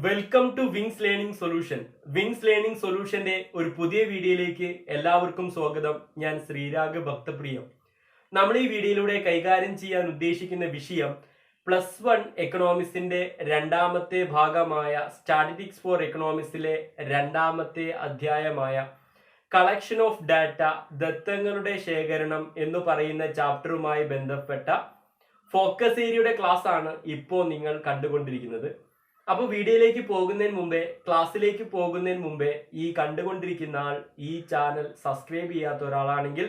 Welcome to wings learning solution. Wings learning സൊല്യൂഷന്റെ ഒരു പുതിയ വീഡിയോയിലേക്ക് എല്ലാവർക്കും സ്വാഗതം. ഞാൻ ശ്രീരാഗ് ഭക്തപ്രിയം. നമ്മൾ ഈ വീഡിയോയിലൂടെ കൈകാര്യം ചെയ്യാൻ ഉദ്ദേശിക്കുന്ന വിഷയം +1 എക്കണോമിക്സിന്റെ രണ്ടാമത്തെ ഭാഗമായ സ്റ്റാറ്റിസ്റ്റിക്സ് ഫോർ എക്കണോമിക്സിലെ രണ്ടാമത്തെ അധ്യായമായ കളക്ഷൻ ഓഫ് ഡാറ്റ, ദത്തങ്ങളുടെ ശേഖരണം എന്ന് പറയുന്ന ചാപ്റ്ററുമായി ബന്ധപ്പെട്ട ഫോക്കസ് ഏരിയയുടെ ക്ലാസ് ആണ് ഇപ്പോൾ നിങ്ങൾ കണ്ടുകൊണ്ടിരിക്കുന്നത്. അപ്പോൾ വീഡിയോയിലേക്ക് ക്ലാസ്സിലേക്ക് പോകുന്നതിന് മുമ്പേ ഈ കണ്ടുകൊണ്ടിരിക്കുന്ന ആൾ ഈ ചാനൽ സബ്സ്ക്രൈബ് ചെയ്യാത്ത ഒരാളാണെങ്കിൽ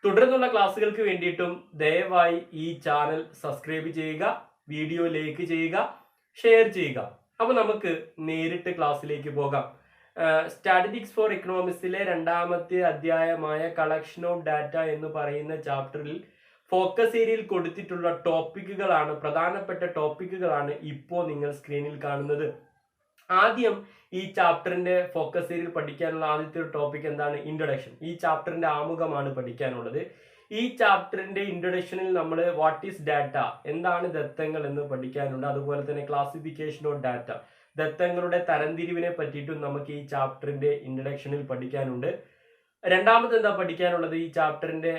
തുടർന്നുള്ള ക്ലാസ്സുകൾക്ക് വേണ്ടിയിട്ടും ദയവായി ഈ ചാനൽ സബ്സ്ക്രൈബ് ചെയ്യുക, വീഡിയോ ലൈക്ക് ചെയ്യുക, ഷെയർ ചെയ്യുക. അപ്പോൾ നമുക്ക് നേരിട്ട് ക്ലാസ്സിലേക്ക് പോകാം. സ്റ്റാറ്റിസ്റ്റിക്സ് ഫോർ എക്കണോമിക്സിലെ രണ്ടാമത്തെ അധ്യായമായ കളക്ഷൻ ഓഫ് ഡാറ്റ എന്ന് പറയുന്ന ചാപ്റ്ററിൽ ഫോക്കസ് ഏരിയയിൽ കൊടുത്തിട്ടുള്ള ടോപ്പിക്കുകളാണ്, പ്രധാനപ്പെട്ട ടോപ്പിക്കുകളാണ് ഇപ്പോൾ നിങ്ങൾ സ്ക്രീനിൽ കാണുന്നത്. ആദ്യം ഈ ചാപ്റ്ററിന്റെ ഫോക്കസ് ഏരിയയിൽ പഠിക്കാനുള്ള ആദ്യത്തെ ടോപ്പിക് എന്താണ്? ഇൻട്രൊഡക്ഷൻ. ഈ ചാപ്റ്ററിന്റെ ആമുഖമാണ് പഠിക്കാനുള്ളത്. ഈ ചാപ്റ്ററിന്റെ ഇൻട്രൊഡക്ഷനിൽ നമ്മൾ വാട്ട് ഈസ് ഡാറ്റ, എന്താണ് ദത്തങ്ങൾ എന്ന് പഠിക്കാനുണ്ട്. അതുപോലെ തന്നെ ക്ലാസിഫിക്കേഷൻ ഓഫ് ഡാറ്റ, ദത്തങ്ങളുടെ തരംതിരിവിനെ പറ്റിയിട്ടും നമുക്ക് ഈ ചാപ്റ്ററിന്റെ ഇൻട്രൊഡക്ഷനിൽ പഠിക്കാനുണ്ട്. രണ്ടാമത് എന്താ പഠിക്കാനുള്ളത്? ഈ ചാപ്റ്ററിന്റെ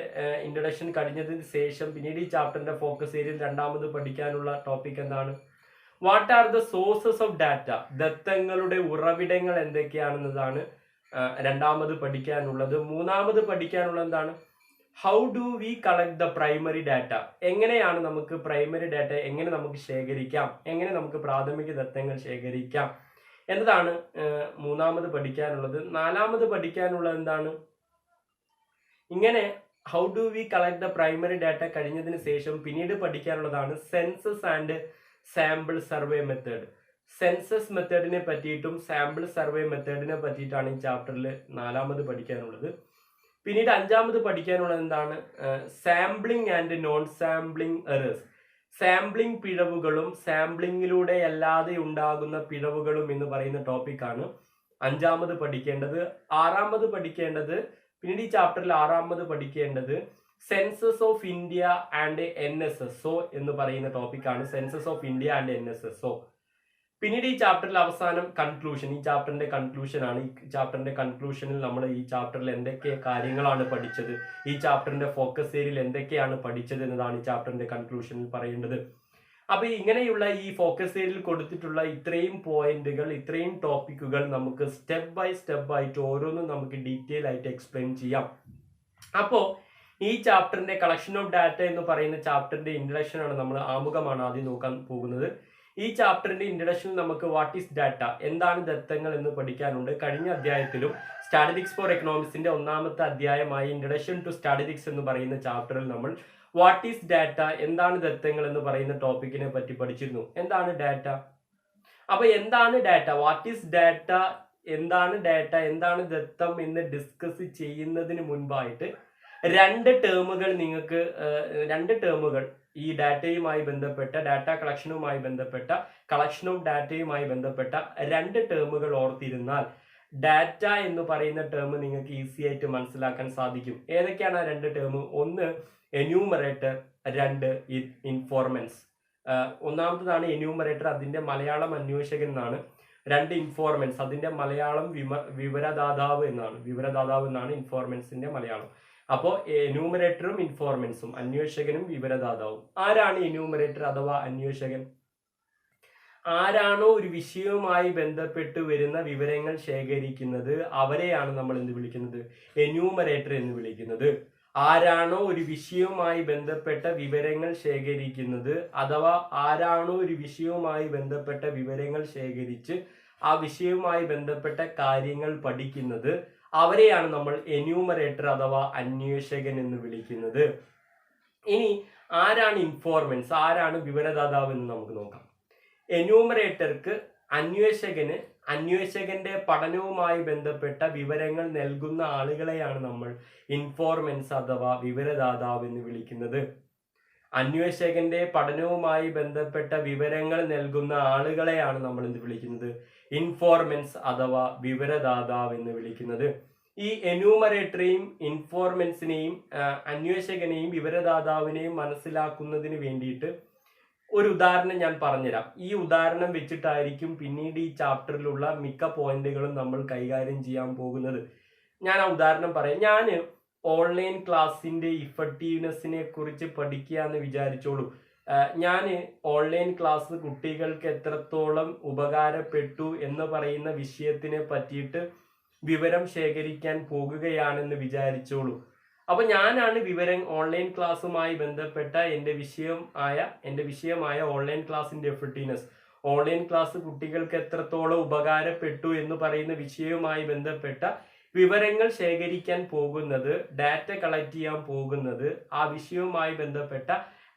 ഇൻട്രൊഡക്ഷൻ കഴിഞ്ഞതിന് ശേഷം പിന്നീട് ഈ ചാപ്റ്ററിന്റെ ഫോക്കസ് ഏരിയയിൽ രണ്ടാമത് പഠിക്കാനുള്ള ടോപ്പിക് എന്താണ്? What are the sources of data, ദത്തങ്ങളുടെ ഉറവിടങ്ങൾ എന്തൊക്കെയാണെന്നതാണ് രണ്ടാമത് പഠിക്കാനുള്ളത്. മൂന്നാമത് പഠിക്കാനുള്ളത് എന്താണ്? How do we collect the primary data, എങ്ങനെയാണ് നമുക്ക് പ്രൈമറി ഡാറ്റ എങ്ങനെ നമുക്ക് ശേഖരിക്കാം, എങ്ങനെ നമുക്ക് പ്രാഥമിക ദത്തങ്ങൾ ശേഖരിക്കാം എന്നതാണ് മൂന്നാമത് പഠിക്കാനുള്ളത്. നാലാമത് പഠിക്കാനുള്ളത് എന്താണ്? ഇങ്ങനെ how do we collect the primary data കഴിഞ്ഞതിന് ശേഷം പിന്നീട് പഠിക്കാനുള്ളതാണ് census and sample survey method. Census മെത്തേഡിനെ പറ്റിയിട്ടും സാമ്പിൾ സർവേ മെത്തേഡിനെ പറ്റിയിട്ടാണ് ഈ ചാപ്റ്ററിൽ നാലാമത് പഠിക്കാനുള്ളത്. പിന്നീട് അഞ്ചാമത് പഠിക്കാനുള്ളത് എന്താണ്? Sampling and non sampling errors, sampling പിഴവുകളും സാമ്പിളിങ്ങിലൂടെ അല്ലാതെ ഉണ്ടാകുന്ന പിഴവുകളും എന്ന് പറയുന്ന ടോപ്പിക്കാണ് അഞ്ചാമത് പഠിക്കേണ്ടത്. ആറാമത് പഠിക്കേണ്ടത്, പിന്നീട് ഈ ചാപ്റ്ററിൽ ആറാമത് പഠിക്കേണ്ടത് census of India and NSSO എന്ന് പറയുന്ന ടോപ്പിക്കാണ്. Census of India and NSSO. പിന്നീട് ഈ ചാപ്റ്ററിൽ അവസാനം കൺക്ലൂഷൻ, ഈ ചാപ്റ്ററിന്റെ കൺക്ലൂഷൻ ആണ്. ഈ ചാപ്റ്ററിന്റെ കൺക്ലൂഷനിൽ നമ്മൾ ഈ ചാപ്റ്ററിൽ എന്തൊക്കെ കാര്യങ്ങളാണ് പഠിച്ചത്, ഈ ചാപ്റ്ററിന്റെ ഫോക്കസ് ഏരിയയിൽ എന്തൊക്കെയാണ് പഠിച്ചത് എന്നതാണ് ഈ ചാപ്റ്ററിന്റെ കൺക്ലൂഷനിൽ പറയേണ്ടത്. അപ്പൊ ഇങ്ങനെയുള്ള ഈ ഫോക്കസ് ഏരിയയിൽ കൊടുത്തിട്ടുള്ള ഇത്രയും പോയിന്റുകൾ, ഇത്രയും ടോപ്പിക്കുകൾ നമുക്ക് സ്റ്റെപ്പ് ബൈ സ്റ്റെപ്പ് ആയിട്ട് ഓരോന്നും നമുക്ക് ഡീറ്റെയിൽ ആയിട്ട് എക്സ്പ്ലെയിൻ ചെയ്യാം. അപ്പോ ഈ ചാപ്റ്ററിന്റെ കളക്ഷൻ ഓഫ് ഡാറ്റ എന്ന് പറയുന്ന ചാപ്റ്ററിന്റെ ഇൻട്രൊഡക്ഷൻ ആണ്, നമ്മൾ ആമുഖമാണ് ആദ്യം നോക്കാൻ പോകുന്നത്. ഈ ചാപ്റ്ററിന്റെ ഇൻട്രൊഡക്ഷനിൽ നമുക്ക് വാട്ട് ഈസ് ഡാറ്റ, എന്താണ് ദത്തങ്ങൾ എന്ന് പഠിക്കാനുണ്ട്. കഴിഞ്ഞ അധ്യായത്തിലും സ്റ്റാറ്റിസ്റ്റിക്സ് ഫോർ എക്കണോമിക്സിന്റെ ഒന്നാമത്തെ അധ്യായമായ ഇൻട്രൊഡക്ഷൻ ടു സ്റ്റാറ്റിസ്റ്റിക്സ് എന്ന് പറയുന്ന ചാപ്റ്ററിൽ നമ്മൾ വാട്ട് ഈസ് ഡാറ്റ, എന്താണ് ദത്തങ്ങൾ എന്ന് പറയുന്ന ടോപ്പിക്കിനെ പറ്റി പഠിച്ചിരുന്നു. എന്താണ് ഡാറ്റ? അപ്പൊ എന്താണ് ഡാറ്റ, വാട്ട് ഈസ് ഡാറ്റ, എന്താണ് ഡാറ്റ, എന്താണ് ദത്തം എന്ന് ഡിസ്കസ് ചെയ്യുന്നതിന് മുൻപായിട്ട് രണ്ട് ടേമുകൾ ഈ ഡാറ്റയുമായി ബന്ധപ്പെട്ട, ഡാറ്റ കളക്ഷനുമായി ബന്ധപ്പെട്ട, കളക്ഷൻ ഓഫ് ഡാറ്റയുമായി ബന്ധപ്പെട്ട രണ്ട് ടേമുകൾ ഓർത്തിരുന്നാൽ ഡാറ്റ എന്ന് പറയുന്ന ടേം നിങ്ങൾക്ക് ഈസി ആയിട്ട് മനസ്സിലാക്കാൻ സാധിക്കും. ഏതൊക്കെയാണ് ആ രണ്ട് ടേം? ഒന്ന് എന്യൂമറേറ്റർ, രണ്ട് ഇൻഫോർമൻസ്. ഒന്നാമത്തതാണ് എന്യൂമറേറ്റർ, അതിന്റെ മലയാളം അന്വേഷകൻ എന്നാണ്. രണ്ട് ഇൻഫോർമൻസ്, അതിന്റെ മലയാളം വിവരദാതാവ് എന്നാണ് ഇൻഫോർമൻസിന്റെ മലയാളം. അപ്പോൾ എന്യൂമറേറ്ററും ഇൻഫോർമൻസും, അന്വേഷകനും വിവരദാതാവും. ആരാണ് എന്യൂമറേറ്റർ അഥവാ അന്വേഷകൻ? ആരാണോ ഒരു വിഷയവുമായി ബന്ധപ്പെട്ട് വരുന്ന വിവരങ്ങൾ ശേഖരിക്കുന്നത് അവരെയാണ് നമ്മൾ എന്ത് വിളിക്കുന്നത്? എന്യൂമറേറ്റർ എന്ന് വിളിക്കുന്നത്. ആരാണോ ഒരു വിഷയവുമായി ബന്ധപ്പെട്ട വിവരങ്ങൾ ശേഖരിക്കുന്നത്, അഥവാ ആരാണോ ഒരു വിഷയവുമായി ബന്ധപ്പെട്ട വിവരങ്ങൾ ശേഖരിച്ച് ആ വിഷയവുമായി ബന്ധപ്പെട്ട കാര്യങ്ങൾ പഠിക്കുന്നത് അവരെയാണ് നമ്മൾ എന്യൂമറേറ്റർ അഥവാ അന്വേഷകൻ എന്ന് വിളിക്കുന്നത്. ഇനി ആരാണ് ഇൻഫോർമൻസ്, ആരാണ് വിവരദാതാവ് എന്ന് നമുക്ക് നോക്കാം. എന്യൂമറേറ്റർക്ക് അന്വേഷകന്റെ പഠനവുമായി ബന്ധപ്പെട്ട വിവരങ്ങൾ നൽകുന്ന ആളുകളെയാണ് നമ്മൾ ഇൻഫോർമൻസ് അഥവാ വിവരദാതാവ് എന്ന് വിളിക്കുന്നത്. അന്വേഷകന്റെ പഠനവുമായി ബന്ധപ്പെട്ട വിവരങ്ങൾ നൽകുന്ന ആളുകളെയാണ് നമ്മൾ എന്ത് വിളിക്കുന്നത്? ഇൻഫോർമൻസ് അഥവാ വിവരദാതാവ് എന്ന് വിളിക്കുന്നത്. ഈ എന്യൂമറേറ്ററെയും ഇൻഫോർമൻസിനെയും അന്വേഷകനെയും വിവരദാതാവിനെയും മനസ്സിലാക്കുന്നതിന് വേണ്ടിയിട്ട് ഒരു ഉദാഹരണം ഞാൻ പറഞ്ഞുതരാം. ഈ ഉദാഹരണം വെച്ചിട്ടായിരിക്കും പിന്നീട് ഈ ചാപ്റ്ററിലുള്ള മിക്ക പോയിന്റുകളും നമ്മൾ കൈകാര്യം ചെയ്യാൻ പോകുന്നത്. ഞാൻ ആ ഉദാഹരണം പറയാം. ഞാൻ ഓൺലൈൻ ക്ലാസ്സിന്റെ ഇഫക്റ്റീവ്നെസ്സിനെ കുറിച്ച് പഠിക്കുക എന്ന് വിചാരിച്ചോളൂ. ഞാൻ ഓൺലൈൻ ക്ലാസ് കുട്ടികൾക്ക് എത്രത്തോളം ഉപകാരപ്പെട്ടു എന്ന് പറയുന്ന വിഷയത്തിനെ പറ്റിയിട്ട് വിവരം ശേഖരിക്കാൻ പോകുകയാണെന്ന് വിചാരിച്ചോളൂ. അപ്പൊ ഞാനാണ് ഓൺലൈൻ ക്ലാസ്സുമായി ബന്ധപ്പെട്ട എൻ്റെ വിഷയമായ ഓൺലൈൻ ക്ലാസ്സിന്റെ എഫക്റ്റീവ്നെസ്, ഓൺലൈൻ ക്ലാസ് കുട്ടികൾക്ക് എത്രത്തോളം ഉപകാരപ്പെട്ടു എന്ന് പറയുന്ന വിഷയവുമായി ബന്ധപ്പെട്ട വിവരങ്ങൾ ശേഖരിക്കാൻ പോകുന്നത്, ഡാറ്റ കളക്ട് ചെയ്യാൻ പോകുന്നത്, ആ വിഷയവുമായി ബന്ധപ്പെട്ട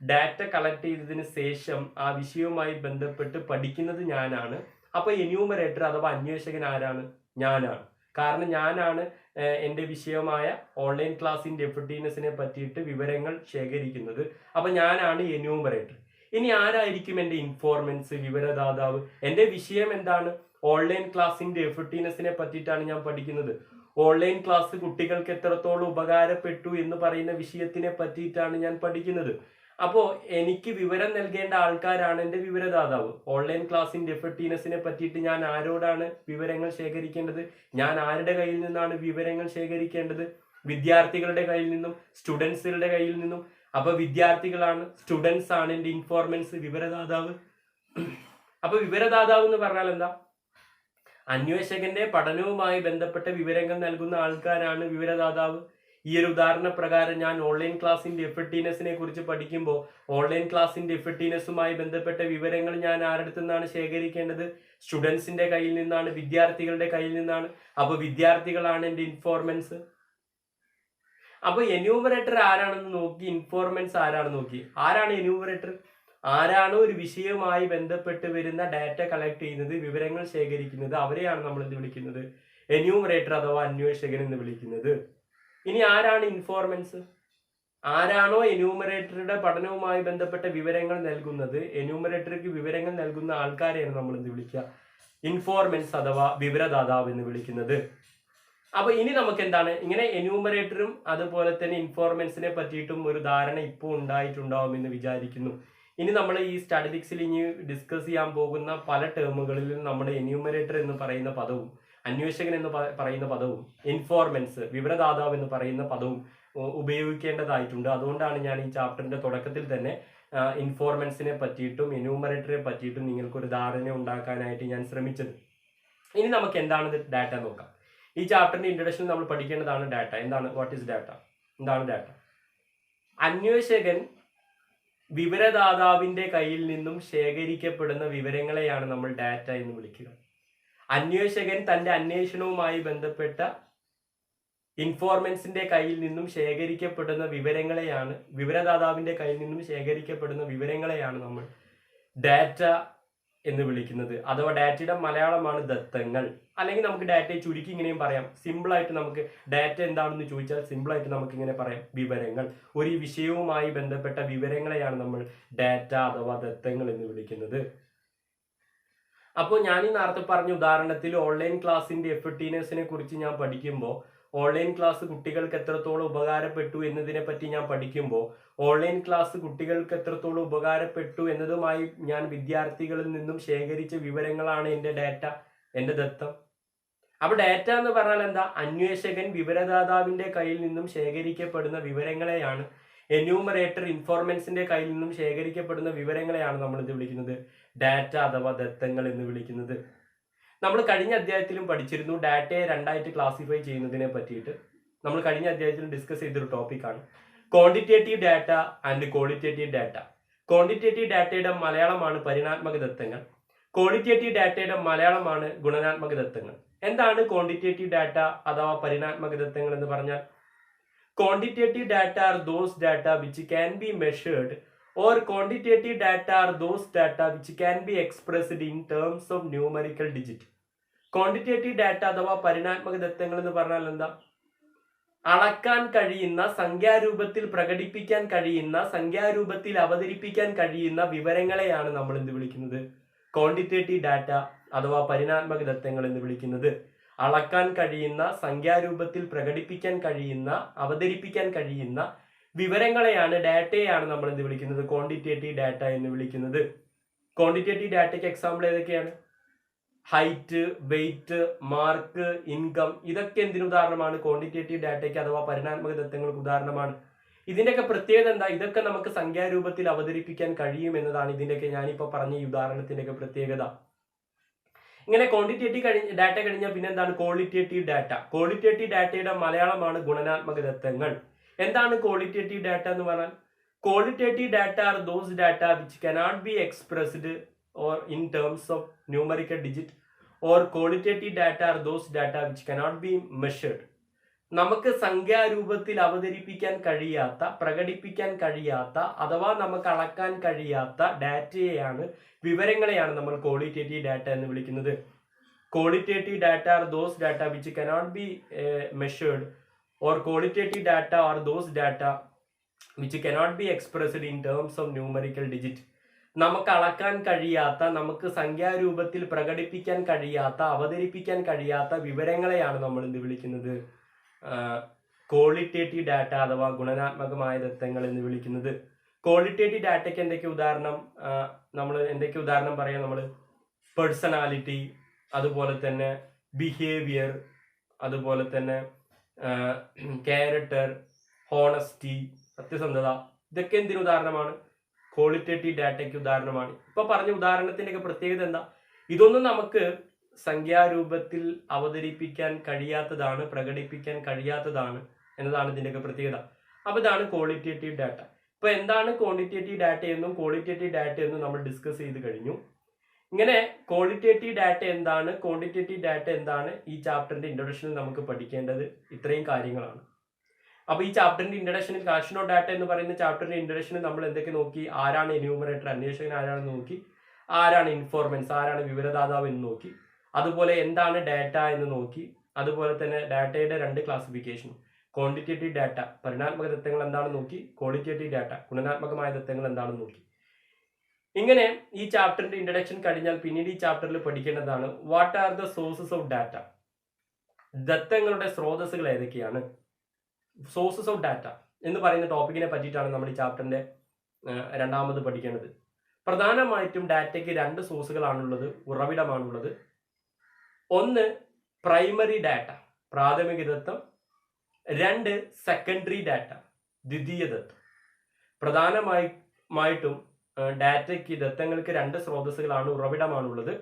ഡാറ്റ കളക്ട് ചെയ്തതിന് ശേഷം ആ വിഷയവുമായി ബന്ധപ്പെട്ട് പഠിക്കുന്നത് ഞാനാണ്. അപ്പൊ എന്യൂമറേറ്റർ അഥവാ അന്വേഷകൻ ആരാണ്? ഞാനാണ്. കാരണം ഞാനാണ് എൻ്റെ വിഷയമായ ഓൺലൈൻ ക്ലാസ്സിന്റെ എഫക്റ്റീവ്നെസ്സിനെ പറ്റിയിട്ട് വിവരങ്ങൾ ശേഖരിക്കുന്നത്. അപ്പൊ ഞാനാണ് എന്യൂമറേറ്റർ. ഇനി ആരായിരിക്കും എൻ്റെ ഇൻഫോർമൻസ്, വിവരദാതാവ്? എൻ്റെ വിഷയം എന്താണ്? ഓൺലൈൻ ക്ലാസ്സിന്റെ എഫക്റ്റീവ്നെസ്സിനെ പറ്റിയിട്ടാണ് ഞാൻ പഠിക്കുന്നത്. ഓൺലൈൻ ക്ലാസ് കുട്ടികൾക്ക് എത്രത്തോളം ഉപകാരപ്പെട്ടു എന്ന് പറയുന്ന വിഷയത്തിനെ പറ്റിയിട്ടാണ് ഞാൻ പഠിക്കുന്നത്. അപ്പോ എനിക്ക് വിവരം നൽകേണ്ട ആൾക്കാരാണ് എൻ്റെ വിവരദാതാവ്. ഓൺലൈൻ ക്ലാസ്സിന്റെ എഫക്റ്റീവ്നെസ്സിനെ പറ്റിയിട്ട് ഞാൻ ആരോടാണ് വിവരങ്ങൾ ശേഖരിക്കേണ്ടത്? ഞാൻ ആരുടെ കയ്യിൽ നിന്നാണ് വിവരങ്ങൾ ശേഖരിക്കേണ്ടത്? വിദ്യാർത്ഥികളുടെ കയ്യിൽ നിന്നും, സ്റ്റുഡൻസുകളുടെ കയ്യിൽ നിന്നും. അപ്പൊ വിദ്യാർത്ഥികളാണ്, സ്റ്റുഡൻസ് ആണ് എൻ്റെ ഇൻഫോർമൻസ്, വിവരദാതാവ്. അപ്പൊ വിവരദാതാവ് എന്ന് പറഞ്ഞാൽ എന്താ? അന്വേഷകന്റെ പഠനവുമായി ബന്ധപ്പെട്ട വിവരങ്ങൾ നൽകുന്ന ആൾക്കാരാണ് വിവരദാതാവ്. ഈ ഒരു ഉദാഹരണ പ്രകാരം ഞാൻ ഓൺലൈൻ ക്ലാസ്സിന്റെ എഫക്റ്റീവ്നെസ്സിനെ കുറിച്ച് പഠിക്കുമ്പോൾ ഓൺലൈൻ ക്ലാസ്സിന്റെ എഫക്റ്റീവ്നെസ്സുമായി ബന്ധപ്പെട്ട വിവരങ്ങൾ ഞാൻ ആരുടെ നിന്നാണ് ശേഖരിക്കേണ്ടത്? സ്റ്റുഡൻസിന്റെ കയ്യിൽ നിന്നാണ്, വിദ്യാർത്ഥികളുടെ കയ്യിൽ നിന്നാണ്. അപ്പൊ വിദ്യാർത്ഥികളാണ് എൻ്റെ ഇൻഫോർമൻസ്. അപ്പൊ എന്യൂമറേറ്റർ ആരാണെന്ന് നോക്കി, ഇൻഫോർമൻസ് ആരാണെന്ന് നോക്കി. ആരാണ് എന്യൂമറേറ്റർ? ആരാണോ ഒരു വിഷയവുമായി ബന്ധപ്പെട്ട് വരുന്ന ഡാറ്റ കളക്ട് ചെയ്യുന്നത്, വിവരങ്ങൾ ശേഖരിക്കുന്നത്, അവരെയാണ് നമ്മൾ എന്ത് വിളിക്കുന്നത്? എന്യൂമറേറ്റർ അഥവാ അന്വേഷകൻ എന്ന് വിളിക്കുന്നത്. ഇനി ആരാണ് ഇൻഫോർമൻസ്? ആരാണോ എന്യൂമറേറ്ററുടെ പഠനവുമായി ബന്ധപ്പെട്ട വിവരങ്ങൾ നൽകുന്നത്, എന്യൂമറേറ്റർക്ക് വിവരങ്ങൾ നൽകുന്ന ആൾക്കാരെയാണ് നമ്മൾ എന്ത് വിളിക്കുക? ഇൻഫോർമൻസ് അഥവാ വിവരദാതാവ് എന്ന് വിളിക്കുന്നത്. അപ്പൊ ഇനി നമുക്ക് എന്താണ്, ഇങ്ങനെ എന്യൂമറേറ്ററും അതുപോലെ തന്നെ ഇൻഫോർമൻസിനെ പറ്റിയിട്ടും ഒരു ധാരണ ഇപ്പോൾ ഉണ്ടായിട്ടുണ്ടാവും എന്ന് വിചാരിക്കുന്നു. ഇനി നമ്മൾ ഈ സ്റ്റാറ്റിസ്റ്റിക്സിൽ ഇനി ഡിസ്കസ് ചെയ്യാൻ പോകുന്ന പല ടേമുകളിലും നമ്മുടെ എന്യൂമറേറ്റർ എന്ന് പറയുന്ന പദവും, അന്വേഷകൻ എന്ന് പറയുന്ന പദവും, ഇൻഫോർമൻസ്, വിവരദാതാവ് എന്ന് പറയുന്ന പദവും ഉപയോഗിക്കേണ്ടതായിട്ടുണ്ട്. അതുകൊണ്ടാണ് ഞാൻ ഈ ചാപ്റ്ററിന്റെ തുടക്കത്തിൽ തന്നെ ഇൻഫോർമൻസിനെ പറ്റിയിട്ടും എന്യൂമറേറ്ററെ പറ്റിയിട്ടും നിങ്ങൾക്കൊരു ധാരണ ഉണ്ടാക്കാനായിട്ട് ഞാൻ ശ്രമിച്ചത്. ഇനി നമുക്ക് എന്താണ് ഡാറ്റ നോക്കാം. ഈ ചാപ്റ്ററിന്റെ ഇൻട്രൊഡക്ഷനിൽ നമ്മൾ പഠിക്കേണ്ടതാണ് ഡാറ്റ. എന്താണ്? What is data? എന്താണ് ഡാറ്റ? അന്വേഷകൻ വിവരദാതാവിന്റെ കയ്യിൽ നിന്നും ശേഖരിക്കപ്പെടുന്ന വിവരങ്ങളെയാണ് നമ്മൾ ഡാറ്റ എന്ന് വിളിക്കുക. അന്വേഷകൻ തന്റെ അന്വേഷണവുമായി ബന്ധപ്പെട്ട ഇൻഫോർമൻസിന്റെ കയ്യിൽ നിന്നും ശേഖരിക്കപ്പെടുന്ന വിവരങ്ങളെയാണ്, വിവരദാതാവിന്റെ കയ്യിൽ നിന്നും ശേഖരിക്കപ്പെടുന്ന വിവരങ്ങളെയാണ് നമ്മൾ ഡാറ്റ എന്ന് വിളിക്കുന്നത്. അഥവാ ഡാറ്റയുടെ മലയാളമാണ് ദത്തങ്ങൾ. അല്ലെങ്കിൽ നമുക്ക് ഡാറ്റയെ ചുരുക്കി ഇങ്ങനെയും പറയാം. സിമ്പിൾ ആയിട്ട് നമുക്ക് ഡാറ്റ എന്താണെന്ന് ചോദിച്ചാൽ സിമ്പിൾ ആയിട്ട് നമുക്ക് ഇങ്ങനെ പറയാം, വിവരങ്ങൾ. ഒരു വിഷയവുമായി ബന്ധപ്പെട്ട വിവരങ്ങളെയാണ് നമ്മൾ ഡാറ്റ അഥവാ ദത്തങ്ങൾ എന്ന് വിളിക്കുന്നത്. അപ്പോൾ ഞാൻ ഈ നേരത്തെ പറഞ്ഞ ഉദാഹരണത്തിൽ ഓൺലൈൻ ക്ലാസ്സിന്റെ എഫക്റ്റീവ്നെസ്സിനെ കുറിച്ച് ഞാൻ പഠിക്കുമ്പോൾ, ഓൺലൈൻ ക്ലാസ് കുട്ടികൾക്ക് എത്രത്തോളം ഉപകാരപ്പെട്ടു എന്നതിനെ പറ്റി ഞാൻ പഠിക്കുമ്പോൾ, ഓൺലൈൻ ക്ലാസ് കുട്ടികൾക്ക് എത്രത്തോളം ഉപകാരപ്പെട്ടു എന്നതുമായി ഞാൻ വിദ്യാർത്ഥികളിൽ നിന്നും ശേഖരിച്ച വിവരങ്ങളാണ് എൻ്റെ ഡാറ്റ, എൻ്റെ ദത്തം. അപ്പൊ ഡാറ്റ എന്ന് പറഞ്ഞാൽ എന്താ? അന്വേഷകൻ വിവരദാതാവിന്റെ കയ്യിൽ നിന്നും ശേഖരിക്കപ്പെടുന്ന വിവരങ്ങളെയാണ്, എന്യൂമറേറ്റർ ഇൻഫോർമൻസിന്റെ കയ്യിൽ നിന്നും ശേഖരിക്കപ്പെടുന്ന വിവരങ്ങളെയാണ് നമ്മൾ ഇത് വിളിക്കുന്നത് ഡാറ്റ അഥവാ ദത്തങ്ങൾ എന്ന് വിളിക്കുന്നത്. നമ്മൾ കഴിഞ്ഞ അധ്യായത്തിലും പഠിച്ചിരുന്നു ഡാറ്റയെ രണ്ടായിട്ട് ക്ലാസിഫൈ ചെയ്യുന്നതിനെ പറ്റിയിട്ട്. നമ്മൾ കഴിഞ്ഞ അധ്യായത്തിൽ ഡിസ്കസ് ചെയ്തൊരു ടോപ്പിക്കാണ് quantitative data and qualitative data. Quantitative ഡാറ്റയുടെ മലയാളമാണ് പരിണാത്മക ദത്തങ്ങൾ, ക്വാളിറ്റേറ്റീവ് ഡാറ്റയുടെ മലയാളമാണ് ഗുണനാത്മക ദത്തങ്ങൾ. എന്താണ് ക്വാണ്ടിറ്റേറ്റീവ് ഡാറ്റ അഥവാ പരിണാത്മക ദത്തങ്ങൾ എന്ന് പറഞ്ഞാൽ? Quantitative data are those data which can be measured or quantitative data are those data which can be expressed in terms of numerical digit. Quantitative data അഥവാ പരിണാത്മക ദത്തങ്ങൾ എന്ന് പറഞ്ഞാൽ എന്താ? അളക്കാൻ കഴിയുന്ന, സംഖ്യാരൂപത്തിൽ പ്രകടിപ്പിക്കാൻ കഴിയുന്ന, സംഖ്യാരൂപത്തിൽ അവതരിപ്പിക്കാൻ കഴിയുന്ന വിവരങ്ങളെയാണ് നമ്മൾ എന്ത് വിളിക്കുന്നത്? ക്വാണ്ടിറ്റേറ്റീവ് ഡാറ്റ അഥവാ പരിണാത്മക ദത്തങ്ങൾ എന്ന് വിളിക്കുന്നത്. അളക്കാൻ കഴിയുന്ന, സംഖ്യാരൂപത്തിൽ പ്രകടിപ്പിക്കാൻ കഴിയുന്ന, അവതരിപ്പിക്കാൻ കഴിയുന്ന വിവരങ്ങളെയാണ്, ഡാറ്റയെയാണ് നമ്മൾ എന്ത് വിളിക്കുന്നത്? ക്വാണ്ടിറ്റേറ്റീവ് ഡാറ്റ എന്ന് വിളിക്കുന്നത്. ക്വാണ്ടിറ്റേറ്റീവ് ഡാറ്റയ്ക്ക് എക്സാമ്പിൾ ഏതൊക്കെയാണ്? ഹൈറ്റ്, വെയിറ്റ്, മാർക്ക്, ഇൻകം, ഇതൊക്കെ എന്തിനു ഉദാഹരണമാണ്? ക്വാണ്ടിറ്റേറ്റീവ് ഡാറ്റയ്ക്ക് അഥവാ പരിണാത്മക ദത്തങ്ങൾക്ക് ഉദാഹരണമാണ്. ഇതിന്റെയൊക്കെ പ്രത്യേകത എന്താ? ഇതൊക്കെ നമുക്ക് സംഖ്യാരൂപത്തിൽ അവതരിപ്പിക്കാൻ കഴിയും എന്നതാണ് ഇതിന്റെയൊക്കെ ഞാനിപ്പോൾ പറഞ്ഞ ഈ ഉദാഹരണത്തിന്റെയൊക്കെ പ്രത്യേകത. ഇങ്ങനെ ക്വാണ്ടിറ്റേറ്റീവ് ഡാറ്റ കഴിഞ്ഞാൽ പിന്നെ എന്താണ്? Qualitative data. ക്വാളിറ്റേറ്റീവ് ഡാറ്റയുടെ മലയാളമാണ് ഗുണനാത്മക ദത്തങ്ങൾ. എന്താണ് ക്വാളിറ്റേറ്റീവ് ഡാറ്റ എന്ന് പറഞ്ഞാൽ? Qualitative data are those data which cannot be expressed or in terms of numerical digit, or qualitative data are those data which cannot be measured. നമുക്ക് സംഖ്യാരൂപത്തിൽ അവതരിപ്പിക്കാൻ കഴിയാത്ത, പ്രകടിപ്പിക്കാൻ കഴിയാത്ത അഥവാ നമുക്ക് അളക്കാൻ കഴിയാത്ത ഡാറ്റയെയാണ്, വിവരങ്ങളെയാണ് നമ്മൾ ക്വാളിറ്റേറ്റീവ് ഡാറ്റ എന്ന് വിളിക്കുന്നത്. Qualitative data are those data which cannot be measured, or qualitative data are those data which cannot be expressed in terms of numerical digit. നമുക്ക് അളക്കാൻ കഴിയാത്ത, നമുക്ക് സംഖ്യാരൂപത്തിൽ പ്രകടിപ്പിക്കാൻ കഴിയാത്ത, അവതരിപ്പിക്കാൻ കഴിയാത്ത വിവരങ്ങളെയാണ് നമ്മൾ എന്ത് വിളിക്കുന്നത്? ക്വാളിറ്റേറ്റീവ് ഡാറ്റ അഥവാ ഗുണനാത്മകമായ ദത്തങ്ങൾ എന്ന് വിളിക്കുന്നത്. ക്വാളിറ്റേറ്റീവ് ഡാറ്റയ്ക്ക് എന്തൊക്കെ ഉദാഹരണം? നമ്മൾ എന്തൊക്കെ ഉദാഹരണം പറയാം? നമ്മൾ പേഴ്സണാലിറ്റി, അതുപോലെ തന്നെ ബിഹേവിയർ, അതുപോലെ തന്നെ ക്യാരക്ടർ, ഹോണസ്റ്റി, സത്യസന്ധത, ഇതൊക്കെ എന്തിനു ഉദാഹരണമാണ്? ക്വാളിറ്റേറ്റീവ് ഡാറ്റയ്ക്ക് ഉദാഹരണമാണ്. ഇപ്പൊ പറഞ്ഞ ഉദാഹരണത്തിന്റെയൊക്കെ പ്രത്യേകത എന്താ? ഇതൊന്നും നമുക്ക് സംഖ്യാരൂപത്തിൽ അവതരിപ്പിക്കാൻ കഴിയാത്തതാണ്, പ്രകടിപ്പിക്കാൻ കഴിയാത്തതാണ് എന്നതാണ് ഇതിന്റെയൊക്കെ പ്രത്യേകത. അപ്പൊ ഇതാണ് ക്വാളിറ്റേറ്റീവ് ഡാറ്റ. ഇപ്പൊ എന്താണ് ക്വാണ്ടിറ്റേറ്റീവ് ഡാറ്റ എന്നും ക്വാളിറ്റേറ്റീവ് ഡാറ്റ എന്നും നമ്മൾ ഡിസ്കസ് ചെയ്ത് കഴിഞ്ഞു. ഇങ്ങനെ ക്വാളിറ്റേറ്റീവ് ഡാറ്റ എന്താണ്, ക്വാണ്ടിറ്റേറ്റീവ് ഡാറ്റ എന്താണ്, ഈ ചാപ്റ്ററിന്റെ ഇൻട്രൊഡക്ഷനിൽ നമുക്ക് പഠിക്കേണ്ടത് ഇത്രയും കാര്യങ്ങളാണ്. അപ്പൊ ഈ ചാപ്റ്ററിന്റെ ഇൻട്രഡക്ഷനിൽ കാഷ് നോ ഡാറ്റ എന്ന് പറയുന്ന ചാപ്റ്ററിന്റെ ഇൻട്രഡക്ഷനിൽ നമ്മൾ എന്തൊക്കെ നോക്കി? ആരാണ് എന്യൂമറേറ്റർ, അന്വേഷകൻ ആരാണെന്ന് നോക്കി. ആരാണ് ഇൻഫോർമൻസ്, ആരാണ് വിവരദാതാവ് എന്ന് നോക്കി. അതുപോലെ എന്താണ് ഡാറ്റ എന്ന് നോക്കി. അതുപോലെ തന്നെ ഡാറ്റയുടെ രണ്ട് ക്ലാസിഫിക്കേഷനും, ക്വാണ്ടിറ്റേറ്റീവ് ഡാറ്റ പരിണാത്മക ദത്തങ്ങൾ എന്താണെന്ന് നോക്കി, ക്വാളിറ്റേറ്റീവ് ഡാറ്റ ഗുണനാത്മകമായ ദത്തങ്ങൾ എന്താണെന്ന് നോക്കി. ഇങ്ങനെ ഈ ചാപ്റ്ററിന്റെ ഇൻട്രഡക്ഷൻ കഴിഞ്ഞാൽ പിന്നീട് ഈ ചാപ്റ്ററിൽ പഠിക്കേണ്ടതാണ് what are the sources of data. ദത്തങ്ങളുടെ സ്രോതസ്സുകൾ ഏതൊക്കെയാണ്? സോഴ്സസ് ഓഫ് ഡാറ്റ എന്ന് പറയുന്ന ടോപ്പിക്കിനെ പറ്റിയിട്ടാണ് നമ്മൾ ഈ ചാപ്റ്ററിന്റെ രണ്ടാമത് പഠിക്കേണ്ടത്. പ്രധാനമായിട്ടും ഡാറ്റയ്ക്ക് രണ്ട് സോഴ്സുകളാണുള്ളത്, ഉറവിടമാണുള്ളത്. ഒന്ന് പ്രൈമറി ഡാറ്റ, പ്രാഥമിക ദത്തം. രണ്ട് സെക്കൻഡറി ഡാറ്റ, ദ്വിതീയ ദത്തം. പ്രധാനമായിട്ടും ഡാറ്റയ്ക്ക്, ദത്തങ്ങൾക്ക് രണ്ട് സ്രോതസ്സുകളാണ്, ഉറവിടമാണുള്ളത്.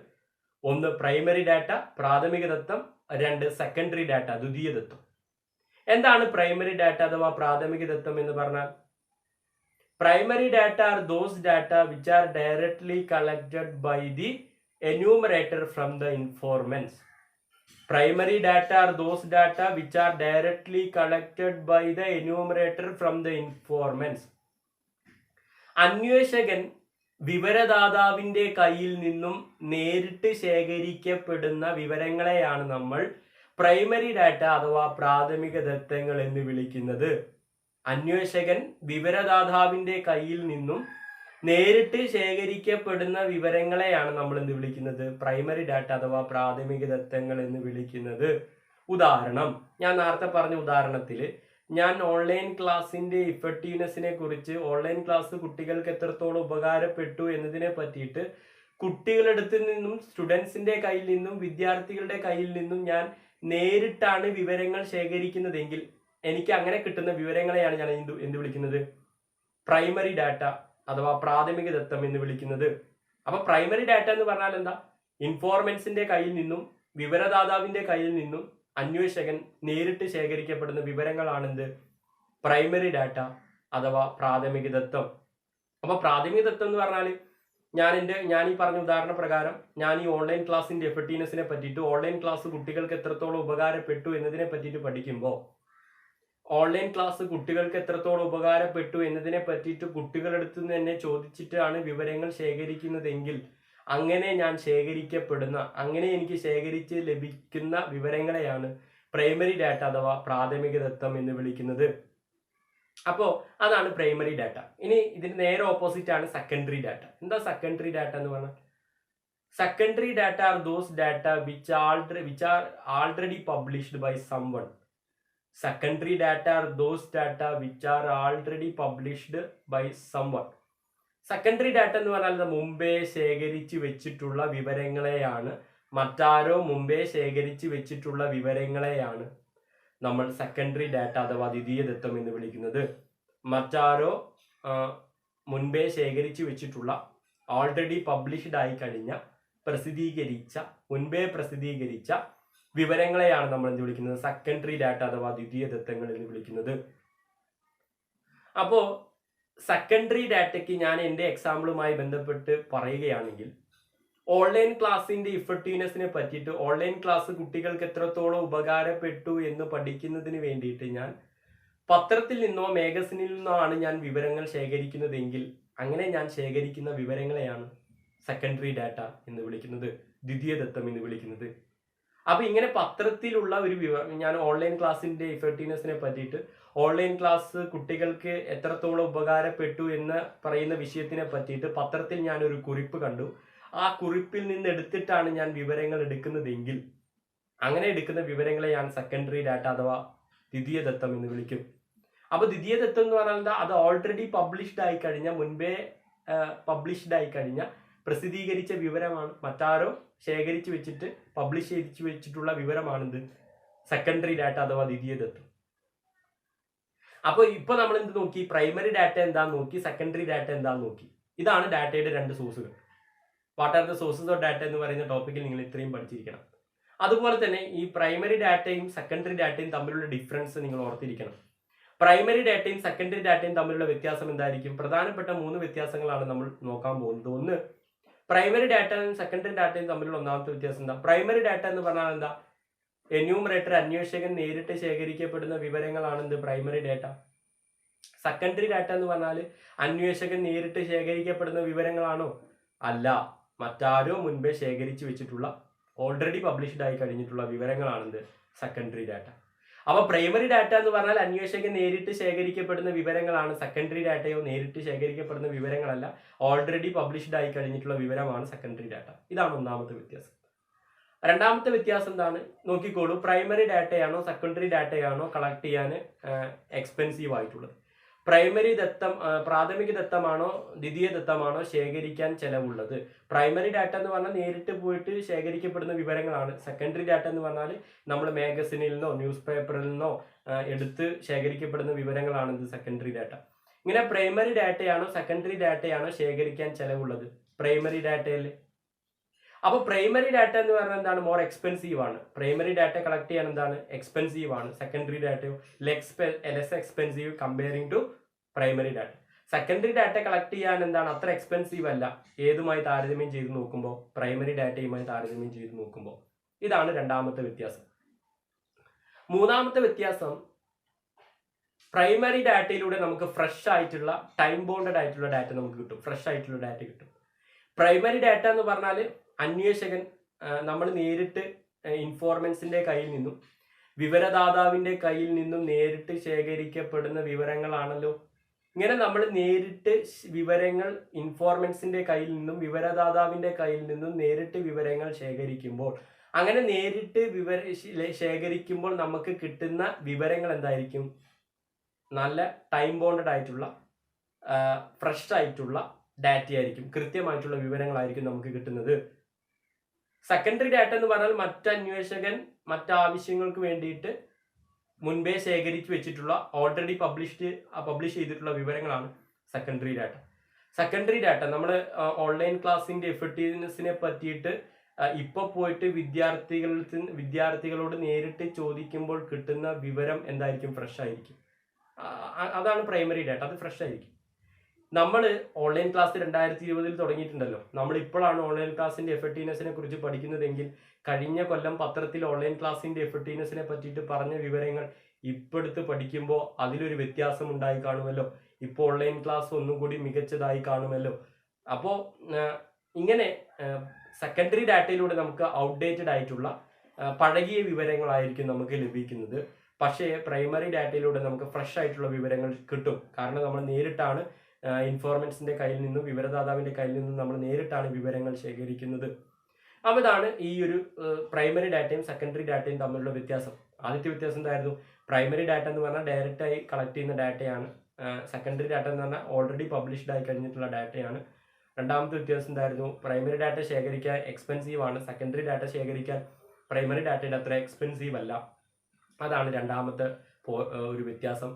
ഒന്ന് പ്രൈമറി ഡാറ്റ, പ്രാഥമിക ദത്തം. രണ്ട് സെക്കൻഡറി ഡാറ്റ, ദ്വിതീയ ദത്തം. എന്താണ് പ്രൈമറി ഡാറ്റ അഥവാ പ്രാഥമിക ദത്തം എന്ന് പറഞ്ഞാൽ? Primary data are those data which are directly collected by the enumerator from the informants. Primary data are those data which are directly collected by the enumerator from the informants. അന്വേഷകൻ വിവരദാതാവിന്റെ കയ്യിൽ നിന്നും നേരിട്ട് ശേഖരിക്കപ്പെടുന്ന വിവരങ്ങളെയാണ് നമ്മൾ primary data അഥവാ പ്രാഥമിക ദത്തങ്ങൾ എന്ന് വിളിക്കുന്നത്. അന്വേഷകൻ വിവരദാതാവിന്റെ കയ്യിൽ നിന്നും നേരിട്ട് ശേഖരിക്കപ്പെടുന്ന വിവരങ്ങളെയാണ് നമ്മൾ എന്ത് വിളിക്കുന്നത്? പ്രൈമറി ഡാറ്റ അഥവാ പ്രാഥമിക ദത്തങ്ങൾ എന്ന് വിളിക്കുന്നത്. ഉദാഹരണം, ഞാൻ നേരത്തെ പറഞ്ഞ ഉദാഹരണത്തിൽ ഞാൻ ഓൺലൈൻ ക്ലാസ്സിന്റെ ഇഫക്റ്റീവ്നെസ്സിനെ കുറിച്ച്, ഓൺലൈൻ ക്ലാസ് കുട്ടികൾക്ക് എത്രത്തോളം ഉപകാരപ്പെട്ടു എന്നതിനെ പറ്റിയിട്ട് കുട്ടികളെടുത്ത് നിന്നും, സ്റ്റുഡൻസിന്റെ കയ്യിൽ നിന്നും, വിദ്യാർത്ഥികളുടെ കയ്യിൽ നിന്നും ഞാൻ നേരിട്ടാണ് വിവരങ്ങൾ ശേഖരിക്കുന്നതെങ്കിൽ എനിക്ക് അങ്ങനെ കിട്ടുന്ന വിവരങ്ങളെയാണ് ഞാൻ എന്ത് വിളിക്കുന്നത്? പ്രൈമറി ഡാറ്റ അഥവാ പ്രാഥമിക ദത്തം എന്ന് വിളിക്കുന്നത്. അപ്പൊ പ്രൈമറി ഡാറ്റ എന്ന് പറഞ്ഞാൽ എന്താ? ഇൻഫോർമൻസിന്റെ കയ്യിൽ നിന്നും, വിവരദാതാവിന്റെ കയ്യിൽ നിന്നും അന്വേഷകൻ നേരിട്ട് ശേഖരിക്കപ്പെടുന്ന വിവരങ്ങളാണ് എന്ത്? പ്രൈമറി ഡാറ്റ അഥവാ പ്രാഥമിക ദത്തം. അപ്പൊ പ്രാഥമിക ദത്തം എന്ന് പറഞ്ഞാൽ ഞാൻ ഈ പറഞ്ഞ ഉദാഹരണ പ്രകാരം ഞാൻ ഈ ഓൺലൈൻ ക്ലാസ്സിന്റെ എഫക്റ്റീവ്നെസ്സിനെ പറ്റിയിട്ട്, ഓൺലൈൻ ക്ലാസ് കുട്ടികൾക്ക് എത്രത്തോളം ഉപകാരപ്പെട്ടു എന്നതിനെ പറ്റിയിട്ട് പഠിക്കുമ്പോൾ, ഓൺലൈൻ ക്ലാസ് കുട്ടികൾക്ക് എത്രത്തോളം ഉപകാരപ്പെട്ടു എന്നതിനെ പറ്റിയിട്ട് കുട്ടികളെടുത്ത് നിന്ന് തന്നെ ചോദിച്ചിട്ടാണ് വിവരങ്ങൾ ശേഖരിക്കുന്നതെങ്കിൽ, അങ്ങനെ ഞാൻ ശേഖരിക്കപ്പെടുന്ന, അങ്ങനെ എനിക്ക് ശേഖരിച്ച് ലഭിക്കുന്ന വിവരങ്ങളെയാണ് പ്രൈമറി ഡാറ്റ അഥവാ പ്രാഥമിക ദത്തം എന്ന് വിളിക്കുന്നത്. അപ്പോ അതാണ് പ്രൈമറി ഡാറ്റ. ഇനി ഇതിന് നേരെ ഓപ്പോസിറ്റ് ആണ് സെക്കൻഡറി ഡാറ്റ. എന്താ സെക്കൻഡറി ഡാറ്റ എന്ന് പറഞ്ഞാൽ? Secondary data are those data which are already published by someone. Secondary data are those data which are already published by someone. Secondary data എന്ന് പറഞ്ഞാൽ മുമ്പേ ശേഖരിച്ചു വെച്ചിട്ടുള്ള വിവരങ്ങളെയാണ്, മറ്റാരോ മുമ്പേ ശേഖരിച്ചു വെച്ചിട്ടുള്ള വിവരങ്ങളെയാണ് നമ്മൾ സെക്കൻഡറി ഡാറ്റ അഥവാ ദ്വിതീയ ദത്തം എന്ന് വിളിക്കുന്നത്. മറ്റാരോ മുൻപേ ശേഖരിച്ചു വെച്ചിട്ടുള്ള, ഓൾറെഡി പബ്ലിഷ്ഡ് ആയി കഴിഞ്ഞ, മുൻപേ പ്രസിദ്ധീകരിച്ച വിവരങ്ങളെയാണ് നമ്മൾ എന്ത് വിളിക്കുന്നത്? സെക്കൻഡറി ഡാറ്റ അഥവാ ദ്വിതീയ ദത്തങ്ങൾ എന്ന് വിളിക്കുന്നത്. അപ്പോ സെക്കൻഡറി ഡാറ്റയ്ക്ക് ഞാൻ എൻ്റെ എക്സാമ്പിളുമായി ബന്ധപ്പെട്ട് പറയുകയാണെങ്കിൽ, ഓൺലൈൻ ക്ലാസ്സിന്റെ ഇഫക്റ്റീവ്നെസ്സിനെ പറ്റിയിട്ട്, ഓൺലൈൻ ക്ലാസ് കുട്ടികൾക്ക് എത്രത്തോളം ഉപകാരപ്പെട്ടു എന്ന് പഠിക്കുന്നതിന് വേണ്ടിയിട്ട് ഞാൻ പത്രത്തിൽ നിന്നോ മാഗസിനിൽ നിന്നോ ആണ് ഞാൻ വിവരങ്ങൾ ശേഖരിക്കുന്നതെങ്കിൽ, അങ്ങനെ ഞാൻ ശേഖരിക്കുന്ന വിവരങ്ങളെയാണ് സെക്കൻഡറി ഡാറ്റ എന്ന് വിളിക്കുന്നത്, ദ്വിതീയ ദത്തം എന്ന് വിളിക്കുന്നത്. അപ്പൊ ഇങ്ങനെ പത്രത്തിലുള്ള ഒരു ഞാൻ ഓൺലൈൻ ക്ലാസ്സിന്റെ ഇഫക്റ്റീവ്നെസ്സിനെ പറ്റിയിട്ട്, ഓൺലൈൻ ക്ലാസ് കുട്ടികൾക്ക് എത്രത്തോളം ഉപകാരപ്പെട്ടു എന്ന് പറയുന്ന വിഷയത്തിനെ പറ്റിയിട്ട് പത്രത്തിൽ ഞാൻ ഒരു കുറിപ്പ് കണ്ടു. ആ കുറിപ്പിൽ നിന്ന് എടുത്തിട്ടാണ് ഞാൻ വിവരങ്ങൾ എടുക്കുന്നതെങ്കിൽ, അങ്ങനെ എടുക്കുന്ന വിവരങ്ങളെ ഞാൻ സെക്കൻഡറി ഡാറ്റ അഥവാ ദ്വിതീയ ദത്തം എന്ന് വിളിക്കും. അപ്പൊ ദ്വിതീയ ദത്തം എന്ന് പറഞ്ഞാൽ എന്താ? അത് ഓൾറെഡി പബ്ലിഷ്ഡ് ആയി കഴിഞ്ഞ, മുൻപേ പബ്ലിഷ്ഡ് ആയി കഴിഞ്ഞ, പ്രസിദ്ധീകരിച്ച വിവരമാണ്. മറ്റാരോ ശേഖരിച്ചു വെച്ചിട്ട് പബ്ലിഷ് ചെയ്തു വെച്ചിട്ടുള്ള വിവരമാണിത് സെക്കൻഡറി ഡാറ്റ അഥവാ ദ്വിതീയ ദത്തം. അപ്പൊ ഇപ്പൊ നമ്മൾ എന്ത് നോക്കി? പ്രൈമറി ഡാറ്റ എന്താന്ന് നോക്കി, സെക്കൻഡറി ഡാറ്റ എന്താന്ന് നോക്കി. ഇതാണ് ഡാറ്റയുടെ രണ്ട് സോഴ്സുകൾ. What are the sources of data എന്ന് പറയുന്ന ടോപ്പിക്കിൽ നിങ്ങൾ ഇത്രയും പഠിച്ചിരിക്കണം. അതുപോലെ തന്നെ ഈ പ്രൈമറി ഡാറ്റയും സെക്കൻഡറി ഡാറ്റയും തമ്മിലുള്ള ഡിഫറൻസ് നിങ്ങൾ ഓർത്തിരിക്കണം. പ്രൈമറി ഡാറ്റയും സെക്കൻഡറി ഡാറ്റയും തമ്മിലുള്ള വ്യത്യാസം എന്തായിരിക്കും? പ്രധാനപ്പെട്ട 3 വ്യത്യാസങ്ങളാണ് നമ്മൾ നോക്കാൻ പോകുന്നത്. ഒന്ന്, പ്രൈമറി ഡാറ്റയും സെക്കൻഡറി ഡാറ്റയും തമ്മിലുള്ള ഒന്നാമത്തെ വ്യത്യാസം എന്താ? പ്രൈമറി ഡാറ്റ എന്ന് പറഞ്ഞാൽ എന്താ? എന്യൂമറേറ്റർ, അന്വേഷകൻ നേരിട്ട് ശേഖരിക്കപ്പെടുന്ന വിവരങ്ങളാണ് എന്ത്? Primary data. സെക്കൻഡറി ഡാറ്റ എന്ന് പറഞ്ഞാൽ അന്വേഷകൻ നേരിട്ട് ശേഖരിക്കപ്പെടുന്ന വിവരങ്ങളാണോ? അല്ല, മറ്റാരോ മുൻപേ ശേഖരിച്ചു വെച്ചിട്ടുള്ള, ഓൾറെഡി പബ്ലിഷ്ഡ് ആയി കഴിഞ്ഞിട്ടുള്ള വിവരങ്ങളാണെന്ത്? Secondary data. അപ്പൊ പ്രൈമറി ഡാറ്റ എന്ന് പറഞ്ഞാൽ അന്വേഷകൻ നേരിട്ട് ശേഖരിക്കപ്പെടുന്ന വിവരങ്ങളാണ്. സെക്കൻഡറി ഡാറ്റയോ നേരിട്ട് ശേഖരിക്കപ്പെടുന്ന വിവരങ്ങളല്ല, ഓൾറെഡി പബ്ലിഷ്ഡ് ആയി കഴിഞ്ഞിട്ടുള്ള വിവരമാണ് സെക്കൻഡറി ഡാറ്റ. ഇതാണ് ഒന്നാമത്തെ വ്യത്യാസം. രണ്ടാമത്തെ വ്യത്യാസം എന്താണ്? നോക്കിക്കോളൂ. പ്രൈമറി ഡാറ്റയാണോ സെക്കൻഡറി ഡാറ്റയാണോ കളക്ട് ചെയ്യാൻ എക്സ്പെൻസീവ് ആയിട്ടുള്ളത്? പ്രൈമറി ദത്തം, പ്രാഥമിക ദത്തമാണോ ദ്വിതീയ ദത്തമാണോ ശേഖരിക്കാൻ ചെലവുള്ളത്? പ്രൈമറി ഡാറ്റ എന്ന് പറഞ്ഞാൽ നേരിട്ട് പോയിട്ട് ശേഖരിക്കപ്പെടുന്ന വിവരങ്ങളാണ്. സെക്കൻഡറി ഡാറ്റ എന്ന് പറഞ്ഞാൽ നമ്മൾ മാഗസിനിൽ നിന്നോ ന്യൂസ് പേപ്പറിൽ നിന്നോ എടുത്ത് ശേഖരിക്കപ്പെടുന്ന വിവരങ്ങളാണ് ഇത് സെക്കൻഡറി ഡാറ്റ. ഇങ്ങനെ പ്രൈമറി ഡാറ്റയാണോ സെക്കൻഡറി ഡാറ്റയാണോ ശേഖരിക്കാൻ ചെലവുള്ളത്? പ്രൈമറി ഡാറ്റയിൽ. അപ്പൊ പ്രൈമറി ഡാറ്റ എന്ന് പറഞ്ഞാൽ എന്താണ്? മോർ എക്സ്പെൻസീവ് ആണ്. പ്രൈമറി ഡാറ്റ കളക്ട് ചെയ്യാൻ എന്താണ്? എക്സ്പെൻസീവ് ആണ്. സെക്കൻഡറി ഡാറ്റയോ less expensive comparing to primary data. Secondary data collect ചെയ്യാൻ എന്താണ്? അത്ര എക്സ്പെൻസീവ് അല്ല, ഏതുമായി താരതമ്യം ചെയ്ത് നോക്കുമ്പോൾ? പ്രൈമറി ഡാറ്റയുമായി താരതമ്യം ചെയ്ത് നോക്കുമ്പോൾ. ഇതാണ് രണ്ടാമത്തെ വ്യത്യാസം. മൂന്നാമത്തെ വ്യത്യാസം, പ്രൈമറി ഡാറ്റയിലൂടെ നമുക്ക് ഫ്രഷ് ആയിട്ടുള്ള, ടൈം ബോണ്ടഡ് ആയിട്ടുള്ള ഡാറ്റ നമുക്ക് കിട്ടും. ഫ്രഷ് ആയിട്ടുള്ള ഡാറ്റ കിട്ടും. പ്രൈമറി ഡാറ്റ എന്ന് പറഞ്ഞാൽ അന്വേഷകൻ, നമ്മൾ നേരിട്ട് ഇൻഫോർമൻസിന്റെ കയ്യിൽ നിന്നും വിവരദാതാവിന്റെ കയ്യിൽ നിന്നും നേരിട്ട് ശേഖരിക്കപ്പെടുന്ന വിവരങ്ങളാണല്ലോ. ഇങ്ങനെ നമ്മൾ നേരിട്ട് വിവരങ്ങൾ ഇൻഫോർമൻസിന്റെ കയ്യിൽ നിന്നും വിവരദാതാവിന്റെ കയ്യിൽ നിന്നും നേരിട്ട് വിവരങ്ങൾ ശേഖരിക്കുമ്പോൾ, അങ്ങനെ നേരിട്ട് ശേഖരിക്കുമ്പോൾ നമുക്ക് കിട്ടുന്ന വിവരങ്ങൾ എന്തായിരിക്കും? നല്ല ടൈം ബോണ്ടഡ് ആയിട്ടുള്ള, ഫ്രഷ് ആയിട്ടുള്ള ഡാറ്റ ആയിരിക്കും. കൃത്യമായിട്ടുള്ള വിവരങ്ങളായിരിക്കും നമുക്ക് കിട്ടുന്നത്. സെക്കൻഡറി ഡാറ്റ എന്ന് പറഞ്ഞാൽ മറ്റന്വേഷകൻ മറ്റാവശ്യങ്ങൾക്ക് വേണ്ടിയിട്ട് മുൻപേ ശേഖരിച്ചു വെച്ചിട്ടുള്ള, ഓൾറെഡി പബ്ലിഷ് ചെയ്തിട്ടുള്ള വിവരങ്ങളാണ് സെക്കൻഡറി ഡാറ്റ. സെക്കൻഡറി ഡാറ്റ നമ്മൾ ഓൺലൈൻ ക്ലാസ്സിന്റെ എഫക്റ്റീവ്നെസ്സിനെ പറ്റിയിട്ട് ഇപ്പൊ പോയിട്ട് വിദ്യാർത്ഥികളോട് നേരിട്ട് ചോദിക്കുമ്പോൾ കിട്ടുന്ന വിവരം എന്തായിരിക്കും? ഫ്രഷ് ആയിരിക്കും. അതാണ് പ്രൈമറി ഡാറ്റ. അത് ഫ്രഷ് ആയിരിക്കും. നമ്മൾ ഓൺലൈൻ ക്ലാസ് 2020 തുടങ്ങിയിട്ടുണ്ടല്ലോ. നമ്മൾ ഇപ്പോഴാണ് ഓൺലൈൻ ക്ലാസ്സിന്റെ എഫക്റ്റീവ്നെസ്സിനെ കുറിച്ച് പഠിക്കുന്നതെങ്കിൽ, കഴിഞ്ഞ കൊല്ലം പത്രത്തിൽ ഓൺലൈൻ ക്ലാസ്സിന്റെ എഫക്റ്റീവ്നെസ്സിനെ പറ്റിയിട്ട് പറഞ്ഞ വിവരങ്ങൾ ഇപ്പോഴത്തെ പഠിക്കുമ്പോൾ അതിലൊരു വ്യത്യാസം ഉണ്ടായി കാണുമല്ലോ. ഇപ്പോൾ ഓൺലൈൻ ക്ലാസ് ഒന്നും കൂടി മികച്ചതായി കാണുമല്ലോ. അപ്പോൾ ഇങ്ങനെ സെക്കൻഡറി ഡാറ്റയിലൂടെ നമുക്ക് ഔട്ട്ഡേറ്റഡ് ആയിട്ടുള്ള, പഴകിയ വിവരങ്ങളായിരിക്കും നമുക്ക് ലഭിക്കുന്നത്. പക്ഷേ പ്രൈമറി ഡാറ്റയിലൂടെ നമുക്ക് ഫ്രഷ് ആയിട്ടുള്ള വിവരങ്ങൾ കിട്ടും. കാരണം നമ്മൾ നേരിട്ടാണ് ഇൻഫോർമൻസിന്റെ കയ്യിൽ നിന്നും വിവരദാതാവിന്റെ കയ്യിൽ നിന്നും നമ്മൾ നേരിട്ടാണ് വിവരങ്ങൾ ശേഖരിക്കുന്നത്. അപ്പോൾ ഇതാണ് ഈ ഒരു പ്രൈമറി ഡാറ്റയും സെക്കൻഡറി ഡാറ്റയും തമ്മിലുള്ള വ്യത്യാസം. ആദ്യത്തെ വ്യത്യാസം എന്തായിരുന്നു? പ്രൈമറി ഡാറ്റ എന്ന് പറഞ്ഞാൽ ഡയറക്റ്റ് ആയി കളക്ട് ചെയ്യുന്ന ഡാറ്റയാണ്. സെക്കൻഡറി ഡാറ്റ എന്ന് പറഞ്ഞാൽ ഓൾറെഡി പബ്ലിഷ്ഡ് ആയി കഴിഞ്ഞിട്ടുള്ള ഡാറ്റയാണ്. രണ്ടാമത്തെ വ്യത്യാസം എന്തായിരുന്നു? പ്രൈമറി ഡാറ്റ ശേഖരിക്കാൻ എക്സ്പെൻസീവ് ആണ്, സെക്കൻഡറി ഡാറ്റ ശേഖരിക്കാൻ പ്രൈമറി ഡാറ്റയുടെ അത്ര എക്സ്പെൻസീവ് അല്ല. അതാണ് രണ്ടാമത്തെ ഒരു വ്യത്യാസം.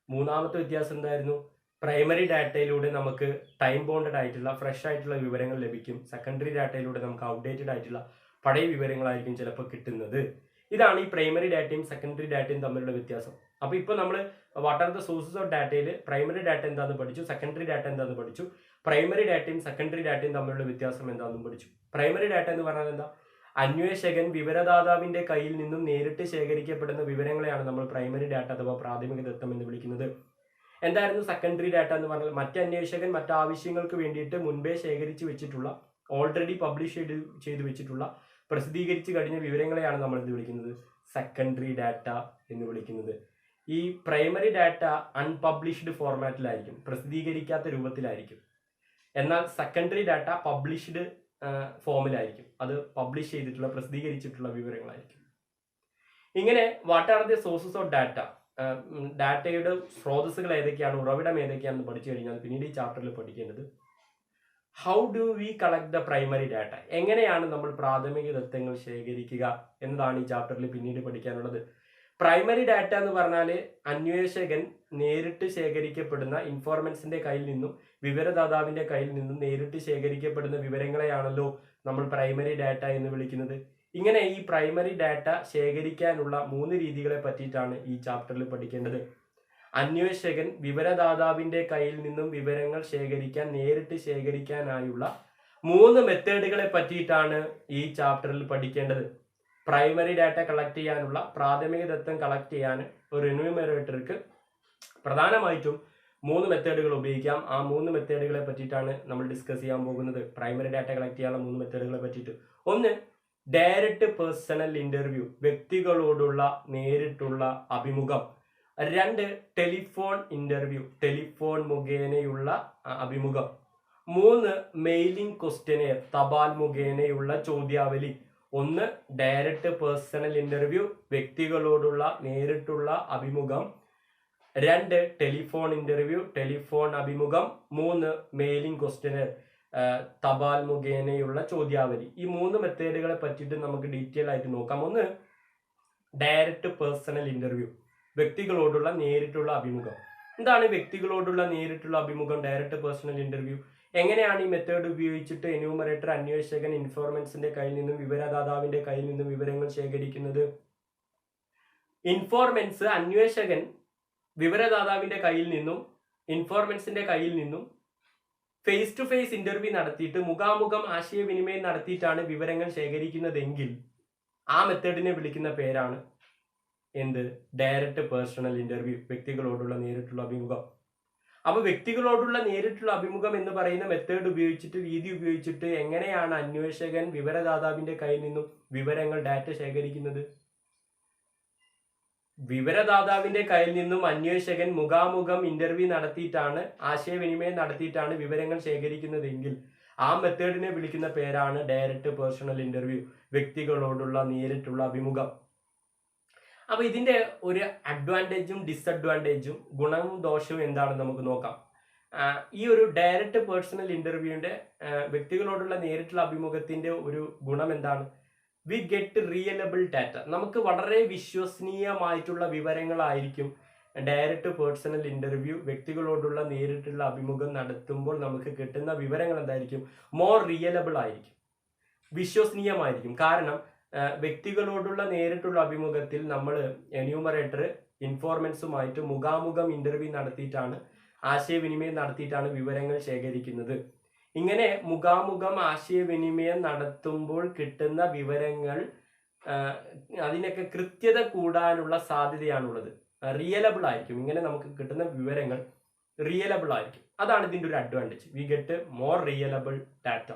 മൂന്നാമത്തെ വ്യത്യാസം എന്തായിരുന്നു? പ്രൈമറി ഡാറ്റയിലൂടെ നമുക്ക് ടൈം ബോണ്ടഡ് ആയിട്ടുള്ള ഫ്രഷ് ആയിട്ടുള്ള വിവരങ്ങൾ ലഭിക്കും. സെക്കൻഡറി ഡാറ്റയിലൂടെ നമുക്ക് ഔട്ട്ഡേറ്റഡ് ആയിട്ടുള്ള പഴയ വിവരങ്ങളായിരിക്കും ചിലപ്പോൾ കിട്ടുന്നത്. ഇതാണ് ഈ പ്രൈമറി ഡാറ്റയും സെക്കൻഡറി ഡാറ്റയും തമ്മിലുള്ള വ്യത്യാസം. അപ്പോൾ ഇപ്പോൾ നമ്മൾ what are the sources of ഡാറ്റയിൽ പ്രൈമറി ഡാറ്റ എന്താണെന്ന് പഠിച്ചു, സെക്കൻഡറി ഡാറ്റ എന്താണെന്ന് പഠിച്ചു. പ്രൈമറി ഡാറ്റയും സെക്കൻഡറി ഡാറ്റയും തമ്മിലുള്ള വ്യത്യാസം എന്താണെന്നും പഠിച്ചു. പ്രൈമറി ഡാറ്റ എന്ന് പറഞ്ഞാൽ എന്താ? അന്വേഷകൻ വിവരദാതാവിന്റെ കയ്യിൽ നിന്നും നേരിട്ട് ശേഖരിക്കപ്പെടുന്ന വിവരങ്ങളെയാണ് നമ്മൾ പ്രൈമറി ഡാറ്റ അഥവാ പ്രാഥമിക ദത്തം എന്ന് വിളിക്കുന്നത്. എന്തായിരുന്നു സെക്കൻഡറി ഡാറ്റ എന്ന് പറഞ്ഞാൽ? മറ്റന്വേഷകൻ മറ്റാവശ്യങ്ങൾക്ക് വേണ്ടിയിട്ട് മുൻപേ ശേഖരിച്ചു വെച്ചിട്ടുള്ള, ഓൾറെഡി പബ്ലിഷ് ചെയ്ത് വെച്ചിട്ടുള്ള, പ്രസിദ്ധീകരിച്ച് കഴിഞ്ഞ വിവരങ്ങളെയാണ് നമ്മൾ എന്ത് വിളിക്കുന്നത്? സെക്കൻഡറി ഡാറ്റ എന്ന് വിളിക്കുന്നത്. ഈ പ്രൈമറി ഡാറ്റ അൺപബ്ലിഷ്ഡ് ഫോർമാറ്റിലായിരിക്കും, പ്രസിദ്ധീകരിക്കാത്ത രൂപത്തിലായിരിക്കും. എന്നാൽ സെക്കൻഡറി ഡാറ്റ പബ്ലിഷ്ഡ് ഫോമിലായിരിക്കും, അത് പബ്ലിഷ് ചെയ്തിട്ടുള്ള, പ്രസിദ്ധീകരിച്ചിട്ടുള്ള വിവരങ്ങളായിരിക്കും. ഇങ്ങനെ what are the sources of data, ഡാറ്റയുടെ സ്രോതസ്സുകൾ ഏതൊക്കെയാണ്, ഉറവിടം ഏതൊക്കെയാണെന്ന് പഠിച്ചു കഴിഞ്ഞാൽ പിന്നീട് ഈ ചാപ്റ്ററിൽ പഠിക്കേണ്ടത് how do we collect the primary data, എങ്ങനെയാണ് നമ്മൾ പ്രാഥമിക ദത്തങ്ങൾ ശേഖരിക്കുക എന്നതാണ് ഈ ചാപ്റ്ററിൽ പിന്നീട് പഠിക്കാനുള്ളത്. പ്രൈമറി ഡാറ്റ എന്ന് പറഞ്ഞാൽ അന്വേഷകൻ നേരിട്ട് ശേഖരിക്കപ്പെടുന്ന ഇൻഫോർമൻസിന്റെ കയ്യിൽ നിന്നും വിവരദാതാവിന്റെ കയ്യിൽ നിന്നും നേരിട്ട് ശേഖരിക്കപ്പെടുന്ന വിവരങ്ങളെയാണല്ലോ നമ്മൾ പ്രൈമറി ഡാറ്റ എന്ന് വിളിക്കുന്നത്. ഇങ്ങനെ ഈ പ്രൈമറി ഡാറ്റ ശേഖരിക്കാനുള്ള 3 രീതികളെ പറ്റിയിട്ടാണ് ഈ ചാപ്റ്ററിൽ പഠിക്കേണ്ടത്. അന്വേഷകൻ വിവരദാതാവിന്റെ കയ്യിൽ നിന്നും വിവരങ്ങൾ നേരിട്ട് ശേഖരിക്കാനായുള്ള 3 മെത്തേഡുകളെ പറ്റിയിട്ടാണ് ഈ ചാപ്റ്ററിൽ പഠിക്കേണ്ടത്. പ്രൈമറി ഡാറ്റ കളക്ട് ചെയ്യാനുള്ള, പ്രാഥമിക ദത്തം കളക്ട് ചെയ്യാൻ ഒരു എന്യൂമറേറ്റർക്ക് പ്രധാനമായിട്ടും 3 മെത്തേഡുകൾ ഉപയോഗിക്കാം. ആ 3 മെത്തേഡുകളെ പറ്റിയിട്ടാണ് നമ്മൾ ഡിസ്കസ് ചെയ്യാൻ പോകുന്നത്. പ്രൈമറി ഡാറ്റ കളക്ട് ചെയ്യാനുള്ള 3 മെത്തേഡുകളെ പറ്റിയിട്ട്. ഒന്ന്, ഡയറക്റ്റ് പേഴ്സണൽ ഇന്റർവ്യൂ, വ്യക്തികളോടുള്ള നേരിട്ടുള്ള അഭിമുഖം. 2, ടെലിഫോൺ ഇന്റർവ്യൂ, ടെലിഫോൺ മുഖേനയുള്ള അഭിമുഖം. 3, മെയിലിംഗ് ക്വസ്റ്റ്യനെയർ, തപാൽ മുഖേനയുള്ള ചോദ്യാവലി. 1, ഡയറക്റ്റ് പേഴ്സണൽ ഇന്റർവ്യൂ, വ്യക്തികളോടുള്ള നേരിട്ടുള്ള അഭിമുഖം. 2, ടെലിഫോൺ ഇന്റർവ്യൂ, ടെലിഫോൺ അഭിമുഖം. 3, മെയിലിംഗ് ക്വസ്റ്റ്യനെയർ, തപാൽ മുഖേനയുള്ള ചോദ്യാവലി. ഈ 3 മെത്തേഡുകളെ പറ്റിയിട്ട് നമുക്ക് ഡീറ്റെയിൽ ആയിട്ട് നോക്കാം. ഒന്ന്, ഡയറക്റ്റ് പേഴ്സണൽ ഇന്റർവ്യൂ, വ്യക്തികളോടുള്ള നേരിട്ടുള്ള അഭിമുഖം. എന്താണ് വ്യക്തികളോടുള്ള നേരിട്ടുള്ള അഭിമുഖം, ഡയറക്റ്റ് പേഴ്സണൽ ഇന്റർവ്യൂ? എങ്ങനെയാണ് ഈ മെത്തേഡ് ഉപയോഗിച്ചിട്ട് എന്യൂമറേറ്റർ അന്വേഷകൻ ഇൻഫോർമൻസിന്റെ കയ്യിൽ നിന്നും വിവരദാതാവിന്റെ കയ്യിൽ നിന്നും വിവരങ്ങൾ ശേഖരിക്കുന്നത്? ഇൻഫോർമൻസ് അന്വേഷകൻ വിവരദാതാവിന്റെ കയ്യിൽ നിന്നും ഇൻഫോർമൻസിന്റെ കയ്യിൽ നിന്നും ഫേസ് ടു ഫേസ് ഇന്റർവ്യൂ നടത്തിയിട്ട് മുഖാമുഖം ആശയവിനിമയം നടത്തിയിട്ടാണ് വിവരങ്ങൾ ശേഖരിക്കുന്നതെങ്കിൽ ആ മെത്തേഡിനെ വിളിക്കുന്ന പേരാണ് എന്ത്? ഡയറക്റ്റ് പേഴ്സണൽ ഇന്റർവ്യൂ, വ്യക്തികളോടുള്ള നേരിട്ടുള്ള അഭിമുഖം. അപ്പൊ വ്യക്തികളോടുള്ള നേരിട്ടുള്ള അഭിമുഖം എന്ന് പറയുന്ന മെത്തേഡ് ഉപയോഗിച്ചിട്ട്, രീതി ഉപയോഗിച്ചിട്ട് എങ്ങനെയാണ് അന്വേഷകൻ വിവരദാതാവിന്റെ കയ്യിൽ നിന്നും വിവരങ്ങൾ, ഡാറ്റ ശേഖരിക്കുന്നത്? വിവരദാതാവിന്റെ കയ്യിൽ നിന്നും അന്വേഷകൻ മുഖാമുഖം ഇന്റർവ്യൂ നടത്തിയിട്ടാണ്, ആശയവിനിമയം നടത്തിയിട്ടാണ് വിവരങ്ങൾ ശേഖരിക്കുന്നതെങ്കിൽ ആ മെത്തേഡിനെ വിളിക്കുന്ന പേരാണ് ഡയറക്റ്റ് പേഴ്സണൽ ഇന്റർവ്യൂ, വ്യക്തികളോടുള്ള നേരിട്ടുള്ള അഭിമുഖം. അപ്പൊ ഇതിന്റെ ഒരു അഡ്വാൻറ്റേജും ഡിസഡ്വാൻറ്റേജും, ഗുണവും ദോഷവും എന്താണെന്ന് നമുക്ക് നോക്കാം. ഈ ഒരു ഡയറക്റ്റ് പേഴ്സണൽ ഇന്റർവ്യൂവിന്റെ, വ്യക്തികളോടുള്ള നേരിട്ടുള്ള അഭിമുഖത്തിന്റെ ഒരു ഗുണം എന്താണ്? We get reliable data. നമുക്ക് വളരെ വിശ്വസനീയമായിട്ടുള്ള വിവരങ്ങളായിരിക്കും ഡയറക്റ്റ് പേഴ്സണൽ ഇന്റർവ്യൂ, വ്യക്തികളോടുള്ള നേരിട്ടുള്ള അഭിമുഖം നടത്തുമ്പോൾ നമുക്ക് കിട്ടുന്ന വിവരങ്ങൾ എന്തായിരിക്കും? മോർ റിയലബിൾ ആയിരിക്കും, വിശ്വസനീയമായിരിക്കും. കാരണം വ്യക്തികളോടുള്ള നേരിട്ടുള്ള അഭിമുഖത്തിൽ നമ്മൾ എന്യൂമറേറ്റർ ഇൻഫോർമൻസുമായിട്ട് മുഖാമുഖം ഇന്റർവ്യൂ നടത്തിയിട്ടാണ്, ആശയവിനിമയം നടത്തിയിട്ടാണ് വിവരങ്ങൾ ശേഖരിക്കുന്നത്. ഇങ്ങനെ മുഖാമുഖം ആശയവിനിമയം നടത്തുമ്പോൾ കിട്ടുന്ന വിവരങ്ങൾ അതിനൊക്കെ കൃത്യത കൂടാനുള്ള സാധ്യതയാണുള്ളത്. റിയലബിൾ ആയിരിക്കും. ഇങ്ങനെ നമുക്ക് കിട്ടുന്ന വിവരങ്ങൾ റിയലബിൾ ആയിരിക്കും. അതാണ് ഇതിൻ്റെ ഒരു advantage. We get more reliable data.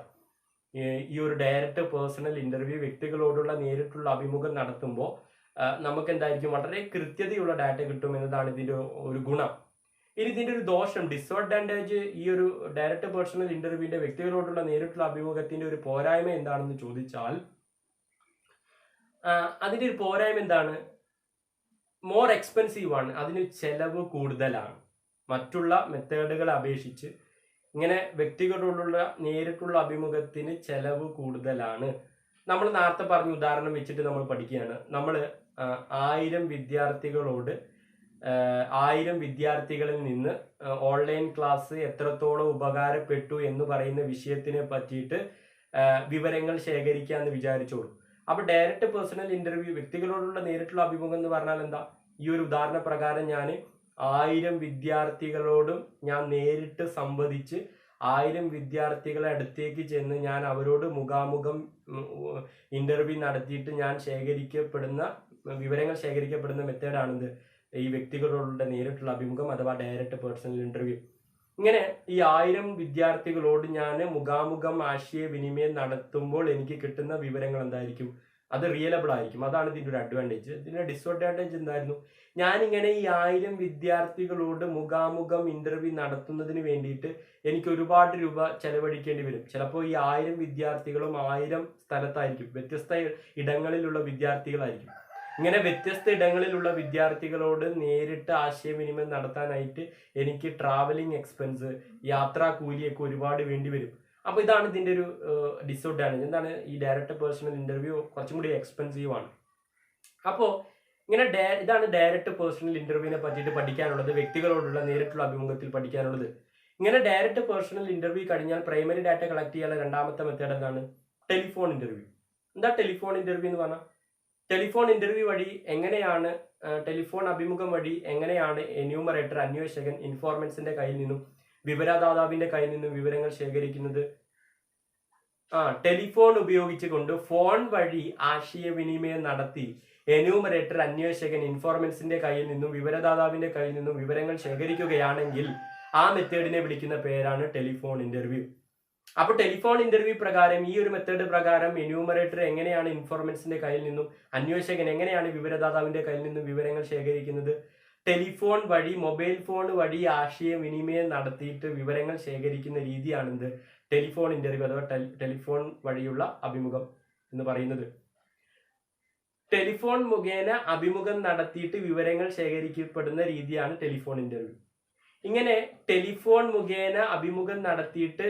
ഈ ഒരു ഡയറക്റ്റ് പേഴ്സണൽ ഇന്റർവ്യൂ, വ്യക്തികളോടുള്ള നേരിട്ടുള്ള അഭിമുഖം നടത്തുമ്പോൾ നമുക്ക് എന്തായിരിക്കും? വളരെ കൃത്യതയുള്ള ഡാറ്റ കിട്ടും എന്നതാണ് ഇതിൻ്റെ ഒരു ഗുണം. ഇനി ഇതിൻ്റെ ഒരു ദോഷം, ഡിസഡ്വാൻറ്റേജ്, ഈ ഒരു ഡയറക്റ്റ് പേഴ്സണൽ ഇന്റർവ്യൂവിന്റെ വ്യക്തികളോടുള്ള നേരിട്ടുള്ള അഭിമുഖത്തിന്റെ ഒരു പോരായ്മ എന്താണെന്ന് ചോദിച്ചാൽ, അതിന്റെ ഒരു പോരായ്മ എന്താണ്? മോർ എക്സ്പെൻസീവ് ആണ്, അതിന് ചെലവ് കൂടുതലാണ്. മറ്റുള്ള മെത്തേഡുകളെ അപേക്ഷിച്ച് ഇങ്ങനെ വ്യക്തികളോടുള്ള നേരിട്ടുള്ള അഭിമുഖത്തിന് ചെലവ് കൂടുതലാണ്. നമ്മൾ നേരത്തെ പറഞ്ഞ ഉദാഹരണം വെച്ചിട്ട് നമ്മൾ പഠിക്കുകയാണ്. നമ്മൾ 1000 വിദ്യാർത്ഥികളോട് 1000 വിദ്യാർത്ഥികളിൽ നിന്ന് ഓൺലൈൻ ക്ലാസ് എത്രത്തോളം ഉപകാരപ്പെട്ടു എന്ന് പറയുന്ന വിഷയത്തിനെ പറ്റിയിട്ട് വിവരങ്ങൾ ശേഖരിക്കാന്ന് വിചാരിച്ചോളൂ. അപ്പൊ ഡയറക്റ്റ് പേഴ്സണൽ ഇന്റർവ്യൂ, വ്യക്തികളോടുള്ള നേരിട്ടുള്ള അഭിമുഖം എന്ന് പറഞ്ഞാൽ എന്താ? ഈ ഒരു ഉദാഹരണ പ്രകാരം ഞാൻ 1000 വിദ്യാർത്ഥികളോടും ഞാൻ നേരിട്ട് സംവദിച്ച് 1000 വിദ്യാർത്ഥികളെ അടുത്തേക്ക് ചെന്ന് ഞാൻ അവരോട് മുഖാമുഖം ഇന്റർവ്യൂ നടത്തിയിട്ട് ഞാൻ വിവരങ്ങൾ ശേഖരിക്കപ്പെടുന്ന മെത്തേഡാണിത് ഈ വ്യക്തികളോടുള്ള നേരിട്ടുള്ള അഭിമുഖം അഥവാ ഡയറക്റ്റ് പേഴ്സണൽ ഇന്റർവ്യൂ. ഇങ്ങനെ ഈ 1000 വിദ്യാർത്ഥികളോട് ഞാൻ മുഖാമുഖം ആശയവിനിമയം നടത്തുമ്പോൾ എനിക്ക് കിട്ടുന്ന വിവരങ്ങൾ എന്തായിരിക്കും? അത് റിയലബിൾ ആയിരിക്കും. അതാണ് ഇതിൻ്റെ ഒരു അഡ്വാൻറ്റേജ്. ഇതിന്റെ ഡിസ്അഡ്വാൻറ്റേജ് എന്തായിരുന്നു? ഞാനിങ്ങനെ ഈ 1000 വിദ്യാർത്ഥികളോട് മുഖാമുഖം ഇന്റർവ്യൂ നടത്തുന്നതിന് വേണ്ടിയിട്ട് എനിക്ക് ഒരുപാട് രൂപ ചെലവഴിക്കേണ്ടി വരും. ചിലപ്പോൾ ഈ 1000 വിദ്യാർത്ഥികളും 1000 സ്ഥലത്തായിരിക്കും, വ്യത്യസ്ത ഇടങ്ങളിലുള്ള വിദ്യാർത്ഥികളായിരിക്കും. ഇങ്ങനെ വ്യത്യസ്ത ഇടങ്ങളിലുള്ള വിദ്യാർത്ഥികളോട് നേരിട്ട് ആശയവിനിമയം നടത്താനായിട്ട് എനിക്ക് ട്രാവലിംഗ് എക്സ്പെൻസ്, യാത്രാ കൂലിയൊക്കെ ഒരുപാട് വേണ്ടി വരും. അപ്പൊ ഇതാണ് ഇതിന്റെ ഒരു ഡിസഡ്വാൻറ്റേജ്. എന്താണ്? ഈ ഡയറക്റ്റ് പേഴ്സണൽ ഇന്റർവ്യൂ കുറച്ചും കൂടി എക്സ്പെൻസീവ് ആണ്. അപ്പോൾ ഇങ്ങനെ ഇതാണ് ഡയറക്റ്റ് പേഴ്സണൽ ഇന്റർവ്യൂവിനെ പറ്റിയിട്ട് പഠിക്കാനുള്ളത്, വ്യക്തികളോടുള്ള നേരിട്ടുള്ള അഭിമുഖത്തിൽ പഠിക്കാനുള്ളത്. ഇങ്ങനെ ഡയറക്റ്റ് പേഴ്സണൽ ഇന്റർവ്യൂ കഴിഞ്ഞാൽ പ്രൈമറി ഡാറ്റ കളക്ട് ചെയ്യാനുള്ള രണ്ടാമത്തെ മെത്തേഡ് എന്താണ്? Telephone interview. എന്താ ടെലിഫോൺ ഇന്റർവ്യൂ എന്ന് പറഞ്ഞാൽ? ടെലിഫോൺ ഇന്റർവ്യൂ വഴി എങ്ങനെയാണ്, ടെലിഫോൺ അഭിമുഖം വഴി എങ്ങനെയാണ് എന്യൂമറേറ്റർ, അന്വേഷകൻ ഇൻഫോർമൻസിന്റെ കയ്യിൽ നിന്നും വിവരദാതാവിന്റെ കയ്യിൽ നിന്നും വിവരങ്ങൾ ശേഖരിക്കുന്നത്? ടെലിഫോൺ ഉപയോഗിച്ചുകൊണ്ട് ഫോൺ വഴി ആശയവിനിമയം നടത്തി എന്യൂമറേറ്റർ, അന്വേഷകൻ ഇൻഫോർമൻസിന്റെ കയ്യിൽ നിന്നും വിവരദാതാവിന്റെ കയ്യിൽ നിന്നും വിവരങ്ങൾ ശേഖരിക്കുകയാണെങ്കിൽ ആ മെത്തേഡിനെ വിളിക്കുന്ന പേരാണ് ടെലിഫോൺ ഇന്റർവ്യൂ. അപ്പൊ ടെലിഫോൺ ഇന്റർവ്യൂ പ്രകാരം, ഈ ഒരു മെത്തേഡ് പ്രകാരം എന്യൂമറേറ്റർ എങ്ങനെയാണ് ഇൻഫോർമൻസിന്റെ കയ്യിൽ നിന്നും, അന്വേഷകൻ എങ്ങനെയാണ് വിവരദാതാവിന്റെ കയ്യിൽ നിന്നും വിവരങ്ങൾ ശേഖരിക്കുന്നത്? ടെലിഫോൺ വഴി, മൊബൈൽ ഫോൺ വഴി ആശയവിനിമയം നടത്തിയിട്ട് വിവരങ്ങൾ ശേഖരിക്കുന്ന രീതിയാണിത് ടെലിഫോൺ ഇന്റർവ്യൂ അഥവാ ടെലിഫോൺ വഴിയുള്ള അഭിമുഖം എന്ന് പറയുന്നത്. ടെലിഫോൺ മുഖേന അഭിമുഖം നടത്തിയിട്ട് വിവരങ്ങൾ ശേഖരിക്കപ്പെടുന്ന രീതിയാണ് ടെലിഫോൺ ഇന്റർവ്യൂ. ഇങ്ങനെ ടെലിഫോൺ മുഖേന അഭിമുഖം നടത്തിയിട്ട്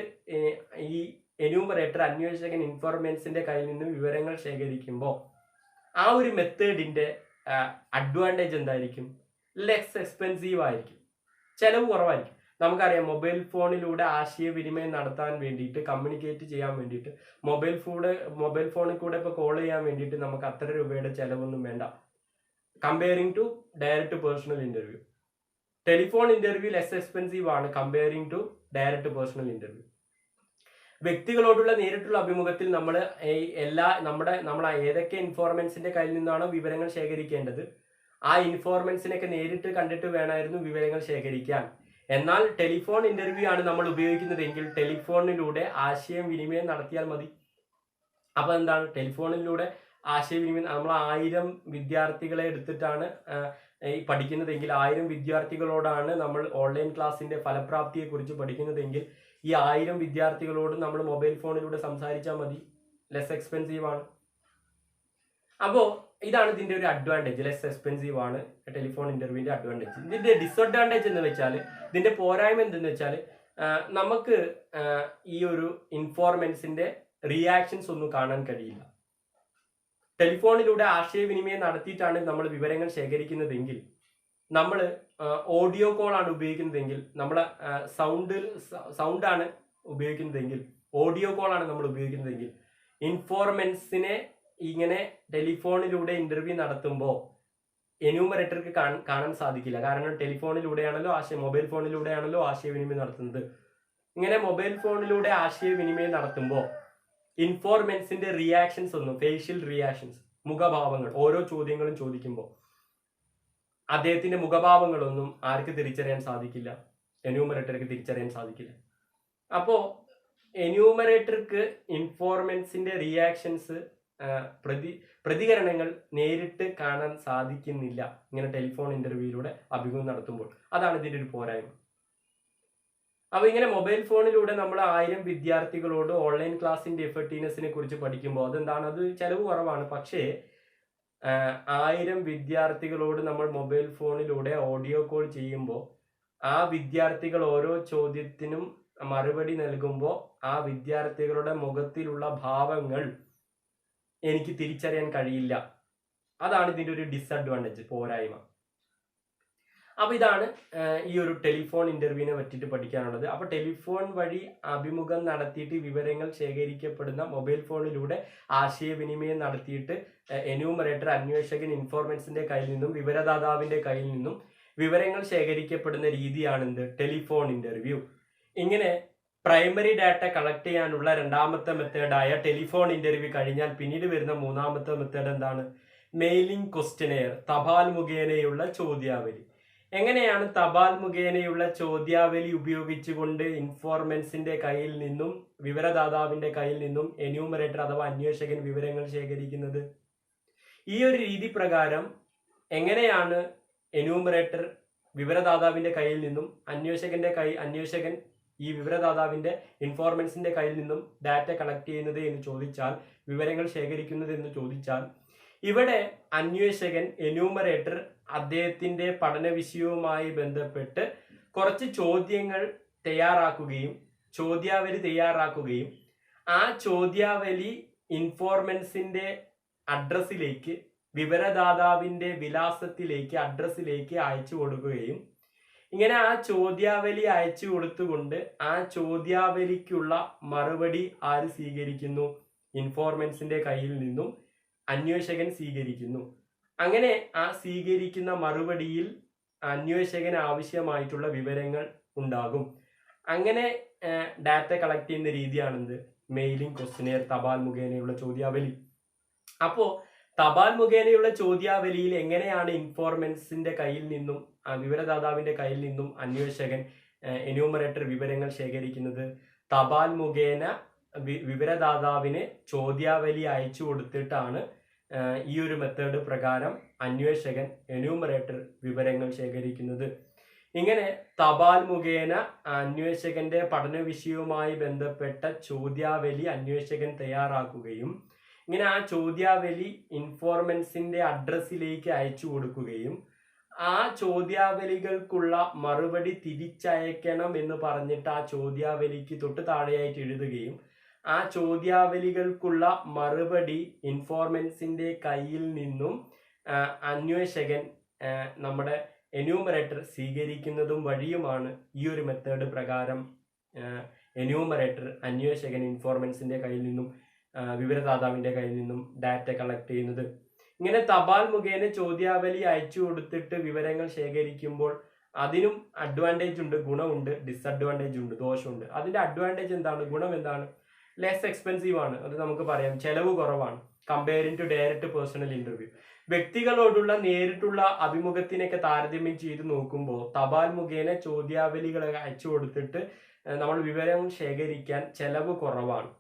ഈ എന്യൂമറേറ്റർ, അന്വേഷകൻ ഇൻഫോർമൻസിന്റെ കയ്യിൽ നിന്നും വിവരങ്ങൾ ശേഖരിക്കുമ്പോൾ ആ ഒരു മെത്തേഡിന്റെ അഡ്വാൻറ്റേജ് എന്തായിരിക്കും? ലെസ് എക്സ്പെൻസീവ് ആയിരിക്കും, ചെലവ് കുറവായിരിക്കും. നമുക്കറിയാം, മൊബൈൽ ഫോണിലൂടെ ആശയവിനിമയം നടത്താൻ വേണ്ടിയിട്ട്, കമ്മ്യൂണിക്കേറ്റ് ചെയ്യാൻ വേണ്ടിയിട്ട് മൊബൈൽ ഫോണിൽ കൂടെ ഇപ്പോൾ കോൾ ചെയ്യാൻ വേണ്ടിയിട്ട് നമുക്ക് അത്ര രൂപയുടെ ചെലവൊന്നും വേണ്ട. Comparing to direct personal interview, telephone interview less expensive ആണ് comparing to direct personal interview. വ്യക്തികളോടുള്ള നേരിട്ടുള്ള അഭിമുഖത്തിൽ നമ്മൾ നമ്മൾ ഏതൊക്കെ ഇൻഫോർമൻസിന്റെ കയ്യിൽ നിന്നാണോ വിവരങ്ങൾ ശേഖരിക്കേണ്ടത്, ആ ഇൻഫോർമൻസിനൊക്കെ നേരിട്ട് കണ്ടിട്ട് വേണമായിരുന്നു വിവരങ്ങൾ ശേഖരിക്കാൻ. എന്നാൽ ടെലിഫോൺ ഇന്റർവ്യൂ ആണ് നമ്മൾ ഉപയോഗിക്കുന്നതെങ്കിൽ ടെലിഫോണിലൂടെ ആശയവിനിമയം നടത്തിയാൽ മതി. അപ്പൊ എന്താണ്? ടെലിഫോണിലൂടെ ആശയവിനിമയം, നമ്മൾ 1000 വിദ്യാർത്ഥികളെ എടുത്തിട്ടാണ് ഈ പഠിക്കുന്നതെങ്കിൽ, 1000 വിദ്യാർത്ഥികളോടാണ് നമ്മൾ ഓൺലൈൻ ക്ലാസിന്റെ ഫലപ്രാപ്തിയെ കുറിച്ച് പഠിക്കുന്നതെങ്കിൽ, ഈ 1000 വിദ്യാർത്ഥികളോട് നമ്മൾ മൊബൈൽ ഫോണിലൂടെ സംസാരിച്ചാൽ മതി, ലെസ് എക്സ്പെൻസീവ് ആണ്. അപ്പോ ഇതാണ് ഇതിന്റെ ഒരു അഡ്വാൻറ്റേജ്, ലെസ് എക്സ്പെൻസീവ് ആണ് ടെലിഫോൺ ഇന്റർവ്യൂവിന്റെ അഡ്വാൻറ്റേജ്. ഇതിന്റെ ഡിസ്അഡ്വാൻറ്റേജ് എന്ന് വെച്ചാൽ, ഇതിന്റെ പോരായ്മ എന്തെന്ന് വെച്ചാൽ, നമുക്ക് ഈ ഒരു ഇൻഫോർമൻസിന്റെ റിയാക്ഷൻസ് ഒന്നും കാണാൻ കഴിയില്ല. ടെലിഫോണിലൂടെ ആശയവിനിമയം നടത്തിയിട്ടാണ് നമ്മൾ വിവരങ്ങൾ ശേഖരിക്കുന്നതെങ്കിൽ, നമ്മൾ ഓഡിയോ കോൾ ആണ് ഉപയോഗിക്കുന്നതെങ്കിൽ, നമ്മളെ സൗണ്ടാണ് ഉപയോഗിക്കുന്നതെങ്കിൽ, ഓഡിയോ കോൾ ആണ് നമ്മൾ ഉപയോഗിക്കുന്നതെങ്കിൽ, ഇൻഫോർമൻസിനെ ഇങ്ങനെ ടെലിഫോണിലൂടെ ഇന്റർവ്യൂ നടത്തുമ്പോൾ എന്യൂമറേറ്റർക്ക് കാണാൻ സാധിക്കില്ല. കാരണം ടെലിഫോണിലൂടെയാണല്ലോ മൊബൈൽ ഫോണിലൂടെയാണല്ലോ ആശയവിനിമയം നടത്തുന്നത്. ഇങ്ങനെ മൊബൈൽ ഫോണിലൂടെ ആശയവിനിമയം നടത്തുമ്പോൾ ഇൻഫോർമൻസിന്റെ റിയാക്ഷൻസ് ഒന്നും, ഫേഷ്യൽ റിയാക്ഷൻസ്, മുഖഭാവങ്ങൾ, ഓരോ ചോദ്യങ്ങളും ചോദിക്കുമ്പോൾ അദ്ദേഹത്തിന്റെ മുഖഭാവങ്ങളൊന്നും ആർക്ക് തിരിച്ചറിയാൻ സാധിക്കില്ല? എന്യൂമറേറ്റർക്ക് തിരിച്ചറിയാൻ സാധിക്കില്ല. അപ്പോ എന്യൂമറേറ്റർക്ക് ഇൻഫോർമൻസിന്റെ റിയാക്ഷൻസ്, പ്രതികരണങ്ങൾ നേരിട്ട് കാണാൻ സാധിക്കുന്നില്ല ഇങ്ങനെ ടെലിഫോൺ ഇന്റർവ്യൂയിലൂടെ അഭിമുഖം നടത്തുമ്പോൾ. അതാണ് ഇതിന്റെ ഒരു പോരായ്മ. അപ്പൊ ഇങ്ങനെ മൊബൈൽ ഫോണിലൂടെ നമ്മൾ 1000 വിദ്യാർത്ഥികളോട് ഓൺലൈൻ ക്ലാസിന്റെ എഫക്റ്റീവ്നെസ്സിനെ കുറിച്ച് പഠിക്കുമ്പോൾ അതെന്താണ്? അത് ചെലവ് കുറവാണ്. പക്ഷേ 1000 വിദ്യാർത്ഥികളോട് നമ്മൾ മൊബൈൽ ഫോണിലൂടെ ഓഡിയോ കോൾ ചെയ്യുമ്പോൾ ആ വിദ്യാർത്ഥികൾ ഓരോ ചോദ്യത്തിനും മറുപടി നൽകുമ്പോൾ ആ വിദ്യാർത്ഥികളുടെ മുഖത്തിലുള്ള ഭാവങ്ങൾ എനിക്ക് തിരിച്ചറിയാൻ കഴിയില്ല. അതാണ് ഇതിൻ്റെ ഒരു ഡിസഡ്വാൻറ്റേജ്, പോരായ്മ. അപ്പൊ ഇതാണ് ഈ ഒരു ടെലിഫോൺ ഇന്റർവ്യൂവിനെ പറ്റിയിട്ട് പഠിക്കാനുള്ളത്. അപ്പൊ ടെലിഫോൺ വഴി അഭിമുഖം നടത്തിയിട്ട് വിവരങ്ങൾ ശേഖരിക്കപ്പെടുന്ന, മൊബൈൽ ഫോണിലൂടെ ആശയവിനിമയം നടത്തിയിട്ട് എന്യൂമറേറ്റർ, അന്വേഷകൻ, ഇൻഫോർമൻസിന്റെ കയ്യിൽ നിന്നും വിവരദാതാവിന്റെ കയ്യിൽ നിന്നും വിവരങ്ങൾ ശേഖരിക്കപ്പെടുന്ന രീതിയാണെന്ത്, ടെലിഫോൺ ഇന്റർവ്യൂ. ഇങ്ങനെ പ്രൈമറി ഡാറ്റ കളക്ട് ചെയ്യാനുള്ള രണ്ടാമത്തെ മെത്തേഡായ ടെലിഫോൺ ഇന്റർവ്യൂ കഴിഞ്ഞാൽ പിന്നീട് വരുന്ന മൂന്നാമത്തെ മെത്തേഡ് എന്താണ്, മെയിലിംഗ് ക്വസ്റ്റ്യനെയർ, തപാൽ മുഖേനയുള്ള ചോദ്യാവലി. എങ്ങനെയാണ് തപാൽ മുഖേനയുള്ള ചോദ്യാവലി ഉപയോഗിച്ചുകൊണ്ട് ഇൻഫോർമൻസിന്റെ കയ്യിൽ നിന്നും വിവരദാതാവിന്റെ കയ്യിൽ നിന്നും എന്യൂമറേറ്റർ അഥവാ അന്വേഷകൻ വിവരങ്ങൾ ശേഖരിക്കുന്നത്? ഈ ഒരു രീതി പ്രകാരം എങ്ങനെയാണ് എന്യൂമറേറ്റർ വിവരദാതാവിന്റെ കയ്യിൽ നിന്നും അന്വേഷകൻ ഈ വിവരദാതാവിന്റെ ഇൻഫോർമൻസിന്റെ കയ്യിൽ നിന്നും ഡാറ്റ കളക്ട് ചെയ്യുന്നത് എന്ന് ചോദിച്ചാൽ, വിവരങ്ങൾ ശേഖരിക്കുന്നത് എന്ന് ചോദിച്ചാൽ, ഇവിടെ അന്വേഷകൻ, എന്യൂമറേറ്റർ അദ്ദേഹത്തിന്റെ പഠന വിഷയവുമായി ബന്ധപ്പെട്ട് കുറച്ച് ചോദ്യങ്ങൾ തയ്യാറാക്കുകയും ചോദ്യാവലി തയ്യാറാക്കുകയും ആ ചോദ്യാവലി ഇൻഫോർമൻസിന്റെ അഡ്രസ്സിലേക്ക്, വിവരദാതാവിന്റെ വിലാസത്തിലേക്ക്, അഡ്രസ്സിലേക്ക് അയച്ചു കൊടുക്കുകയും ഇങ്ങനെ ആ ചോദ്യാവലി അയച്ചു കൊടുത്തുകൊണ്ട് ആ ചോദ്യാവലിക്കുള്ള മറുപടി ആര് സ്വീകരിക്കുന്നു, ഇൻഫോർമൻസിന്റെ കയ്യിൽ നിന്നും അന്വേഷകൻ സ്വീകരിക്കുന്നു. അങ്ങനെ ആ സ്വീകരിക്കുന്ന മറുപടിയിൽ അന്വേഷകന് ആവശ്യമായിട്ടുള്ള വിവരങ്ങൾ ഉണ്ടാകും. അങ്ങനെ ഡാറ്റ കളക്ട് ചെയ്യുന്ന രീതിയാണെന്ത്, മെയിലിംഗ് ക്വസ്റ്റ്യനെയർ, തപാൽ മുഖേനയുള്ള ചോദ്യാവലി. അപ്പോ തപാൽ മുഖേനയുള്ള ചോദ്യാവലിയിൽ എങ്ങനെയാണ് ഇൻഫോർമൻസിന്റെ കയ്യിൽ നിന്നും വിവരദാതാവിന്റെ കയ്യിൽ നിന്നും അന്വേഷകൻ, എന്യൂമറേറ്റർ വിവരങ്ങൾ ശേഖരിക്കുന്നത്? തപാൽ മുഖേന വിവരദാതാവിന് ചോദ്യാവലി അയച്ചു കൊടുത്തിട്ടാണ് ഈ ഒരു മെത്തേഡ് പ്രകാരം അന്വേഷകൻ, എന്യൂമറേറ്റർ വിവരങ്ങൾ ശേഖരിക്കുന്നത്. ഇങ്ങനെ തപാൽ മുഖേന അന്വേഷകന്റെ പഠന വിഷയവുമായി ബന്ധപ്പെട്ട ചോദ്യാവലി അന്വേഷകൻ തയ്യാറാക്കുകയും ഇങ്ങനെ ആ ചോദ്യാവലി ഇൻഫോർമൻസിന്റെ അഡ്രസ്സിലേക്ക് അയച്ചു കൊടുക്കുകയും ആ ചോദ്യാവലികൾക്കുള്ള മറുപടി തിരിച്ചയക്കണം എന്ന് പറഞ്ഞിട്ട് ആ ചോദ്യാവലിക്ക് തൊട്ട് താഴെയായിട്ട് എഴുതുകയും ആ ചോദ്യാവലികൾക്കുള്ള മറുപടി ഇൻഫോർമൻസിന്റെ കയ്യിൽ നിന്നും അന്വേഷകൻ, നമ്മുടെ എന്യൂമറേറ്റർ സ്വീകരിക്കുന്നതും വഴിയുമാണ് ഈ ഒരു മെത്തേഡ് പ്രകാരം എന്യൂമറേറ്റർ, അന്വേഷകൻ ഇൻഫോർമൻസിന്റെ കയ്യിൽ നിന്നും വിവരദാതാവിന്റെ കയ്യിൽ നിന്നും ഡാറ്റ കളക്ട് ചെയ്യുന്നത്. ഇങ്ങനെ തപാൽ മുഖേന ചോദ്യാവലി അയച്ചു കൊടുത്തിട്ട് വിവരങ്ങൾ ശേഖരിക്കുമ്പോൾ അതിനും അഡ്വാൻറ്റേജ് ഉണ്ട്, ഗുണമുണ്ട്, ഡിസഡ്വാൻറ്റേജ് ഉണ്ട്, ദോഷമുണ്ട്. അതിന്റെ അഡ്വാൻറ്റേജ് എന്താണ്, ഗുണം എന്താണ്? ലെസ് എക്സ്പെൻസീവ് ആണ്, അത് നമുക്ക് പറയാം. ചെലവ് കുറവാണ് comparing to direct personal interview. വ്യക്തികളോടുള്ള നേരിട്ടുള്ള അഭിമുഖത്തിനൊക്കെ താരതമ്യം ചെയ്ത് നോക്കുമ്പോൾ തപാൽ മുഖേന ചോദ്യാവലികൾ അയച്ചു കൊടുത്തിട്ട് നമ്മൾ വിവരം ശേഖരിക്കാൻ ചെലവ് കുറവാണ്.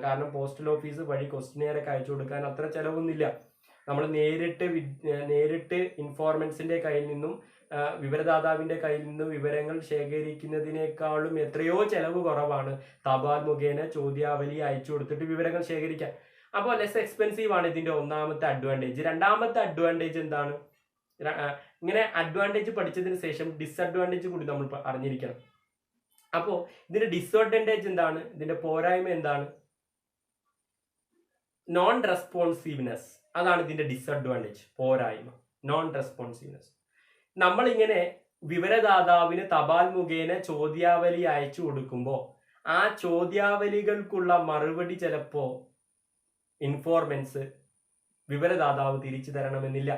കാരണം പോസ്റ്റൽ ഓഫീസ് വഴി ക്വസ്റ്റ്യനെയറൊക്കെ അയച്ചു കൊടുക്കാൻ അത്ര ചെലവൊന്നുമില്ല. നമ്മൾ നേരിട്ട് ഇൻഫോർമൻസിന്റെ കയ്യിൽ നിന്നും വിവരദാതാവിന്റെ കയ്യിൽ നിന്നും വിവരങ്ങൾ ശേഖരിക്കുന്നതിനേക്കാളും എത്രയോ ചെലവ് കുറവാണ് തപാൽ മുഖേന ചോദ്യാവലി അയച്ചു കൊടുത്തിട്ട് വിവരങ്ങൾ ശേഖരിക്കാൻ. അപ്പോൾ ലെസ് എക്സ്പെൻസീവ് ആണ് ഇതിന്റെ ഒന്നാമത്തെ അഡ്വാൻറ്റേജ്. രണ്ടാമത്തെ അഡ്വാൻറ്റേജ് എന്താണ്? ഇങ്ങനെ അഡ്വാൻറ്റേജ് പഠിച്ചതിന് ശേഷം ഡിസഡ്വാൻറ്റേജ് കൂടി നമ്മൾ അറിഞ്ഞിരിക്കണം. അപ്പോൾ ഇതിന്റെ ഡിസഡ്വാൻറ്റേജ് എന്താണ്, ഇതിന്റെ പോരായ്മ എന്താണ്? നോൺ റെസ്പോൺസീവ്നെസ്, അതാണ് ഇതിന്റെ ഡിസഡ്വാൻറ്റേജ്, പോരായ്മ, നോൺ റെസ്പോൺസീവ്നെസ്. നമ്മളിങ്ങനെ വിവരദാതാവിന് തപാൽ മുഖേന ചോദ്യാവലി അയച്ചു കൊടുക്കുമ്പോൾ ആ ചോദ്യാവലികൾക്കുള്ള മറുപടി ചിലപ്പോ ഇൻഫോർമൻസ് വിവരദാതാവ് തിരിച്ചു തരണമെന്നില്ല.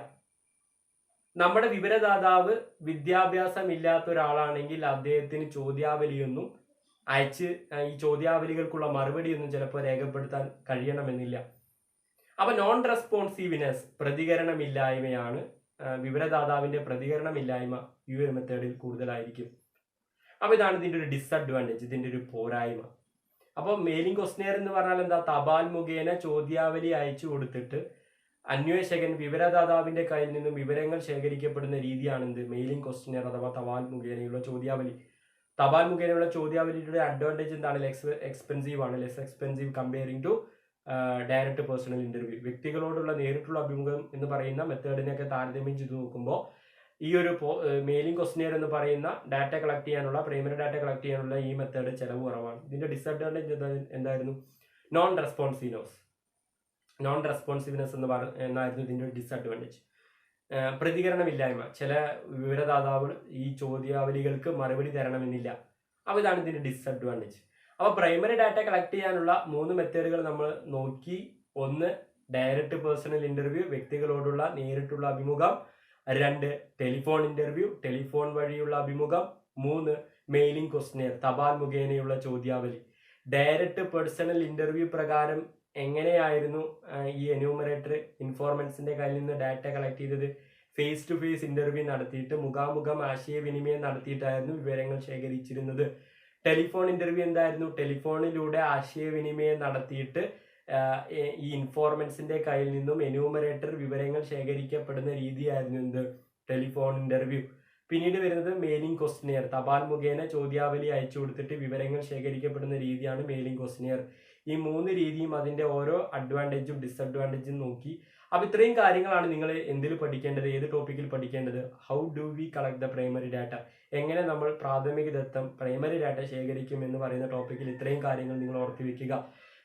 നമ്മുടെ വിവരദാതാവ് വിദ്യാഭ്യാസം ഇല്ലാത്ത ഒരാളാണെങ്കിൽ അദ്ദേഹത്തിന് ചോദ്യാവലിയൊന്നും ഈ ചോദ്യാവലികൾക്കുള്ള മറുപടിയൊന്നും ചിലപ്പോൾ രേഖപ്പെടുത്താൻ കഴിയണമെന്നില്ല. അപ്പൊ നോൺ റെസ്പോൺസീവ്നെസ്, പ്രതികരണമില്ലായ്മയാണ്. വിവരദാതാവിന്റെ പ്രതികരണമില്ലായ്മ ഈ ഒരു മെത്തേഡിൽ കൂടുതലായിരിക്കും. അപ്പൊ ഇതാണ് ഇതിന്റെ ഒരു ഡിസഡ്വാൻറ്റേജ്, ഇതിന്റെ ഒരു പോരായ്മ. അപ്പോൾ മെയിലിംഗ് ക്വസ്റ്റ്യനെയർ എന്ന് പറഞ്ഞാൽ എന്താ? തപാൽ മുഖേന ചോദ്യാവലി അയച്ചു കൊടുത്തിട്ട് അന്വേഷകൻ വിവരദാതാവിന്റെ കയ്യിൽ നിന്നും വിവരങ്ങൾ ശേഖരിക്കപ്പെടുന്ന രീതിയാണ് എന്ത്? മെയിലിംഗ് ക്വസ്റ്റ്യനെയർ അഥവാ തപാൽ മുഖേനയുള്ള ചോദ്യാവലി. തപാൽ മുഖേനയുള്ള ചോദ്യാവലിയുടെ അഡ്വാൻറ്റേജ് എന്താണ്? ലെസ് എക്സ്പെൻസീവ് ആണ്, less expensive comparing to direct personal interview, വ്യക്തികളോടുള്ള നേരിട്ടുള്ള അഭിമുഖം എന്ന് പറയുന്ന മെത്തേഡിനെയൊക്കെ താരതമ്യം ചെയ്ത് നോക്കുമ്പോൾ ഈ ഒരു മെയിലിംഗ് ക്വസ്റ്റ്യൻ എന്ന് പറയുന്ന ഡാറ്റ കളക്ട് ചെയ്യാനുള്ള, പ്രൈമറി ഡാറ്റ കളക്ട് ചെയ്യാനുള്ള ഈ മെത്തേഡ് ചെലവ് കുറവാണ്. ഇതിന്റെ ഡിസഡ്വാൻറ്റേജ് എന്തായിരുന്നു? നോൺ റെസ്പോൺസീവ്നെസ് എന്നായിരുന്നു ഇതിന്റെ ഡിസഡ്വാൻറ്റേജ്. പ്രതികരണമില്ലായ്മ. ചില വിവരദാതാവ് ഈ ചോദ്യാവലികൾക്ക് മറുപടി തരണമെന്നില്ല. അപ്പോൾ ഇതാണ് ഇതിന്റെ ഡിസഡ്വാൻറ്റേജ്. അപ്പോൾ പ്രൈമറി ഡാറ്റ കളക്ട് ചെയ്യാനുള്ള 3 മെത്തേഡുകൾ നമ്മൾ നോക്കി. 1 ഡയറക്റ്റ് പേഴ്സണൽ ഇന്റർവ്യൂ, വ്യക്തികളോടുള്ള നേരിട്ടുള്ള അഭിമുഖം. 2 ടെലിഫോൺ ഇന്റർവ്യൂ, ടെലിഫോൺ വഴിയുള്ള അഭിമുഖം. 3 മെയിലിംഗ് ക്വസ്റ്റ്യൻ, തപാൽ മുഖേനയുള്ള ചോദ്യാവലി. ഡയറക്റ്റ് പേഴ്സണൽ ഇന്റർവ്യൂ പ്രകാരം എങ്ങനെയായിരുന്നു ഈ എന്യൂമറേറ്റർ ഇൻഫോർമൻസിന്റെ കയ്യിൽ നിന്ന് ഡാറ്റ കളക്ട് ചെയ്തത്? ഫേസ് ടു ഫേസ് ഇന്റർവ്യൂ നടത്തിയിട്ട്, മുഖാമുഖം ആശയവിനിമയം നടത്തിയിട്ടായിരുന്നു വിവരങ്ങൾ ശേഖരിച്ചിരുന്നത്. ടെലിഫോൺ ഇന്റർവ്യൂ എന്തായിരുന്നു? ടെലിഫോണിലൂടെ ആശയവിനിമയം നടത്തിയിട്ട് ഈ ഇൻഫോർമൻസിന്റെ കയ്യിൽ നിന്നും എന്യൂമറേറ്റർ വിവരങ്ങൾ ശേഖരിക്കപ്പെടുന്ന രീതിയായിരുന്നു എന്ത്? Telephone interview. പിന്നീട് വരുന്നത് മെയിലിംഗ് ക്വസ്റ്റ്യൻ, തപാൽ മുഖേന ചോദ്യാവലി അയച്ചു കൊടുത്തിട്ട് വിവരങ്ങൾ ശേഖരിക്കപ്പെടുന്ന രീതിയാണ് മെയിലിംഗ് ക്വസ്റ്റ്യൻ. ഈ 3 രീതിയും അതിന്റെ ഓരോ അഡ്വാൻറ്റേജും ഡിസഡ്വാൻറ്റേജും നോക്കി. അപ്പൊ ഇത്രയും കാര്യങ്ങളാണ് നിങ്ങൾ എന്തിൽ പഠിക്കേണ്ടത്, ഏത് ടോപ്പിക്കിൽ പഠിക്കേണ്ടത്? How do we collect the primary data, എങ്ങനെ നമ്മൾ പ്രാഥമിക ദത്തം പ്രൈമറി ഡാറ്റ ശേഖരിക്കും എന്ന് പറയുന്ന ടോപ്പിക്കിൽ ഇത്രയും കാര്യങ്ങൾ നിങ്ങൾ ഓർത്തി വെക്കുക.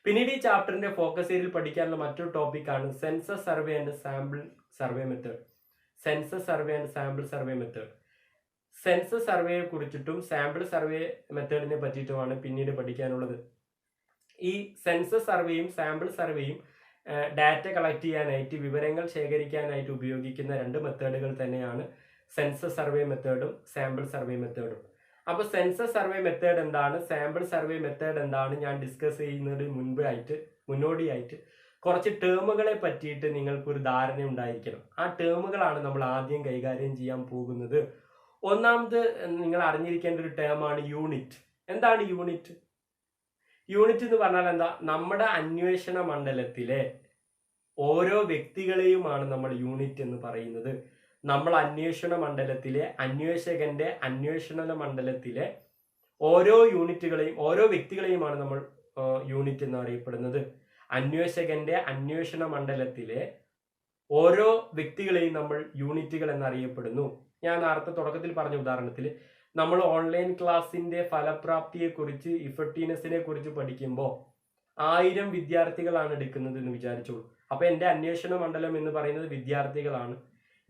പിന്നീട് ഈ ചാപ്റ്ററിന്റെ ഫോക്കസ് ഏരിയയിൽ പഠിക്കാനുള്ള മറ്റൊരു ടോപ്പിക്കാണ് census survey and sample survey method. Census survey and sample survey method. Census സർവേയെ കുറിച്ചിട്ടും സാമ്പിൾ സർവേ മെത്തേഡിനെ പറ്റിയിട്ടുമാണ് പിന്നീട് പഠിക്കാനുള്ളത്. ഈ സെൻസസ് സർവേയും സാമ്പിൾ സർവേയും ഡാറ്റ കളക്ട് ചെയ്യാനായിട്ട്, വിവരങ്ങൾ ശേഖരിക്കാനായിട്ട് ഉപയോഗിക്കുന്ന 2 മെത്തേഡുകൾ തന്നെയാണ് സെൻസസ് സർവേ മെത്തേഡും സാമ്പിൾ സർവേ മെത്തേഡും. അപ്പോൾ സെൻസസ് സർവേ മെത്തേഡ് എന്താണ്, സാമ്പിൾ സർവേ മെത്തേഡ് എന്താണ്, ഞാൻ ഡിസ്കസ് ചെയ്യുന്നതിന് മുന്നോടിയായിട്ട് കുറച്ച് ടേമുകളെ പറ്റിയിട്ട് നിങ്ങൾക്കൊരു ധാരണ ഉണ്ടായിരിക്കണം. ആ ടേമുകളാണ് നമ്മൾ ആദ്യം കൈകാര്യം ചെയ്യാൻ പോകുന്നത്. ഒന്നാമത് നിങ്ങൾ അറിഞ്ഞിരിക്കേണ്ട ഒരു ടേമാണ് യൂണിറ്റ്. എന്താണ് യൂണിറ്റ്? യൂണിറ്റ് എന്ന് പറഞ്ഞാൽ എന്താ? നമ്മുടെ അന്വേഷണ മണ്ഡലത്തിലെ ഓരോ വ്യക്തികളെയുമാണ് നമ്മൾ യൂണിറ്റ് എന്ന് പറയുന്നത്. നമ്മൾ അന്വേഷണ മണ്ഡലത്തിലെ അന്വേഷകന്റെ അന്വേഷണ മണ്ഡലത്തിലെ ഓരോ യൂണിറ്റുകളെയും ഓരോ വ്യക്തികളെയുമാണ് നമ്മൾ യൂണിറ്റ് എന്ന് അറിയപ്പെടുന്നത്. അന്വേഷകന്റെ അന്വേഷണ മണ്ഡലത്തിലെ ഓരോ വ്യക്തികളെയും നമ്മൾ യൂണിറ്റുകൾ എന്നറിയപ്പെടുന്നു. ഞാൻ നേരത്തെ തുടക്കത്തിൽ പറഞ്ഞ ഉദാഹരണത്തിൽ നമ്മൾ ഓൺലൈൻ ക്ലാസിന്റെ ഫലപ്രാപ്തിയെ കുറിച്ച്, ഇഫക്റ്റീവ്നെസ്സിനെ കുറിച്ച് പഠിക്കുമ്പോൾ 1000 വിദ്യാർത്ഥികളാണ് എടുക്കുന്നത് എന്ന് വിചാരിച്ചോളൂ. അപ്പൊ എന്റെ അന്വേഷണ മണ്ഡലം എന്ന് പറയുന്നത് വിദ്യാർത്ഥികളാണ്.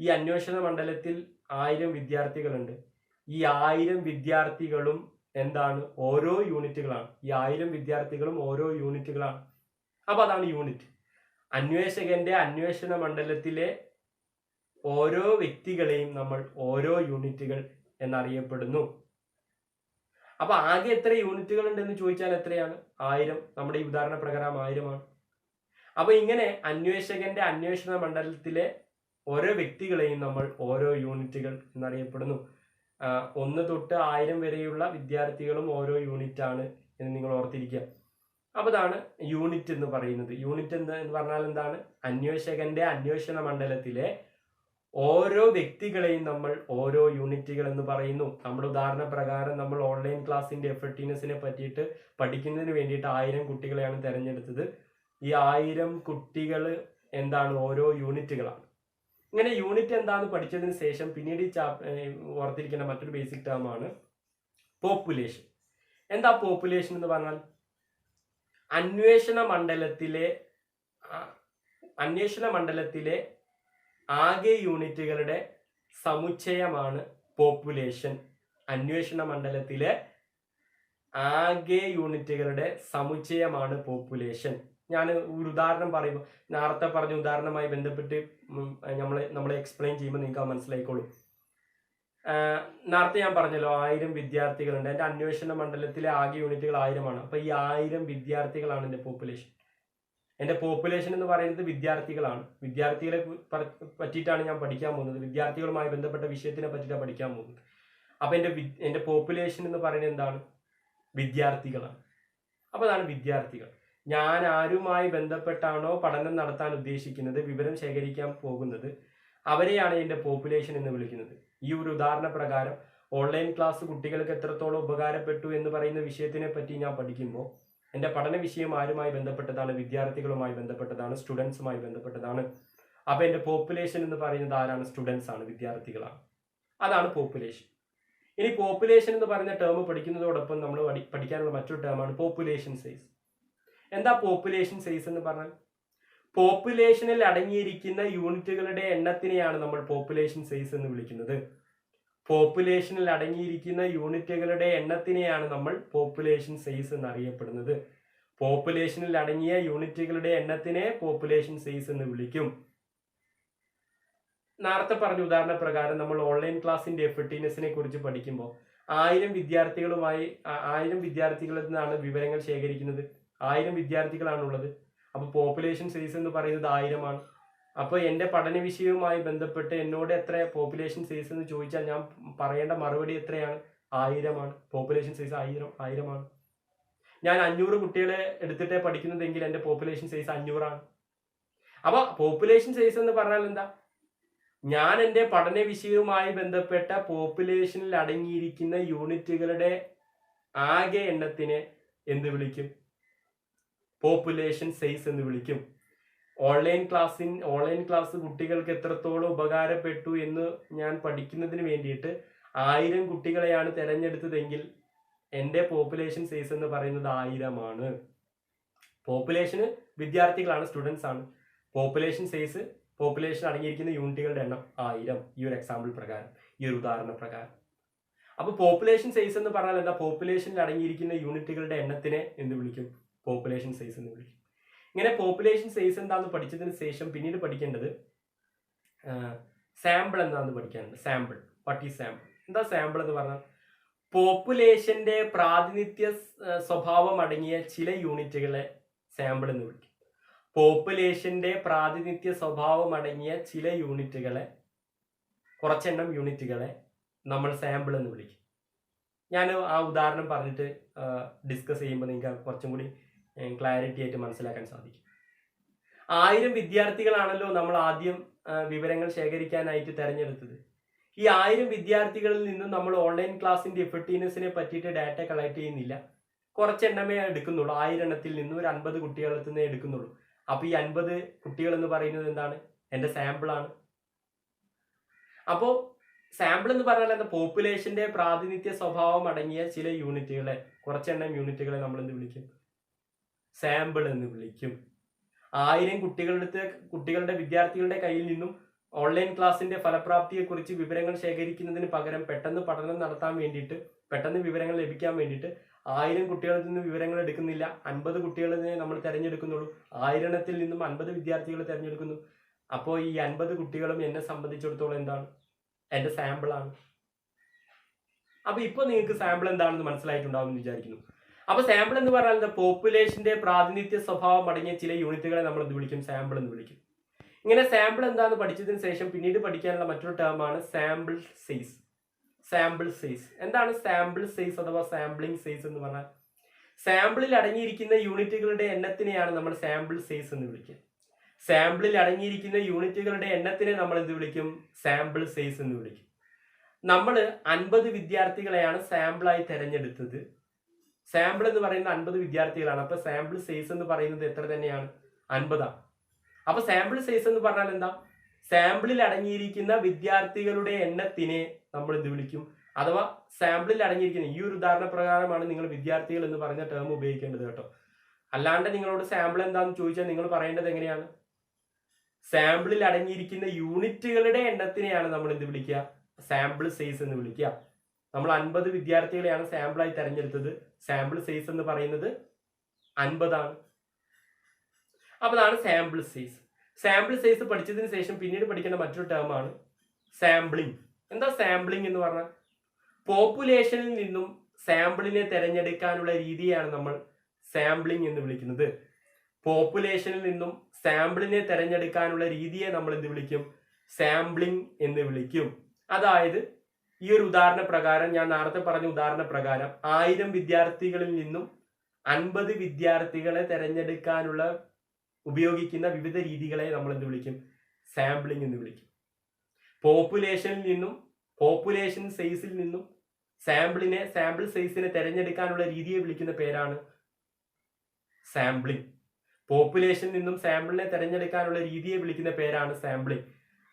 ഈ അന്വേഷണ മണ്ഡലത്തിൽ 1000 വിദ്യാർത്ഥികളുണ്ട്. ഈ 1000 വിദ്യാർത്ഥികളും എന്താണ്? ഓരോ യൂണിറ്റുകളാണ്. ഈ 1000 വിദ്യാർത്ഥികളും ഓരോ യൂണിറ്റുകളാണ്. അപ്പൊ അതാണ് യൂണിറ്റ്. അന്വേഷകന്റെ അന്വേഷണ മണ്ഡലത്തിലെ ഓരോ വ്യക്തികളെയും നമ്മൾ ഓരോ യൂണിറ്റുകൾ എന്നറിയപ്പെടുന്നു. അപ്പൊ ആകെ എത്ര യൂണിറ്റുകൾ ഉണ്ടെന്ന് ചോദിച്ചാൽ എത്രയാണ്? 1000. നമ്മുടെ ഈ ഉദാഹരണ പ്രകാരം 1000 ആണ്. അപ്പൊ ഇങ്ങനെ അന്വേഷകന്റെ അന്വേഷണ മണ്ഡലത്തിലെ ഓരോ വ്യക്തികളെയും നമ്മൾ ഓരോ യൂണിറ്റുകൾ എന്നറിയപ്പെടുന്നു. 1 തൊട്ട് 1000 വരെയുള്ള വിദ്യാർത്ഥികളും ഓരോ യൂണിറ്റ് ആണ് എന്ന് നിങ്ങൾ ഓർത്തിരിക്കുക. അപ്പൊ ഇതാണ് യൂണിറ്റ് എന്ന് പറയുന്നത്. യൂണിറ്റ് എന്ന് പറഞ്ഞാൽ എന്താണ്? അന്വേഷകന്റെ അന്വേഷണ മണ്ഡലത്തിലെ ഓരോ വ്യക്തികളെയും നമ്മൾ ഓരോ യൂണിറ്റുകൾ എന്ന് പറയുന്നു. നമ്മുടെ ഉദാഹരണ പ്രകാരം നമ്മൾ ഓൺലൈൻ ക്ലാസിന്റെ എഫക്റ്റീവ്നെസ്സിനെ പറ്റിയിട്ട് പഠിക്കുന്നതിന് വേണ്ടിയിട്ട് 1000 കുട്ടികളെയാണ് തിരഞ്ഞെടുത്തത്. ഈ 1000 കുട്ടികൾ എന്താണ്? ഓരോ യൂണിറ്റുകളാണ്. ഇങ്ങനെ യൂണിറ്റ് എന്താണെന്ന് പഠിച്ചതിന് ശേഷം പിന്നീട് ഓർത്തിരിക്കേണ്ട മറ്റൊരു ബേസിക് ടേം ആണ് പോപ്പുലേഷൻ. എന്താ പോപ്പുലേഷൻ എന്ന് പറഞ്ഞാൽ? അന്വേഷണ മണ്ഡലത്തിലെ ആകെ യൂണിറ്റുകളുടെ സമുച്ചയമാണ് പോപ്പുലേഷൻ. അന്വേഷണ മണ്ഡലത്തിലെ ആകെ യൂണിറ്റുകളുടെ സമുച്ചയമാണ് പോപ്പുലേഷൻ. ഞാൻ ഒരു ഉദാഹരണം പറയുമ്പോൾ, നേരത്തെ പറഞ്ഞ ഉദാഹരണമായി ബന്ധപ്പെട്ട് നമ്മൾ എക്സ്പ്ലെയിൻ ചെയ്യുമ്പോൾ നിങ്ങൾക്ക് മനസ്സിലായിക്കോളും. നേരത്തെ ഞാൻ പറഞ്ഞല്ലോ 1000 വിദ്യാർത്ഥികളുണ്ട്. എൻ്റെ അന്വേഷണ മണ്ഡലത്തിലെ ആകെ യൂണിറ്റുകൾ 1000 ആണ്. അപ്പൊ ഈ 1000 വിദ്യാർത്ഥികളാണ് എൻ്റെ പോപ്പുലേഷൻ. എൻ്റെ പോപ്പുലേഷൻ എന്ന് പറയുന്നത് വിദ്യാർത്ഥികളാണ്. വിദ്യാർത്ഥികളെ പറ്റിയിട്ടാണ് ഞാൻ പഠിക്കാൻ പോകുന്നത്. വിദ്യാർത്ഥികളുമായി ബന്ധപ്പെട്ട വിഷയത്തിനെ പറ്റിയിട്ടാണ് പഠിക്കാൻ പോകുന്നത്. അപ്പൊ എൻ്റെ പോപ്പുലേഷൻ എന്ന് പറയുന്നത് എന്താണ്? വിദ്യാർത്ഥികളാണ്. അപ്പൊ അതാണ് വിദ്യാർത്ഥികൾ. ഞാൻ ആരുമായി ബന്ധപ്പെട്ടാണോ പഠനം നടത്താൻ ഉദ്ദേശിക്കുന്നത്, വിവരം ശേഖരിക്കാൻ പോകുന്നത്, അവരെയാണ് എൻ്റെ പോപ്പുലേഷൻ എന്ന് വിളിക്കുന്നത്. ഈ ഒരു ഉദാഹരണ പ്രകാരം ഓൺലൈൻ ക്ലാസ് കുട്ടികൾക്ക് എത്രത്തോളം ഉപകാരപ്പെട്ടു എന്ന് പറയുന്ന വിഷയത്തിനെ പറ്റി ഞാൻ പഠിക്കുമ്പോൾ എൻ്റെ പഠന വിഷയം ആരുമായി ബന്ധപ്പെട്ടതാണ്? വിദ്യാർത്ഥികളുമായി ബന്ധപ്പെട്ടതാണ്, സ്റ്റുഡൻസുമായി ബന്ധപ്പെട്ടതാണ്. അപ്പൊ എൻ്റെ പോപ്പുലേഷൻ എന്ന് പറയുന്നത് ആരാണ്? സ്റ്റുഡൻസ് ആണ്, വിദ്യാർത്ഥികളാണ്. അതാണ് പോപ്പുലേഷൻ. ഇനി പോപ്പുലേഷൻ എന്ന് പറയുന്ന ടേം പഠിക്കുന്നതോടൊപ്പം നമ്മൾ പഠിക്കാനുള്ള മറ്റൊരു ടേമാണ് പോപ്പുലേഷൻ സൈസ്. എന്താ പോപ്പുലേഷൻ സൈസ് എന്ന് പറഞ്ഞാൽ? പോപ്പുലേഷനിൽ അടങ്ങിയിരിക്കുന്ന യൂണിറ്റുകളുടെ എണ്ണത്തിനെയാണ് നമ്മൾ പോപ്പുലേഷൻ സൈസ് എന്ന് വിളിക്കുന്നത്. പോപ്പുലേഷനിൽ അടങ്ങിയിരിക്കുന്ന യൂണിറ്റുകളുടെ എണ്ണത്തിനെയാണ് നമ്മൾ പോപ്പുലേഷൻ സൈസ് എന്നറിയപ്പെടുന്നത്. പോപ്പുലേഷനിൽ അടങ്ങിയ യൂണിറ്റുകളുടെ എണ്ണത്തിനെ പോപ്പുലേഷൻ സൈസ് എന്ന് വിളിക്കും. നേരത്തെ പറഞ്ഞ ഉദാഹരണ പ്രകാരം നമ്മൾ ഓൺലൈൻ ക്ലാസിന്റെ എഫക്റ്റീവ്നെസ്സിനെ കുറിച്ച് പഠിക്കുമ്പോൾ 1000 വിദ്യാർത്ഥികളിൽ നിന്നാണ് വിവരങ്ങൾ ശേഖരിക്കുന്നത്. 1000 വിദ്യാർത്ഥികളാണുള്ളത്. അപ്പോൾ പോപ്പുലേഷൻ സൈസ് എന്ന് പറയുന്നത് 1000 ആണ്. അപ്പോൾ എൻ്റെ പഠന വിഷയവുമായി ബന്ധപ്പെട്ട് എന്നോട് എത്ര പോപ്പുലേഷൻ സൈസ് എന്ന് ചോദിച്ചാൽ ഞാൻ പറയേണ്ട മറുപടി എത്രയാണ്? 1000 ആണ്. പോപ്പുലേഷൻ സൈസ് 1000 ആണ്. ഞാൻ 500 കുട്ടികളെ എടുത്തിട്ടേ പഠിക്കുന്നതെങ്കിൽ എൻ്റെ പോപ്പുലേഷൻ സൈസ് 500 ആണ്. അപ്പൊ പോപ്പുലേഷൻ സൈസ് എന്ന് പറഞ്ഞാൽ എന്താ? ഞാൻ എൻ്റെ പഠന വിഷയവുമായി ബന്ധപ്പെട്ട പോപ്പുലേഷനിൽ അടങ്ങിയിരിക്കുന്ന യൂണിറ്റുകളുടെ ആകെ എണ്ണത്തിനെ എന്ത് വിളിക്കും? പോപ്പുലേഷൻ സൈസ് എന്ന് വിളിക്കും. ഓൺലൈൻ ക്ലാസ് കുട്ടികൾക്ക് എത്രത്തോളം ഉപകാരപ്പെട്ടു എന്ന് ഞാൻ പഠിക്കുന്നതിന് വേണ്ടിയിട്ട് 1000 കുട്ടികളെയാണ് തിരഞ്ഞെടുത്തതെങ്കിൽ എൻ്റെ പോപ്പുലേഷൻ സൈസ് എന്ന് പറയുന്നത് 1000 ആണ്. പോപ്പുലേഷന് വിദ്യാർത്ഥികളാണ്, സ്റ്റുഡൻസ് ആണ്. പോപ്പുലേഷൻ സൈസ് പോപ്പുലേഷൻ അടങ്ങിയിരിക്കുന്ന യൂണിറ്റുകളുടെ എണ്ണം 1000. ഈ ഒരു എക്സാമ്പിൾ പ്രകാരം, ഈ ഒരു ഉദാഹരണ പ്രകാരം. അപ്പൊ പോപ്പുലേഷൻ സൈസ് എന്ന് പറഞ്ഞാൽ എന്താ? പോപ്പുലേഷനിൽ അടങ്ങിയിരിക്കുന്ന യൂണിറ്റുകളുടെ എണ്ണത്തിനെ എന്ത് വിളിക്കും? പോപ്പുലേഷൻ സൈസ് എന്ന് വിളിക്കും. ഇങ്ങനെ പോപ്പുലേഷൻ സൈസ് എന്താണെന്ന് പഠിച്ചതിന് ശേഷം പിന്നീട് പഠിക്കേണ്ടത് സാമ്പിൾ എന്താണെന്ന് പഠിക്കാനുണ്ട്. Sample, what is sample? എന്താ സാമ്പിൾ എന്ന് പറഞ്ഞാൽ? പോപ്പുലേഷന്റെ പ്രാതിനിധ്യ സ്വഭാവം അടങ്ങിയ ചില യൂണിറ്റുകളെ സാമ്പിൾ എന്ന് വിളിക്കും. പോപ്പുലേഷന്റെ പ്രാതിനിധ്യ സ്വഭാവം അടങ്ങിയ ചില യൂണിറ്റുകളെ, കുറച്ചെണ്ണം യൂണിറ്റുകളെ നമ്മൾ സാമ്പിൾ എന്ന് വിളിക്കും. ഞാൻ ആ ഉദാഹരണം പറഞ്ഞിട്ട് ഡിസ്കസ് ചെയ്യുമ്പോൾ നിങ്ങൾക്ക് കുറച്ചും കൂടി ക്ലാരിറ്റി ആയിട്ട് മനസ്സിലാക്കാൻ സാധിക്കും. 1000 വിദ്യാർത്ഥികളാണല്ലോ നമ്മൾ ആദ്യം വിവരങ്ങൾ ശേഖരിക്കാനായിട്ട് തെരഞ്ഞെടുത്തത്. ഈ 1000 വിദ്യാർത്ഥികളിൽ നിന്നും നമ്മൾ ഓൺലൈൻ ക്ലാസിന്റെ എഫക്റ്റീവ്നെസ്സിനെ പറ്റിയിട്ട് ഡാറ്റ കളക്ട് ചെയ്യുന്നില്ല. കുറച്ചെണ്ണമേ എടുക്കുന്നുള്ളൂ. 1000 എണ്ണത്തിൽ നിന്നും ഒരു 50 കുട്ടികളിൽ നിന്നേ എടുക്കുന്നുള്ളൂ. അപ്പൊ ഈ 50 കുട്ടികൾ എന്ന് പറയുന്നത് എന്താണ്? എൻ്റെ സാമ്പിൾ ആണ്. അപ്പോ സാമ്പിൾ എന്ന് പറഞ്ഞാൽ എന്താ? പോപ്പുലേഷന്റെ പ്രാതിനിധ്യ സ്വഭാവം അടങ്ങിയ ചില യൂണിറ്റുകളെ, കുറച്ചെണ്ണം യൂണിറ്റുകളെ നമ്മൾ എന്ത് വിളിക്കും? സാമ്പിൾ എന്ന് വിളിക്കും. 1000 കുട്ടികളുടെ വിദ്യാർത്ഥികളുടെ കയ്യിൽ നിന്നും ഓൺലൈൻ ക്ലാസിന്റെ ഫലപ്രാപ്തിയെ കുറിച്ച് വിവരങ്ങൾ ശേഖരിക്കുന്നതിന് പകരം പെട്ടെന്ന് പഠനം നടത്താൻ വേണ്ടിയിട്ട്, പെട്ടെന്ന് വിവരങ്ങൾ ലഭിക്കാൻ വേണ്ടിയിട്ട് 1000 കുട്ടികളിൽ നിന്ന് വിവരങ്ങൾ എടുക്കുന്നില്ല. 50 കുട്ടികളെ നമ്മൾ തിരഞ്ഞെടുക്കുന്നുള്ളൂ. 1000 എണ്ണത്തിൽ നിന്നും 50 വിദ്യാർത്ഥികളെ തിരഞ്ഞെടുക്കുന്നു. അപ്പോൾ ഈ 50 കുട്ടികളും എന്നെ സംബന്ധിച്ചിടത്തോളം എന്താണ്? എൻ്റെ സാമ്പിൾ ആണ്. അപ്പൊ ഇപ്പൊ നിങ്ങൾക്ക് സാമ്പിൾ എന്താണെന്ന് മനസ്സിലായിട്ടുണ്ടാവും എന്ന് വിചാരിക്കുന്നു. അപ്പൊ സാമ്പിൾ എന്ന് പറഞ്ഞാൽ പോപ്പുലേഷന്റെ പ്രാതിനിധ്യ സ്വഭാവം അടങ്ങിയ ചില യൂണിറ്റുകളെ നമ്മൾ എന്ത് വിളിക്കും? സാമ്പിൾ എന്ന് വിളിക്കും. ഇങ്ങനെ സാമ്പിൾ എന്താണെന്ന് പഠിച്ചതിന് ശേഷം പിന്നീട് പഠിക്കാനുള്ള മറ്റൊരു ടേമാണ് സാമ്പിൾ സൈസ്. സാമ്പിൾ സൈസ് എന്താണ്? സാമ്പിൾ സൈസ് അഥവാ സാമ്പിളിംഗ് സൈസ് എന്ന് പറഞ്ഞാൽ സാമ്പിളിൽ അടങ്ങിയിരിക്കുന്ന യൂണിറ്റുകളുടെ എണ്ണത്തിനെയാണ് നമ്മൾ സാമ്പിൾ സൈസ് എന്ന് വിളിക്കുക. സാമ്പിളിൽ അടങ്ങിയിരിക്കുന്ന യൂണിറ്റുകളുടെ എണ്ണത്തിനെ നമ്മൾ എന്ത് വിളിക്കും? സാമ്പിൾ സൈസ് എന്ന് വിളിക്കും. നമ്മൾ 50 വിദ്യാർത്ഥികളെയാണ് സാമ്പിളായി തിരഞ്ഞെടുത്തത്. സാമ്പിൾ എന്ന് പറയുന്നത് 50 വിദ്യാർത്ഥികളാണ്. അപ്പൊ സാമ്പിൾ സൈസ് എന്ന് പറയുന്നത് എത്ര തന്നെയാണ്? 50 ആണ്. അപ്പൊ സാമ്പിൾ സൈസ് എന്ന് പറഞ്ഞാൽ എന്താ? സാമ്പിളിൽ അടങ്ങിയിരിക്കുന്ന വിദ്യാർത്ഥികളുടെ എണ്ണത്തിനെ നമ്മൾ എന്ത് വിളിക്കും? അഥവാ സാമ്പിളിൽ അടങ്ങിയിരിക്കുന്ന, ഈ ഒരു ഉദാഹരണ പ്രകാരമാണ് നിങ്ങൾ വിദ്യാർത്ഥികൾ എന്ന് പറഞ്ഞ ടേം ഉപയോഗിക്കേണ്ടത് കേട്ടോ. അല്ലാണ്ട് നിങ്ങളോട് സാമ്പിൾ എന്താണെന്ന് ചോദിച്ചാൽ നിങ്ങൾ പറയേണ്ടത് എങ്ങനെയാണ്? സാമ്പിളിൽ അടങ്ങിയിരിക്കുന്ന യൂണിറ്റുകളുടെ എണ്ണത്തിനെയാണ് നമ്മൾ എന്ത് വിളിക്കുക? സാമ്പിൾ സൈസ് എന്ന് വിളിക്കുക. നമ്മൾ 50 വിദ്യാർത്ഥികളെയാണ് സാമ്പിളായി തെരഞ്ഞെടുത്തത്. സാമ്പിൾ സൈസ് എന്ന് പറയുന്നത് 50 ആണ്. അപ്പൊ അതാണ് സാമ്പിൾ സൈസ്. സാമ്പിൾ സൈസ് പഠിച്ചതിന് ശേഷം പിന്നീട് പഠിക്കേണ്ട മറ്റൊരു ടേമാണ് സാമ്പിളിംഗ്. എന്താ സാമ്പിളിംഗ് എന്ന് പറഞ്ഞാൽ? പോപ്പുലേഷനിൽ നിന്നും സാമ്പിളിനെ തിരഞ്ഞെടുക്കാനുള്ള രീതിയാണ് നമ്മൾ സാമ്പിളിംഗ് എന്ന് വിളിക്കുന്നത്. പോപ്പുലേഷനിൽ നിന്നും സാമ്പിളിനെ തിരഞ്ഞെടുക്കാനുള്ള രീതിയെ നമ്മൾ എന്ത് വിളിക്കും? സാമ്പിളിംഗ് എന്ന് വിളിക്കും. അതായത് ഈ ഒരു ഉദാഹരണ പ്രകാരം, ഞാൻ നേരത്തെ പറഞ്ഞ ഉദാഹരണ പ്രകാരം 1000 വിദ്യാർത്ഥികളിൽ നിന്നും 50 വിദ്യാർത്ഥികളെ തിരഞ്ഞെടുക്കാനുള്ള ഉപയോഗിക്കുന്ന വിവിധ രീതികളെ നമ്മൾ എന്ത് വിളിക്കും? സാമ്പിളിംഗ് എന്ന് വിളിക്കും. പോപ്പുലേഷനിൽ നിന്നും, പോപ്പുലേഷൻ സൈസിൽ നിന്നും സാമ്പിൾ സൈസിനെ തിരഞ്ഞെടുക്കാനുള്ള രീതിയെ വിളിക്കുന്ന പേരാണ് സാമ്പിളിംഗ്. പോപ്പുലേഷനിൽ നിന്നും സാമ്പിളിനെ തെരഞ്ഞെടുക്കാനുള്ള രീതിയെ വിളിക്കുന്ന പേരാണ് സാമ്പിളിംഗ്.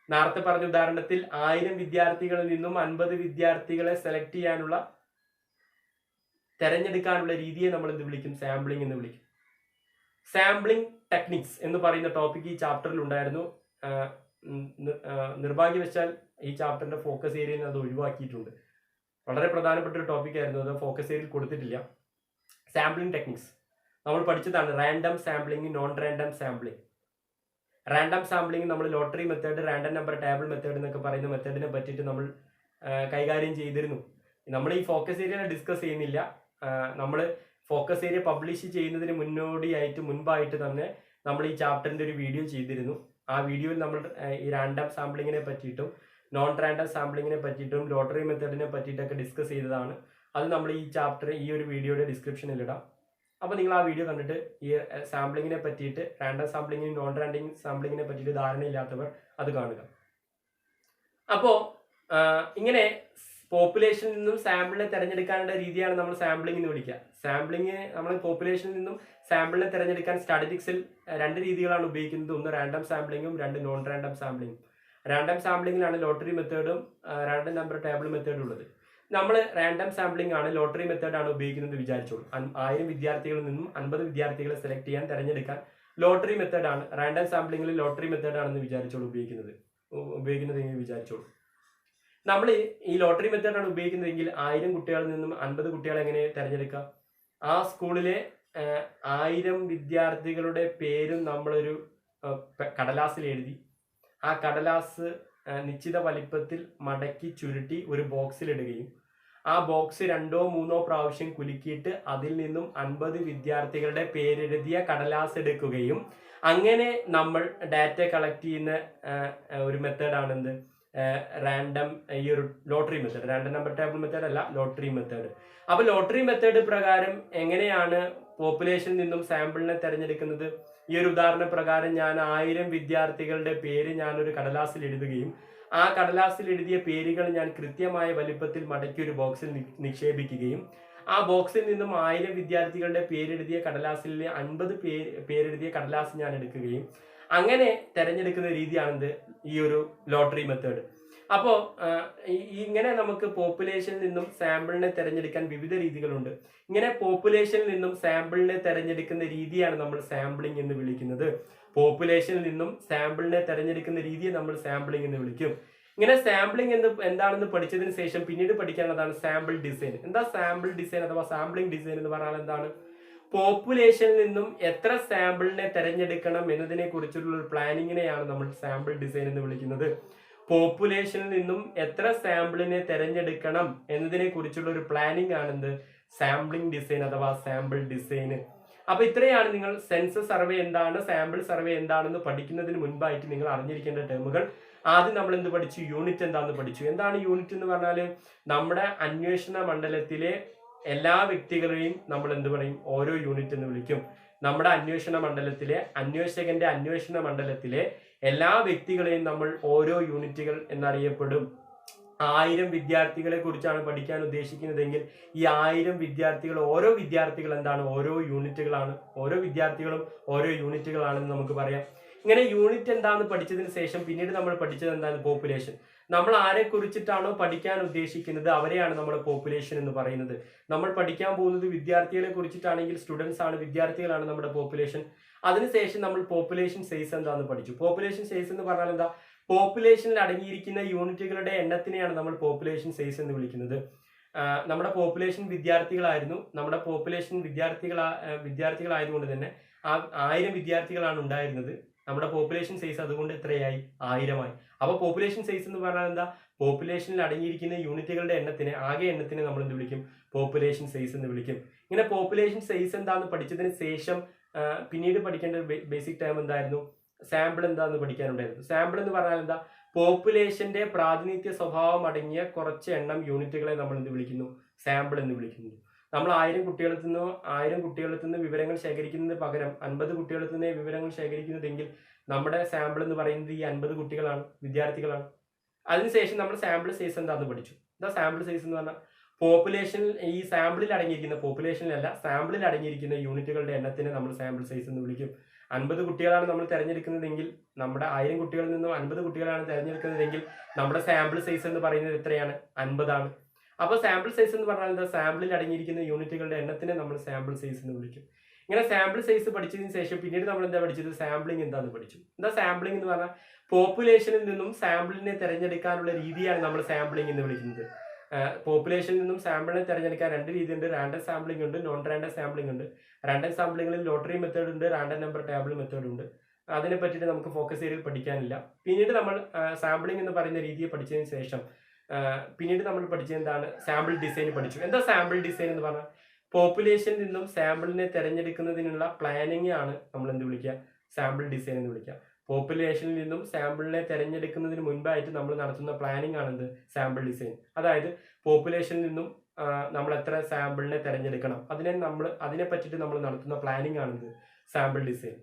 നേരത്തെ പറഞ്ഞ ഉദാഹരണത്തിൽ 1000 വിദ്യാർത്ഥികളിൽ നിന്നും 50 വിദ്യാർത്ഥികളെ സെലക്ട് ചെയ്യാനുള്ള തെരഞ്ഞെടുക്കാനുള്ള രീതിയെ നമ്മൾ എന്ത് വിളിക്കും? സാമ്പിളിംഗ് എന്ന് വിളിക്കും. സാമ്പിളിംഗ് ടെക്നിക്സ് എന്ന് പറയുന്ന ടോപ്പിക് ഈ ചാപ്റ്ററിൽ ഉണ്ടായിരുന്നു. നിർഭാഗ്യവശാൽ ഈ ചാപ്റ്ററിന്റെ ഫോക്കസ് ഏരിയയിൽ അത് ഒഴിവാക്കിയിട്ടുണ്ട്. വളരെ പ്രധാനപ്പെട്ട ഒരു ടോപ്പിക് ആയിരുന്നു, അത് ഫോക്കസ് ഏരിയയിൽ കൊടുത്തിട്ടില്ല. സാമ്പിളിംഗ് ടെക്നിക്സ് നമ്മൾ പഠിച്ചതാണ്. Random sampling, non random sampling. Random sampling നമ്മൾ lottery method, random number table method എന്നൊക്കെ പറയുന്ന മെത്തേഡിനെ പറ്റിയിട്ട് നമ്മൾ കൈകാര്യം ചെയ്തിരുന്നു. നമ്മൾ ഈ ഫോക്കസ് ഏരിയ ഡിസ്കസ് ചെയ്യുന്നില്ല. നമ്മൾ ഫോക്കസ് ഏരിയ പബ്ലിഷ് ചെയ്യുന്നതിന് മുൻപായിട്ട് തന്നെ നമ്മൾ ഈ ചാപ്റ്ററിന്റെ ഒരു വീഡിയോ ചെയ്തിരുന്നു. ആ വീഡിയോയിൽ നമ്മൾ ഈ റാൻഡം സാമ്പിളിങ്ങിനെ പറ്റിയിട്ടും നോൺ റാൻഡം സാമ്പിളിങ്ങിനെ പറ്റിയിട്ടും ലോട്ടറി മെത്തേഡിനെ പറ്റിയിട്ടൊക്കെ ഡിസ്കസ് ചെയ്തതാണ്. അത് നമ്മൾ ഈ ചാപ്റ്റർ ഈ ഒരു വീഡിയോയുടെ ഡിസ്ക്രിപ്ഷനിൽ ഇടാം. അപ്പോൾ നിങ്ങൾ ആ വീഡിയോ കണ്ടിട്ട് ഈ സാമ്പിളിങ്ങിനെ പറ്റിയിട്ട്, റാൻഡം സാമ്പിളിങ്ങിനും നോൺ റാൻഡം സാമ്പിളിങ്ങിനെ പറ്റിയിട്ട് ധാരണയില്ലാത്തവർ അത് കാണുക. അപ്പോൾ ഇങ്ങനെ പോപ്പുലേഷനിൽ നിന്നും സാമ്പിളിനെ തിരഞ്ഞെടുക്കാനുള്ള രീതിയാണ് നമ്മൾ സാമ്പിളിംഗ് എന്ന് വിളിക്കുക. സാമ്പിളിംഗ് നമ്മൾ പോപ്പുലേഷനിൽ നിന്നും സാമ്പിളിനെ തിരഞ്ഞെടുക്കാൻ സ്റ്റാറ്റിസ്റ്റിക്സിൽ 2 രീതികളാണ് ഉപയോഗിക്കുന്നത്. ഒന്ന് റാൻഡം സാമ്പിളിങ്ങും 2 നോൺ റാൻഡം സാമ്പിളിങ്ങും. റാൻഡം സാമ്പിളിങ്ങിലാണ് ലോട്ടറി മെത്തേഡും റാൻഡം നമ്പർ ടേബിൾ മെത്തേഡും ഉള്ളത്. നമ്മൾ റാൻഡം സാമ്പിളിംഗ് ആണ്, ലോട്ടറി മെത്തേഡ് ആണ് ഉപയോഗിക്കുന്നത് വിചാരിച്ചോളൂ. 1000 വിദ്യാർത്ഥികളിൽ നിന്നും 50 വിദ്യാർത്ഥികളെ സെലക്ട് ചെയ്യാൻ തിരഞ്ഞെടുക്കാൻ ലോട്ടറി മെത്തേഡാണ്. റാൻഡം സാമ്പിളിംഗിൽ ലോട്ടറി മെത്തേഡാണെന്ന് വിചാരിച്ചോളൂ ഉപയോഗിക്കുന്നതെങ്കിൽ വിചാരിച്ചോളൂ. നമ്മൾ ഈ ലോട്ടറി മെത്തേഡാണ് ഉപയോഗിക്കുന്നതെങ്കിൽ 1000 കുട്ടികളിൽ നിന്നും 50 കുട്ടികളെ എങ്ങനെ തിരഞ്ഞെടുക്കാം? ആ സ്കൂളിലെ 1000 വിദ്യാർത്ഥികളുടെ പേരും നമ്മളൊരു കടലാസിൽ എഴുതി, ആ കടലാസ് നിശ്ചിത വലിപ്പത്തിൽ മടക്കി ചുരുട്ടി ഒരു ബോക്സിലിടുകയും ആ ബോക്സ് 2-3 പ്രാവശ്യം കുലുക്കിയിട്ട് അതിൽ നിന്നും 50 വിദ്യാർത്ഥികളുടെ പേരെഴുതിയ കടലാസ് എടുക്കുകയും അങ്ങനെ നമ്മൾ ഡാറ്റ കളക്ട് ചെയ്യുന്ന ഒരു മെത്തേഡാണ് എന്ത്? റാൻഡം, ഈ ഒരു lottery method. Random number table method അല്ല, ലോട്ടറി മെത്തേഡ്. അപ്പൊ ലോട്ടറി മെത്തേഡ് പ്രകാരം എങ്ങനെയാണ് പോപ്പുലേഷനിൽ നിന്നും സാമ്പിളിനെ തെരഞ്ഞെടുക്കുന്നത്? ഈ ഒരു ഉദാഹരണ പ്രകാരം ഞാൻ 1000 വിദ്യാർത്ഥികളുടെ പേര് ഞാനൊരു കടലാസിൽ എഴുതുകയും ആ കടലാസിൽ എഴുതിയ പേരുകൾ ഞാൻ കൃത്യമായ വലിപ്പത്തിൽ മടക്കി ഒരു ബോക്സിൽ നിക്ഷേപിക്കുകയും ആ ബോക്സിൽ നിന്നും 1000 വിദ്യാർത്ഥികളുടെ പേരെഴുതിയ കടലാസിൽ 50 പേരെഴുതിയ കടലാസ് ഞാൻ എടുക്കുകയും അങ്ങനെ തെരഞ്ഞെടുക്കുന്ന രീതിയാണിത്, ഈ ഒരു ലോട്ടറി മെത്തേഡ്. അപ്പോൾ ഇങ്ങനെ നമുക്ക് പോപ്പുലേഷനിൽ നിന്നും സാമ്പിളിനെ തെരഞ്ഞെടുക്കാൻ വിവിധ രീതികളുണ്ട്. ഇങ്ങനെ പോപ്പുലേഷനിൽ നിന്നും സാമ്പിളിനെ തെരഞ്ഞെടുക്കുന്ന രീതിയാണ് നമ്മൾ സാമ്പിളിംഗ് എന്ന് വിളിക്കുന്നത്. പോപ്പുലേഷനിൽ നിന്നും സാമ്പിളിനെ തെരഞ്ഞെടുക്കുന്ന രീതിയെ നമ്മൾ സാമ്പിളിംഗ് എന്ന് വിളിക്കും. ഇങ്ങനെ സാമ്പിളിംഗ് എന്താണെന്ന് പഠിച്ചതിന് ശേഷം പിന്നീട് പഠിക്കാനുള്ളതാണ് സാമ്പിൾ ഡിസൈൻ. എന്താ സാമ്പിൾ ഡിസൈൻ അഥവാ സാമ്പിളിംഗ് ഡിസൈൻ എന്ന് പറഞ്ഞാൽ എന്താണ്? പോപ്പുലേഷനിൽ നിന്നും എത്ര സാമ്പിളിനെ തെരഞ്ഞെടുക്കണം എന്നതിനെ കുറിച്ചുള്ള ഒരു പ്ലാനിങ്ങിനെയാണ് നമ്മൾ സാമ്പിൾ ഡിസൈൻ എന്ന് വിളിക്കുന്നത്. പോപ്പുലേഷനിൽ നിന്നും എത്ര സാമ്പിളിനെ തെരഞ്ഞെടുക്കണം എന്നതിനെ കുറിച്ചുള്ള ഒരു പ്ലാനിങ് ആണെന്ത്? സാമ്പിളിംഗ് ഡിസൈൻ അഥവാ സാമ്പിൾ ഡിസൈൻ. അപ്പൊ ഇത്രയാണ് നിങ്ങൾ സെൻസസ് സർവേ എന്താണ്, സാമ്പിൾ സർവേ എന്താണെന്ന് പഠിക്കുന്നതിന് മുൻപായിട്ട് നിങ്ങൾ അറിഞ്ഞിരിക്കേണ്ട ടേമുകൾ. ആദ്യം നമ്മൾ എന്ത് പഠിച്ചു? യൂണിറ്റ് എന്താണെന്ന് പഠിച്ചു. എന്താണ് യൂണിറ്റ് എന്ന് പറഞ്ഞാല്? നമ്മുടെ അന്വേഷണ മണ്ഡലത്തിലെ എല്ലാ വ്യക്തികളെയും നമ്മൾ എന്ത് പറയും? ഓരോ യൂണിറ്റ് എന്ന് വിളിക്കും. നമ്മുടെ അന്വേഷണ മണ്ഡലത്തിലെ അന്വേഷകന്റെ അന്വേഷണ മണ്ഡലത്തിലെ എല്ലാ വ്യക്തികളെയും നമ്മൾ ഓരോ യൂണിറ്റുകൾ എന്നറിയപ്പെടും. 1000 വിദ്യാർത്ഥികളെ കുറിച്ചാണ് പഠിക്കാൻ ഉദ്ദേശിക്കുന്നതെങ്കിൽ ഈ 1000 വിദ്യാർത്ഥികൾ, ഓരോ വിദ്യാർത്ഥികൾ എന്താണ്? ഓരോ യൂണിറ്റുകളാണ്. ഓരോ വിദ്യാർത്ഥികളും ഓരോ യൂണിറ്റുകളാണെന്ന് നമുക്ക് പറയാം. ഇങ്ങനെ യൂണിറ്റ് എന്താണെന്ന് പഠിച്ചതിന് ശേഷം പിന്നീട് നമ്മൾ പഠിച്ചത് എന്താണ്? പോപ്പുലേഷൻ. നമ്മൾ ആരെ കുറിച്ചിട്ടാണോ പഠിക്കാൻ ഉദ്ദേശിക്കുന്നത് അവരെയാണ് നമ്മൾ പോപ്പുലേഷൻ എന്ന് പറയുന്നത്. നമ്മൾ പഠിക്കാൻ പോകുന്നത് വിദ്യാർത്ഥികളെ കുറിച്ചിട്ടാണെങ്കിൽ സ്റ്റുഡൻസ് ആണ്, വിദ്യാർത്ഥികളാണ് നമ്മുടെ പോപ്പുലേഷൻ. അതിനുശേഷം നമ്മൾ പോപ്പുലേഷൻ സൈസ് എന്താണെന്ന് പഠിച്ചു. പോപ്പുലേഷൻ സൈസ് എന്ന് പറഞ്ഞാൽ എന്താ? പോപ്പുലേഷനിൽ അടങ്ങിയിരിക്കുന്ന യൂണിറ്റുകളുടെ എണ്ണത്തിനെയാണ് നമ്മൾ പോപ്പുലേഷൻ സൈസ് എന്ന് വിളിക്കുന്നത്. നമ്മുടെ പോപ്പുലേഷൻ വിദ്യാർത്ഥികളായിരുന്നു. നമ്മുടെ പോപ്പുലേഷൻ വിദ്യാർത്ഥികളായതുകൊണ്ട് തന്നെ 1000 വിദ്യാർത്ഥികളാണ് ഉണ്ടായിരുന്നത്. നമ്മുടെ പോപ്പുലേഷൻ സൈസ് അതുകൊണ്ട് എത്രയായി? 1000 അപ്പൊ പോപ്പുലേഷൻ സൈസ് എന്ന് പറഞ്ഞാൽ എന്താ? പോപ്പുലേഷനിൽ അടങ്ങിയിരിക്കുന്ന യൂണിറ്റുകളുടെ എണ്ണത്തിന്, ആകെ എണ്ണത്തിന് നമ്മൾ എന്ത് വിളിക്കും? പോപ്പുലേഷൻ സൈസ് എന്ന് വിളിക്കും. ഇങ്ങനെ പോപ്പുലേഷൻ സൈസ് എന്താണെന്ന് പഠിച്ചതിന് ശേഷം പിന്നീട് പഠിക്കേണ്ട ബേസിക് ടേം എന്തായിരുന്നു? സാമ്പിൾ എന്താണെന്ന് പഠിക്കാനുണ്ടായിരുന്നു. സാമ്പിൾ എന്ന് പറഞ്ഞാൽ എന്താ? പോപ്പുലേഷന്റെ പ്രാതിനിധ്യ സ്വഭാവം അടങ്ങിയ കുറച്ച് എണ്ണം യൂണിറ്റുകളെ നമ്മൾ എന്ത് വിളിക്കുന്നു? സാമ്പിൾ എന്ന് വിളിക്കുന്നു. നമ്മൾ 1000 കുട്ടികളിൽ നിന്ന് വിവരങ്ങൾ ശേഖരിക്കുന്നതിന് പകരം 50 കുട്ടികളിൽ നിന്ന് വിവരങ്ങൾ ശേഖരിക്കുന്നതെങ്കിൽ നമ്മുടെ സാമ്പിൾ എന്ന് പറയുന്നത് ഈ 50 കുട്ടികളാണ്, വിദ്യാർത്ഥികളാണ്. അതിനുശേഷം നമ്മൾ സാമ്പിൾ സൈസ് എന്താണെന്ന് പഠിച്ചു. എന്താ സാമ്പിൾ സൈസ് എന്ന് പറഞ്ഞാൽ? പോപ്പുലേഷനിൽ ഈ സാമ്പിളിൽ അടങ്ങിയിരിക്കുന്ന പോപ്പുലേഷനിലല്ല സാമ്പിളിൽ അടങ്ങിയിരിക്കുന്ന യൂണിറ്റുകളുടെ എണ്ണത്തിന് നമ്മൾ സാമ്പിൾ സൈസ് എന്ന് വിളിക്കും. 50 കുട്ടികളാണ് നമ്മൾ തിരഞ്ഞെടുക്കുന്നതെങ്കിൽ നമ്മുടെ 1000 കുട്ടികളിൽ നിന്നും 50 കുട്ടികളാണ് തിരഞ്ഞെടുക്കുന്നതെങ്കിൽ നമ്മുടെ സാമ്പിൾ സൈസ് എന്ന് പറയുന്നത് എത്രയാണ്? 50 ആണ്. അപ്പോൾ സാമ്പിൾ സൈസ് എന്ന് പറഞ്ഞാൽ എന്താ? സാമ്പിളിൽ അടങ്ങിയിരിക്കുന്ന യൂണിറ്റുകളുടെ എണ്ണത്തിനെ നമ്മൾ സാമ്പിൾ സൈസ് എന്ന് വിളിക്കും. ഇങ്ങനെ സാമ്പിൾ സൈസ് പഠിച്ചതിന് ശേഷം പിന്നീട് നമ്മൾ എന്താ പഠിച്ചത്? സാമ്പിളിംഗ് എന്താണെന്ന് പഠിച്ചു. എന്താ സാമ്പിളിംഗ് എന്ന് പറഞ്ഞാൽ? പോപ്പുലേഷനിൽ നിന്നും സാമ്പിളിനെ തിരഞ്ഞെടുക്കാനുള്ള രീതിയാണ് നമ്മൾ സാമ്പിളിംഗ് എന്ന് വിളിക്കുന്നത്. പോപ്പുലേഷനിൽ നിന്നും സാമ്പിളിനെ തിരഞ്ഞെടുക്കാൻ 2 രീതിയുണ്ട്. റാൻഡം സാമ്പിളിംഗ് ഉണ്ട്, നോൺ റാൻഡം സാമ്പിളിംഗ് ഉണ്ട്. റാൻഡം സാമ്പിളിംഗിൽ ലോട്ടറി മെത്തേഡ് ഉണ്ട്, റാൻഡം നമ്പർ ടേബിൾ മെത്തേഡ് ഉണ്ട്. അതിനെ പറ്റിയിട്ട് നമുക്ക് ഫോക്കസ് ഏരിയയിൽ പഠിക്കാനില്ല. പിന്നീട് നമ്മൾ സാമ്പിളിംഗ് എന്ന് പറയുന്ന രീതിയെ പഠിച്ചതിന് ശേഷം പിന്നീട് നമ്മൾ പഠിച്ചത് എന്താണ്? സാമ്പിൾ ഡിസൈൻ പഠിച്ചു. എന്താ സാമ്പിൾ ഡിസൈൻ എന്ന് പറഞ്ഞാൽ? പോപ്പുലേഷനിൽ നിന്നും സാമ്പിളിനെ തിരഞ്ഞെടുക്കുന്നതിനുള്ള പ്ലാനിങ് ആണ് നമ്മൾ എന്ത് വിളിക്കുക? സാമ്പിൾ ഡിസൈൻ എന്ന് വിളിക്കുക. പോപ്പുലേഷനിൽ നിന്നും സാമ്പിളിനെ തിരഞ്ഞെടുക്കുന്നതിന് മുൻപായിട്ട് നമ്മൾ നടത്തുന്ന പ്ലാനിങ് ആണെന്ത്? Sample design. അതായത് പോപ്പുലേഷനിൽ നിന്നും നമ്മൾ എത്ര സാമ്പിളിനെ തിരഞ്ഞെടുക്കണം അതിനെ പറ്റിയിട്ട് നമ്മൾ നടത്തുന്ന പ്ലാനിങ് ആണെന്ത്? Sample design.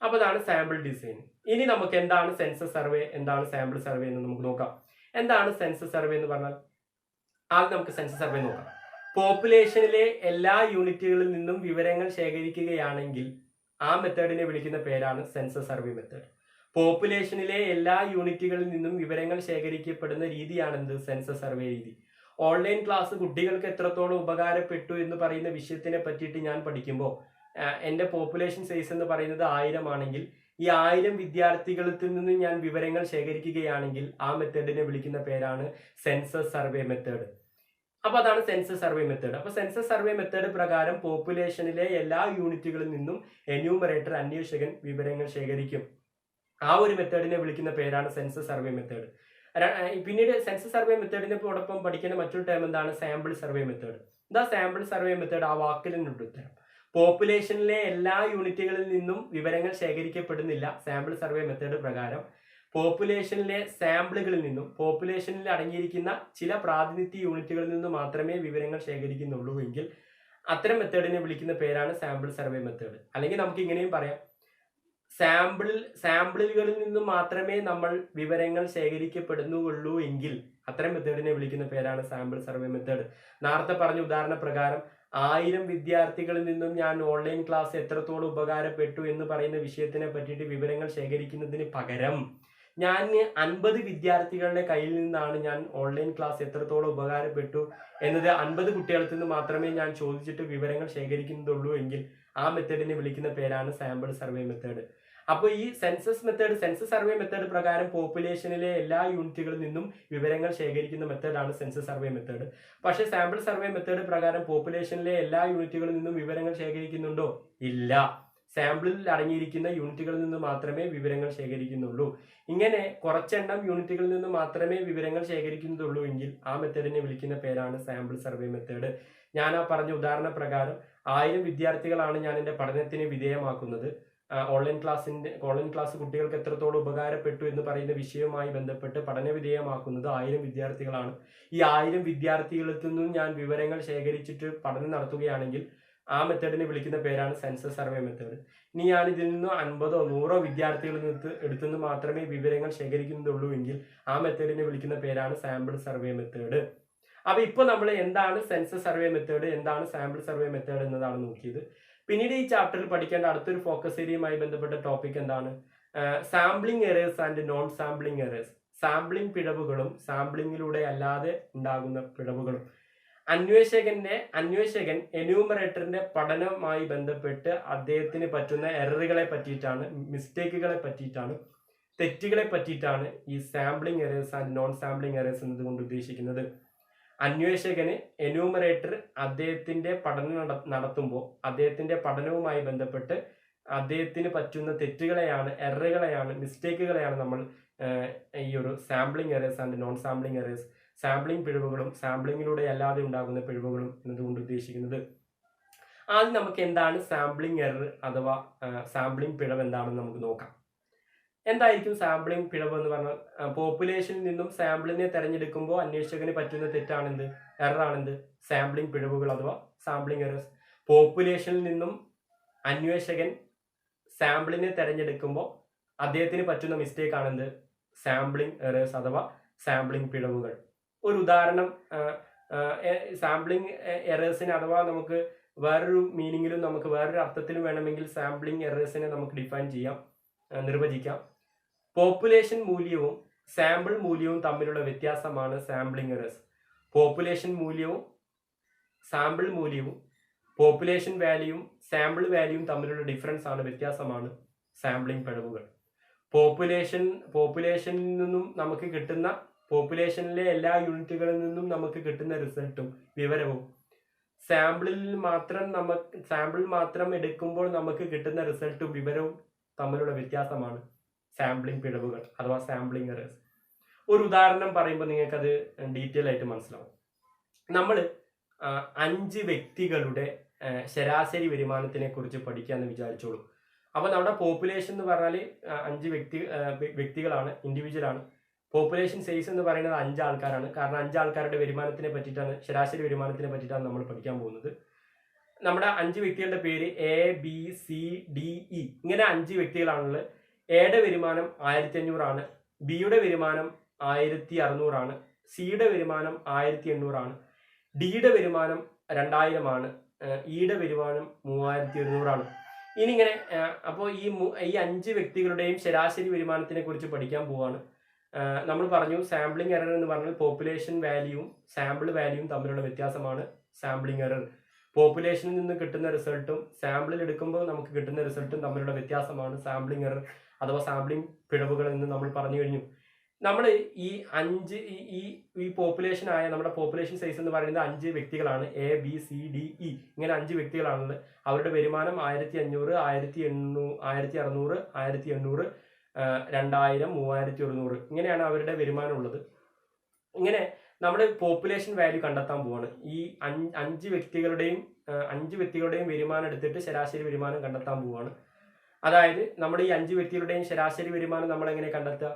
അപ്പോൾ അതാണ് സാമ്പിൾ ഡിസൈൻ. ഇനി നമുക്ക് എന്താണ് സെൻസസ് സർവേ, എന്താണ് സാമ്പിൾ സർവേ എന്ന് നമുക്ക് നോക്കാം. എന്താണ് സെൻസസ് സർവേ എന്ന് പറഞ്ഞാൽ? ആദ്യം നമുക്ക് സെൻസസ് സർവേ നോക്കാം. പോപ്പുലേഷനിലെ എല്ലാ യൂണിറ്റുകളിൽ നിന്നും വിവരങ്ങൾ ശേഖരിക്കുകയാണെങ്കിൽ ആ മെത്തേഡിനെ വിളിക്കുന്ന പേരാണ് സെൻസസ് സർവേ മെത്തേഡ്. പോപ്പുലേഷനിലെ എല്ലാ യൂണിറ്റുകളിൽ നിന്നും വിവരങ്ങൾ ശേഖരിക്കപ്പെടുന്ന രീതിയാണെന്ത്? സെൻസസ് സർവേ രീതി. ഓൺലൈൻ ക്ലാസ് കുട്ടികൾക്ക് എത്രത്തോളം ഉപകാരപ്പെട്ടു എന്ന് പറയുന്ന വിഷയത്തിനെ പറ്റിയിട്ട് ഞാൻ പഠിക്കുമ്പോൾ എൻ്റെ പോപ്പുലേഷൻ സൈസ് എന്ന് പറയുന്നത് 1000 ആണെങ്കിൽ ഈ 1000 വിദ്യാർത്ഥികളിൽ നിന്നും ഞാൻ വിവരങ്ങൾ ശേഖരിക്കുകയാണെങ്കിൽ ആ മെത്തേഡിനെ വിളിക്കുന്ന പേരാണ് സെൻസസ് സർവേ മെത്തേഡ്. അപ്പൊ അതാണ് സെൻസസ് സർവേ മെത്തേഡ്. അപ്പൊ സെൻസസ് സർവേ മെത്തേഡ് പ്രകാരം പോപ്പുലേഷനിലെ എല്ലാ യൂണിറ്റുകളിൽ നിന്നും എന്യൂമറേറ്റർ അന്വേഷകൻ വിവരങ്ങൾ ശേഖരിക്കും. ആ ഒരു മെത്തേഡിനെ വിളിക്കുന്ന പേരാണ് സെൻസസ് സർവേ മെത്തേഡ്. പിന്നീട് സെൻസസ് സർവേ മെത്തേഡിനോടൊപ്പം പഠിക്കുന്ന മറ്റൊരു ടേം എന്താണ്? Sample survey method. എന്താ സാമ്പിൾ സർവേ മെത്തേഡ്? ആ വാക്കിൽ നിന്നുണ്ട് ഉത്തരം. പോപ്പുലേഷനിലെ എല്ലാ യൂണിറ്റുകളിൽ നിന്നും വിവരങ്ങൾ ശേഖരിക്കപ്പെടുന്നില്ല. സാമ്പിൾ സർവേ മെത്തേഡ് പ്രകാരം പോപ്പുലേഷനിലെ സാമ്പിളുകളിൽ നിന്നും പോപ്പുലേഷനിൽ അടങ്ങിയിരിക്കുന്ന ചില പ്രാതിനിധ്യ യൂണിറ്റുകളിൽ നിന്ന് മാത്രമേ വിവരങ്ങൾ ശേഖരിക്കുന്നുള്ളൂ എങ്കിൽ അത്തരം മെത്തേഡിനെ വിളിക്കുന്ന പേരാണ് സാമ്പിൾ സർവേ മെത്തേഡ്. അല്ലെങ്കിൽ നമുക്ക് ഇങ്ങനെയും പറയാം, സാമ്പിളുകളിൽ നിന്നും മാത്രമേ നമ്മൾ വിവരങ്ങൾ ശേഖരിക്കപ്പെടുന്നുള്ളൂ എങ്കിൽ അത്തരം മെത്തേഡിനെ വിളിക്കുന്ന പേരാണ് സാമ്പിൾ സർവേ മെത്തേഡ്. നേരത്തെ പറഞ്ഞ ഉദാഹരണ പ്രകാരം 1000 വിദ്യാർത്ഥികളിൽ നിന്നും ഞാൻ ഓൺലൈൻ ക്ലാസ് എത്രത്തോളം ഉപകാരപ്പെട്ടു എന്ന് പറയുന്ന വിഷയത്തിനെ പറ്റിയിട്ട് വിവരങ്ങൾ ശേഖരിക്കുന്നതിന് പകരം ഞാൻ 50 വിദ്യാർത്ഥികളുടെ കയ്യിൽ നിന്നാണ് ഞാൻ ഓൺലൈൻ ക്ലാസ് എത്രത്തോളം ഉപകാരപ്പെട്ടു എന്നത് 50 കുട്ടികളിൽ നിന്ന് മാത്രമേ ഞാൻ ചോദിച്ചിട്ട് വിവരങ്ങൾ ശേഖരിക്കുന്നുള്ളൂ എങ്കിൽ ആ മെത്തേഡിനെ വിളിക്കുന്ന പേരാണ് സാമ്പിൾ സർവേ മെത്തേഡ്. അപ്പോൾ ഈ സെൻസസ് സർവേ മെത്തേഡ് പ്രകാരം പോപ്പുലേഷനിലെ എല്ലാ യൂണിറ്റുകളിൽ നിന്നും വിവരങ്ങൾ ശേഖരിക്കുന്ന മെത്തേഡാണ് സെൻസസ് സർവേ മെത്തേഡ്. പക്ഷേ സാമ്പിൾ സർവേ മെത്തേഡ് പ്രകാരം പോപ്പുലേഷനിലെ എല്ലാ യൂണിറ്റുകളിൽ നിന്നും വിവരങ്ങൾ ശേഖരിക്കുന്നുണ്ടോ? ഇല്ല. സാമ്പിളിൽ അടങ്ങിയിരിക്കുന്ന യൂണിറ്റുകളിൽ നിന്ന് മാത്രമേ വിവരങ്ങൾ ശേഖരിക്കുന്നുള്ളൂ. ഇങ്ങനെ കുറച്ചെണ്ണം യൂണിറ്റുകളിൽ നിന്ന് മാത്രമേ വിവരങ്ങൾ ശേഖരിക്കുന്നുള്ളൂ എങ്കിൽ ആ മെത്തേഡിനെ വിളിക്കുന്ന പേരാണ് സാമ്പിൾ സർവേ മെത്തേഡ്. ഞാൻ ആ പറഞ്ഞ ഉദാഹരണ പ്രകാരം 1000 വിദ്യാർത്ഥികളാണ് ഞാൻ എൻ്റെ പഠനത്തിന് വിധേയമാക്കുന്നത്. ഓൺലൈൻ ക്ലാസ് കുട്ടികൾക്ക് എത്രത്തോളം ഉപകാരപ്പെട്ടു എന്ന് പറയുന്ന വിഷയവുമായി ബന്ധപ്പെട്ട് പഠന വിധേയമാക്കുന്നത് 1000 വിദ്യാർത്ഥികളാണ്. ഈ 1000 വിദ്യാർത്ഥികളിൽ നിന്നും ഞാൻ വിവരങ്ങൾ ശേഖരിച്ചിട്ട് പഠനം നടത്തുകയാണെങ്കിൽ ആ മെത്തേഡിനെ വിളിക്കുന്ന പേരാണ് സെൻസസ് സർവേ മെത്തേഡ്. ഇനി ഞാൻ ഇതിൽ നിന്ന് 50 or 100 വിദ്യാർത്ഥികളിൽ എടുത്തുനിന്ന് മാത്രമേ വിവരങ്ങൾ ശേഖരിക്കുന്നുള്ളൂ എങ്കിൽ ആ മെത്തേഡിനെ വിളിക്കുന്ന പേരാണ് സാമ്പിൾ സർവേ മെത്തേഡ്. അപ്പൊ ഇപ്പൊ നമ്മൾ എന്താണ് സെൻസസ് സർവേ മെത്തേഡ്, എന്താണ് സാമ്പിൾ സർവേ മെത്തേഡ് എന്നതാണ് നോക്കിയത്. പിന്നീട് ഈ ചാപ്റ്ററിൽ പഠിക്കേണ്ട അടുത്തൊരു ഫോക്കസ് ഏരിയയുമായി ബന്ധപ്പെട്ട ടോപ്പിക് എന്താണ്? Sampling errors and non sampling errors. Sampling പിഴവുകളും സാമ്പിളിംഗിലൂടെ അല്ലാതെ ഉണ്ടാകുന്ന പിഴവുകളും. അന്വേഷകൻ എന്യൂമറേറ്ററിന്റെ പഠനവുമായി ബന്ധപ്പെട്ട് അദ്ദേഹത്തിന് പറ്റുന്ന എററുകളെ പറ്റിയിട്ടാണ്, മിസ്റ്റേക്കുകളെ പറ്റിയിട്ടാണ്, തെറ്റുകളെ പറ്റിയിട്ടാണ് ഈ sampling errors and non sampling errors എന്നതുകൊണ്ട് ഉദ്ദേശിക്കുന്നത്. അന്വേഷകന് എന്യൂമറേറ്റർ അദ്ദേഹത്തിന്റെ പഠനം നടത്തുമ്പോൾ അദ്ദേഹത്തിന്റെ പഠനവുമായി ബന്ധപ്പെട്ട് അദ്ദേഹത്തിന് പറ്റുന്ന തെറ്റുകളെയാണ്, എററുകളെയാണ്, മിസ്റ്റേക്കുകളെയാണ് നമ്മൾ ഈ ഒരു sampling errors and non sampling errors, sampling പിഴവുകളും സാമ്പിളിങ്ങിലൂടെ അല്ലാതെ ഉണ്ടാകുന്ന പിഴവുകളും എന്നതുകൊണ്ട് ഉദ്ദേശിക്കുന്നത്. ആദ്യം നമുക്ക് എന്താണ് സാമ്പിളിംഗ് എറർ അഥവാ സാമ്പിളിംഗ് പിഴവ് എന്താണെന്ന് നമുക്ക് നോക്കാം. എന്തായിരിക്കും സാമ്പിളിംഗ് പിഴവ് എന്ന് പറഞ്ഞാൽ? പോപ്പുലേഷനിൽ നിന്നും സാമ്പിളിനെ തെരഞ്ഞെടുക്കുമ്പോൾ അന്വേഷകന് പറ്റുന്ന തെറ്റാണെന്ത്, എററാണെന്ത്? സാമ്പിളിംഗ് പിഴവുകൾ അഥവാ സാമ്പിളിംഗ് എറേഴ്സ്. പോപ്പുലേഷനിൽ നിന്നും അന്വേഷകൻ സാമ്പിളിനെ തെരഞ്ഞെടുക്കുമ്പോൾ അദ്ദേഹത്തിന് പറ്റുന്ന മിസ്റ്റേക്ക് ആണെന്ത്? സാമ്പിളിംഗ് എറേഴ്സ് അഥവാ സാമ്പിളിംഗ് പിഴവുകൾ. ഒരു ഉദാഹരണം സാമ്പിളിംഗ് എറേഴ്സിന് അഥവാ നമുക്ക് വേറൊരു മീനിങ്ങിലും നമുക്ക് വേറൊരു അർത്ഥത്തിലും വേണമെങ്കിൽ സാമ്പിളിംഗ് എറേഴ്സിനെ നമുക്ക് ഡിഫൈൻ ചെയ്യാം, നിർവചിക്കാം. പോപ്പുലേഷൻ മൂല്യവും സാമ്പിൾ മൂല്യവും തമ്മിലുള്ള വ്യത്യാസമാണ് സാമ്പിളിംഗ് എറേഴ്സ്. പോപ്പുലേഷൻ മൂല്യവും സാമ്പിൾ മൂല്യവും പോപ്പുലേഷൻ വാല്യൂവും സാമ്പിൾ വാല്യൂവും തമ്മിലുള്ള ഡിഫറൻസ് ആണ്, വ്യത്യാസമാണ് സാമ്പിളിംഗ് പിഴവുകൾ. പോപ്പുലേഷനിൽ നിന്നും നമുക്ക് കിട്ടുന്ന പോപ്പുലേഷനിലെ എല്ലാ യൂണിറ്റുകളിൽ നിന്നും നമുക്ക് കിട്ടുന്ന റിസൾട്ടും വിവരവും സാമ്പിൾ മാത്രം എടുക്കുമ്പോൾ നമുക്ക് കിട്ടുന്ന റിസൾട്ടും വിവരവും തമ്മിലുള്ള വ്യത്യാസമാണ് സാമ്പിളിംഗ് പിഴവുകൾ അഥവാ സാമ്പിളിംഗ് എറേഴ്സ്. ഒരു ഉദാഹരണം പറയുമ്പോൾ നിങ്ങൾക്കത് ഡീറ്റെയിൽ ആയിട്ട് മനസ്സിലാവും. നമ്മൾ 5 വ്യക്തികളുടെ ശരാശരി വരുമാനത്തിനെ കുറിച്ച് പഠിക്കാമെന്ന് വിചാരിച്ചോളൂ. അപ്പോൾ നമ്മുടെ പോപ്പുലേഷൻ എന്ന് പറഞ്ഞാൽ 5 വ്യക്തികളാണ്, ഇൻഡിവിജ്വൽ ആണ്. പോപ്പുലേഷൻ സൈസ് എന്ന് പറയുന്നത് 5 ആൾക്കാരാണ്. കാരണം 5 ആൾക്കാരുടെ വരുമാനത്തിനെ പറ്റിയിട്ടാണ്, ശരാശരി വരുമാനത്തിനെ പറ്റിയിട്ടാണ് നമ്മൾ പഠിക്കാൻ പോകുന്നത്. നമ്മുടെ 5 വ്യക്തികളുടെ പേര് ABCDE, ഇങ്ങനെ 5 വ്യക്തികളാണുള്ളത്. എയുടെ വരുമാനം 1500 ആണ്, ബിയുടെ വരുമാനം 1600 ആണ്, സിയുടെ വരുമാനം 1800 ആണ്, ഡിയുടെ വരുമാനം 2000 ആണ്, ഇയുടെ വരുമാനം 3100 ആണ്. ഇനി ഇങ്ങനെ അപ്പോൾ ഈ 5 വ്യക്തികളുടെയും ശരാശരി വരുമാനത്തിനെ കുറിച്ച് പഠിക്കാൻ പോവാണ്. നമ്മൾ പറഞ്ഞു സാമ്പിളിംഗ് എറർ എന്ന് പറഞ്ഞാൽ പോപ്പുലേഷൻ വാല്യൂവും സാമ്പിൾ വാല്യൂവും തമ്മിലുള്ള വ്യത്യാസമാണ് സാമ്പിളിംഗ് എറർ. പോപ്പുലേഷനിൽ നിന്ന് കിട്ടുന്ന റിസൾട്ടും സാമ്പിളിൽ എടുക്കുമ്പോൾ നമുക്ക് കിട്ടുന്ന റിസൾട്ടും തമ്മിലുള്ള വ്യത്യാസമാണ് സാമ്പിളിംഗ് എറർ അഥവാ സാമ്പിളിംഗ് പിഴവുകൾ എന്ന് നമ്മൾ പറഞ്ഞു കഴിഞ്ഞു. നമ്മൾ ഈ പോപ്പുലേഷൻ ആയ നമ്മുടെ പോപ്പുലേഷൻ സൈസ് എന്ന് പറയുന്നത് 5 വ്യക്തികളാണ്. ABCDE, ഇങ്ങനെ 5 വ്യക്തികളാണുള്ളത്. അവരുടെ വരുമാനം 1500, 1600, 1800, 2000, 3100, ഇങ്ങനെയാണ് അവരുടെ വരുമാനം ഉള്ളത്. ഇങ്ങനെ നമ്മൾ പോപ്പുലേഷൻ വാല്യൂ കണ്ടെത്താൻ പോവാണ്. ഈ 5 വ്യക്തികളുടെയും വരുമാനം എടുത്തിട്ട് ശരാശരി വരുമാനം കണ്ടെത്താൻ പോവാണ്. അതായത് നമ്മുടെ ഈ 5 വ്യക്തികളുടെയും ശരാശരി വരുമാനം നമ്മൾ എങ്ങനെ കണ്ടെത്തുക?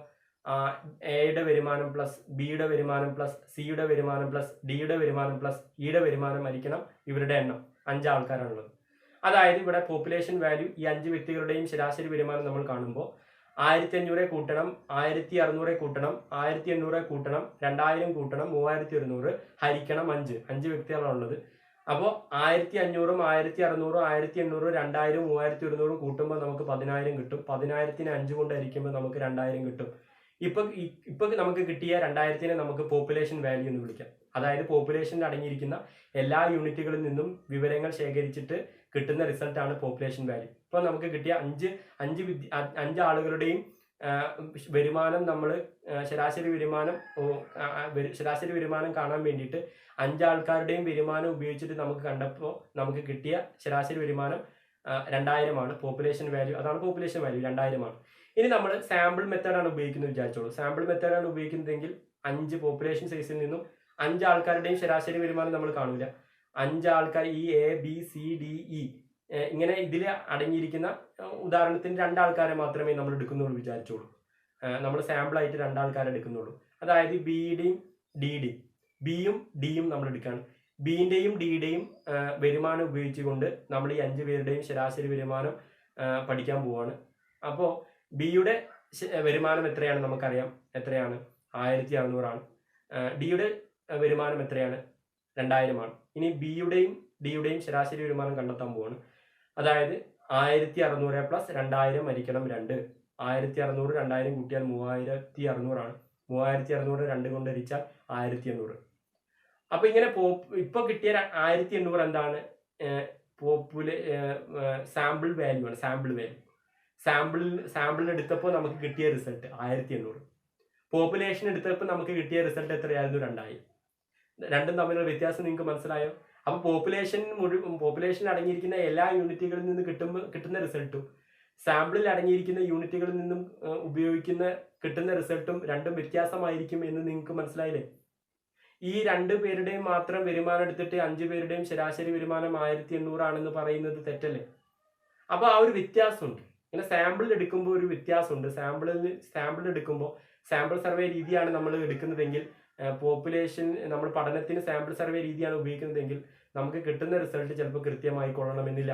എയുടെ വരുമാനം പ്ലസ് ബിയുടെ വരുമാനം പ്ലസ് സിയുടെ വരുമാനം പ്ലസ് ഡിയുടെ വരുമാനം പ്ലസ് ഇയുടെ വരുമാനം ഹരിക്കണം ഇവരുടെ എണ്ണം. 5 ആൾക്കാരാണുള്ളത്. അതായത് ഇവിടെ പോപ്പുലേഷൻ വാല്യൂ ഈ 5 വ്യക്തികളുടെയും ശരാശരി വരുമാനം നമ്മൾ കാണുമ്പോൾ 1500 കൂട്ടണം, 1600 കൂട്ടണം, 1800 കൂട്ടണം, 2000 കൂട്ടണം, 3100 ഹരിക്കണം 5 വ്യക്തികളാണുള്ളത്. അപ്പോൾ 1500, 1600, 1800, 2000, 3100 കൂട്ടുമ്പോൾ നമുക്ക് 10000 കിട്ടും. 10000നെ 5 കൊണ്ട് ഹരിക്കുമ്പോൾ നമുക്ക് 2000 കിട്ടും. ഇപ്പൊ നമുക്ക് കിട്ടിയ 2000നെ നമുക്ക് പോപ്പുലേഷൻ വാല്യൂ എന്ന് വിളിക്കാം. അതായത് പോപ്പുലേഷനിൽ അടങ്ങിയിരിക്കുന്ന എല്ലാ യൂണിറ്റുകളിൽ നിന്നും വിവരങ്ങൾ ശേഖരിച്ചിട്ട് കിട്ടുന്ന റിസൾട്ടാണ് പോപ്പുലേഷൻ വാല്യൂ. ഇപ്പൊ നമുക്ക് കിട്ടിയ 5 ആളുകളുടെയും വരുമാനം നമ്മൾ ശരാശരി വരുമാനം കാണാൻ വേണ്ടിയിട്ട് 5 ആൾക്കാരുടെയും വരുമാനം ഉപയോഗിച്ചിട്ട് നമുക്ക് കിട്ടിയ ശരാശരി വരുമാനം 2000 ആണ് പോപ്പുലേഷൻ വാല്യൂ. അതാണ് പോപ്പുലേഷൻ വാല്യൂ 2000 ആണ്. ഇനി നമ്മൾ സാമ്പിൾ മെത്തേഡാണ് ഉപയോഗിക്കുന്നത് വിചാരിച്ചോളൂ. സാമ്പിൾ മെത്തേഡാണ് ഉപയോഗിക്കുന്നതെങ്കിൽ 5 പോപ്പുലേഷൻ സൈസിൽ നിന്നും 5 ആൾക്കാരുടെയും ശരാശരി വരുമാനം നമ്മൾ കാണൂല. 5 ആൾക്കാർ ഈ ABCDE ഇങ്ങനെ ഇതിൽ അടങ്ങിയിരിക്കുന്ന ഉദാഹരണത്തിന് 2 ആൾക്കാരെ മാത്രമേ നമ്മൾ എടുക്കുന്നുള്ളൂ വിചാരിച്ചോളൂ. നമ്മൾ സാമ്പിൾ ആയിട്ട് 2 ആൾക്കാരെ എടുക്കുന്നുള്ളൂ. അതായത് ബിയും ഡിയും നമ്മൾ എടുക്കുകയാണ്. ബിന്റെയും ഡിയുടെയും വരുമാനം ഉപയോഗിച്ചുകൊണ്ട് നമ്മൾ ഈ 5 പേരുടെയും ശരാശരി വരുമാനം പഠിക്കാൻ പോവാണ്. അപ്പോൾ ബിയുടെ വരുമാനം എത്രയാണ് നമുക്കറിയാം, എത്രയാണ് 1600 ആണ്. ഡിയുടെ വരുമാനം എത്രയാണ് 2000 ആണ്. ഇനി ബിയുടെയും ഡിയുടെയും ശരാശരി വരുമാനം കണ്ടെത്താൻ പോവാണ്. അതായത് 1600 പ്ലസ് 2000 ഹരിക്കണം 2. 1600 2000 കൂട്ടിയാൽ 3600 ആണ്. 3600 2 കൊണ്ട് ഹരിച്ചാൽ 1800. അപ്പൊ ഇങ്ങനെ ഇപ്പൊ കിട്ടിയ 1800 എന്താണ്? സാമ്പിൾ വാല്യൂ ആണ്. സാമ്പിളിൽ എടുത്തപ്പോൾ നമുക്ക് കിട്ടിയ റിസൾട്ട് 1800. പോപ്പുലേഷൻ എടുത്തപ്പോൾ നമുക്ക് കിട്ടിയ റിസൾട്ട് എത്രയായിരുന്നു? 2000. രണ്ടും തമ്മിലുള്ള വ്യത്യാസം നിങ്ങൾക്ക് മനസ്സിലായോ? അപ്പൊ പോപ്പുലേഷൻ അടങ്ങിയിരിക്കുന്ന എല്ലാ യൂണിറ്റുകളിൽ നിന്ന് കിട്ടുന്ന റിസൾട്ടും സാമ്പിളിൽ അടങ്ങിയിരിക്കുന്ന യൂണിറ്റുകളിൽ നിന്നും കിട്ടുന്ന റിസൾട്ടും രണ്ടും വ്യത്യാസമായിരിക്കും എന്ന് നിങ്ങൾക്ക് മനസ്സിലായില്ലേ? ഈ 2 പേരുടെയും മാത്രം വരുമാനം എടുത്തിട്ട് 5 പേരുടെയും ശരാശരി വരുമാനം 1800 ആണെന്ന് പറയുന്നത് തെറ്റല്ലേ? അപ്പൊ ആ ഒരു വ്യത്യാസമുണ്ട്. ഇങ്ങനെ സാമ്പിൾ എടുക്കുമ്പോൾ ഒരു വ്യത്യാസമുണ്ട്. സാമ്പിൾ എടുക്കുമ്പോൾ സാമ്പിൾ സർവേ രീതിയാണ് നമ്മൾ എടുക്കുന്നതെങ്കിൽ, പോപ്പുലേഷൻ നമ്മൾ പഠനത്തിന് സാമ്പിൾ സർവേ രീതിയാണ് ഉപയോഗിക്കുന്നതെങ്കിൽ നമുക്ക് കിട്ടുന്ന റിസൾട്ട് ചിലപ്പോൾ കൃത്യമായി കൊള്ളണമെന്നില്ല.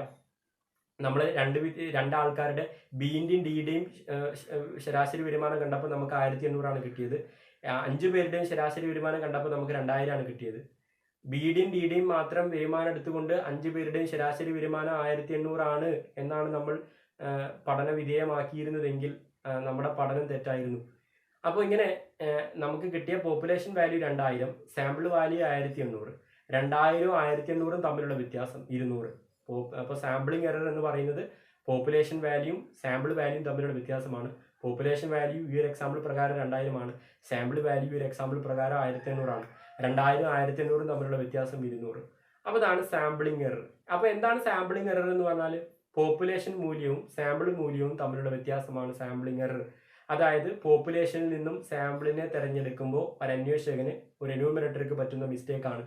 നമ്മൾ 2 ആൾക്കാരുടെ ബിന്റെയും ഡിയുടെയും ശരാശരി വരുമാനം കണ്ടപ്പോൾ നമുക്ക് 1800 ആണ് കിട്ടിയത്. 5 പേരുടെയും ശരാശരി വരുമാനം കണ്ടപ്പോൾ നമുക്ക് 2000 ആണ് കിട്ടിയത്. ബിഡിയും ഡിഡിയും മാത്രം വരുമാനം എടുത്തുകൊണ്ട് 5 പേരുടെയും ശരാശരി വരുമാനം 1800 ആണ് എന്നാണ് നമ്മൾ പഠന വിധേയമാക്കിയിരുന്നതെങ്കിൽ നമ്മുടെ പഠനം തെറ്റായിരുന്നു. അപ്പോൾ ഇങ്ങനെ നമുക്ക് കിട്ടിയ പോപ്പുലേഷൻ വാല്യൂ 2000, സാമ്പിൾ വാല്യൂ 1800. 2000ഉം 1800ഉം തമ്മിലുള്ള വ്യത്യാസം 200. അപ്പോൾ സാമ്പിളിംഗ് എറർ എന്ന് പറയുന്നത് പോപ്പുലേഷൻ വാല്യൂയും സാമ്പിൾ വാല്യൂയും തമ്മിലുള്ള വ്യത്യാസമാണ്. പോപ്പുലേഷൻ വാല്യൂ ഈ ഒരു എക്സാമ്പിൾ പ്രകാരം 2000 ആണ്. സാമ്പിൾ വാല്യൂ ഒരു എക്സാമ്പിൾ പ്രകാരം 1800 ആണ്. 2000ഉം 1800ഉം തമ്മിലുള്ള വ്യത്യാസം 200. അപ്പോൾ അതാണ് സാമ്പിളിംഗ് എറർ. അപ്പോൾ എന്താണ് സാമ്പിളിംഗ് എറർ എന്ന് പറഞ്ഞാൽ പോപ്പുലേഷൻ മൂല്യവും സാമ്പിൾ മൂല്യവും തമ്മിലുള്ള വ്യത്യാസമാണ് സാമ്പിളിംഗ് എറർ. അതായത് പോപ്പുലേഷനിൽ നിന്നും സാമ്പിളിനെ തിരഞ്ഞെടുക്കുമ്പോൾ ഒരു അന്വേഷകന് ഒരു എന്യൂമറേറ്റർക്ക് പറ്റുന്ന മിസ്റ്റേക്കാണ്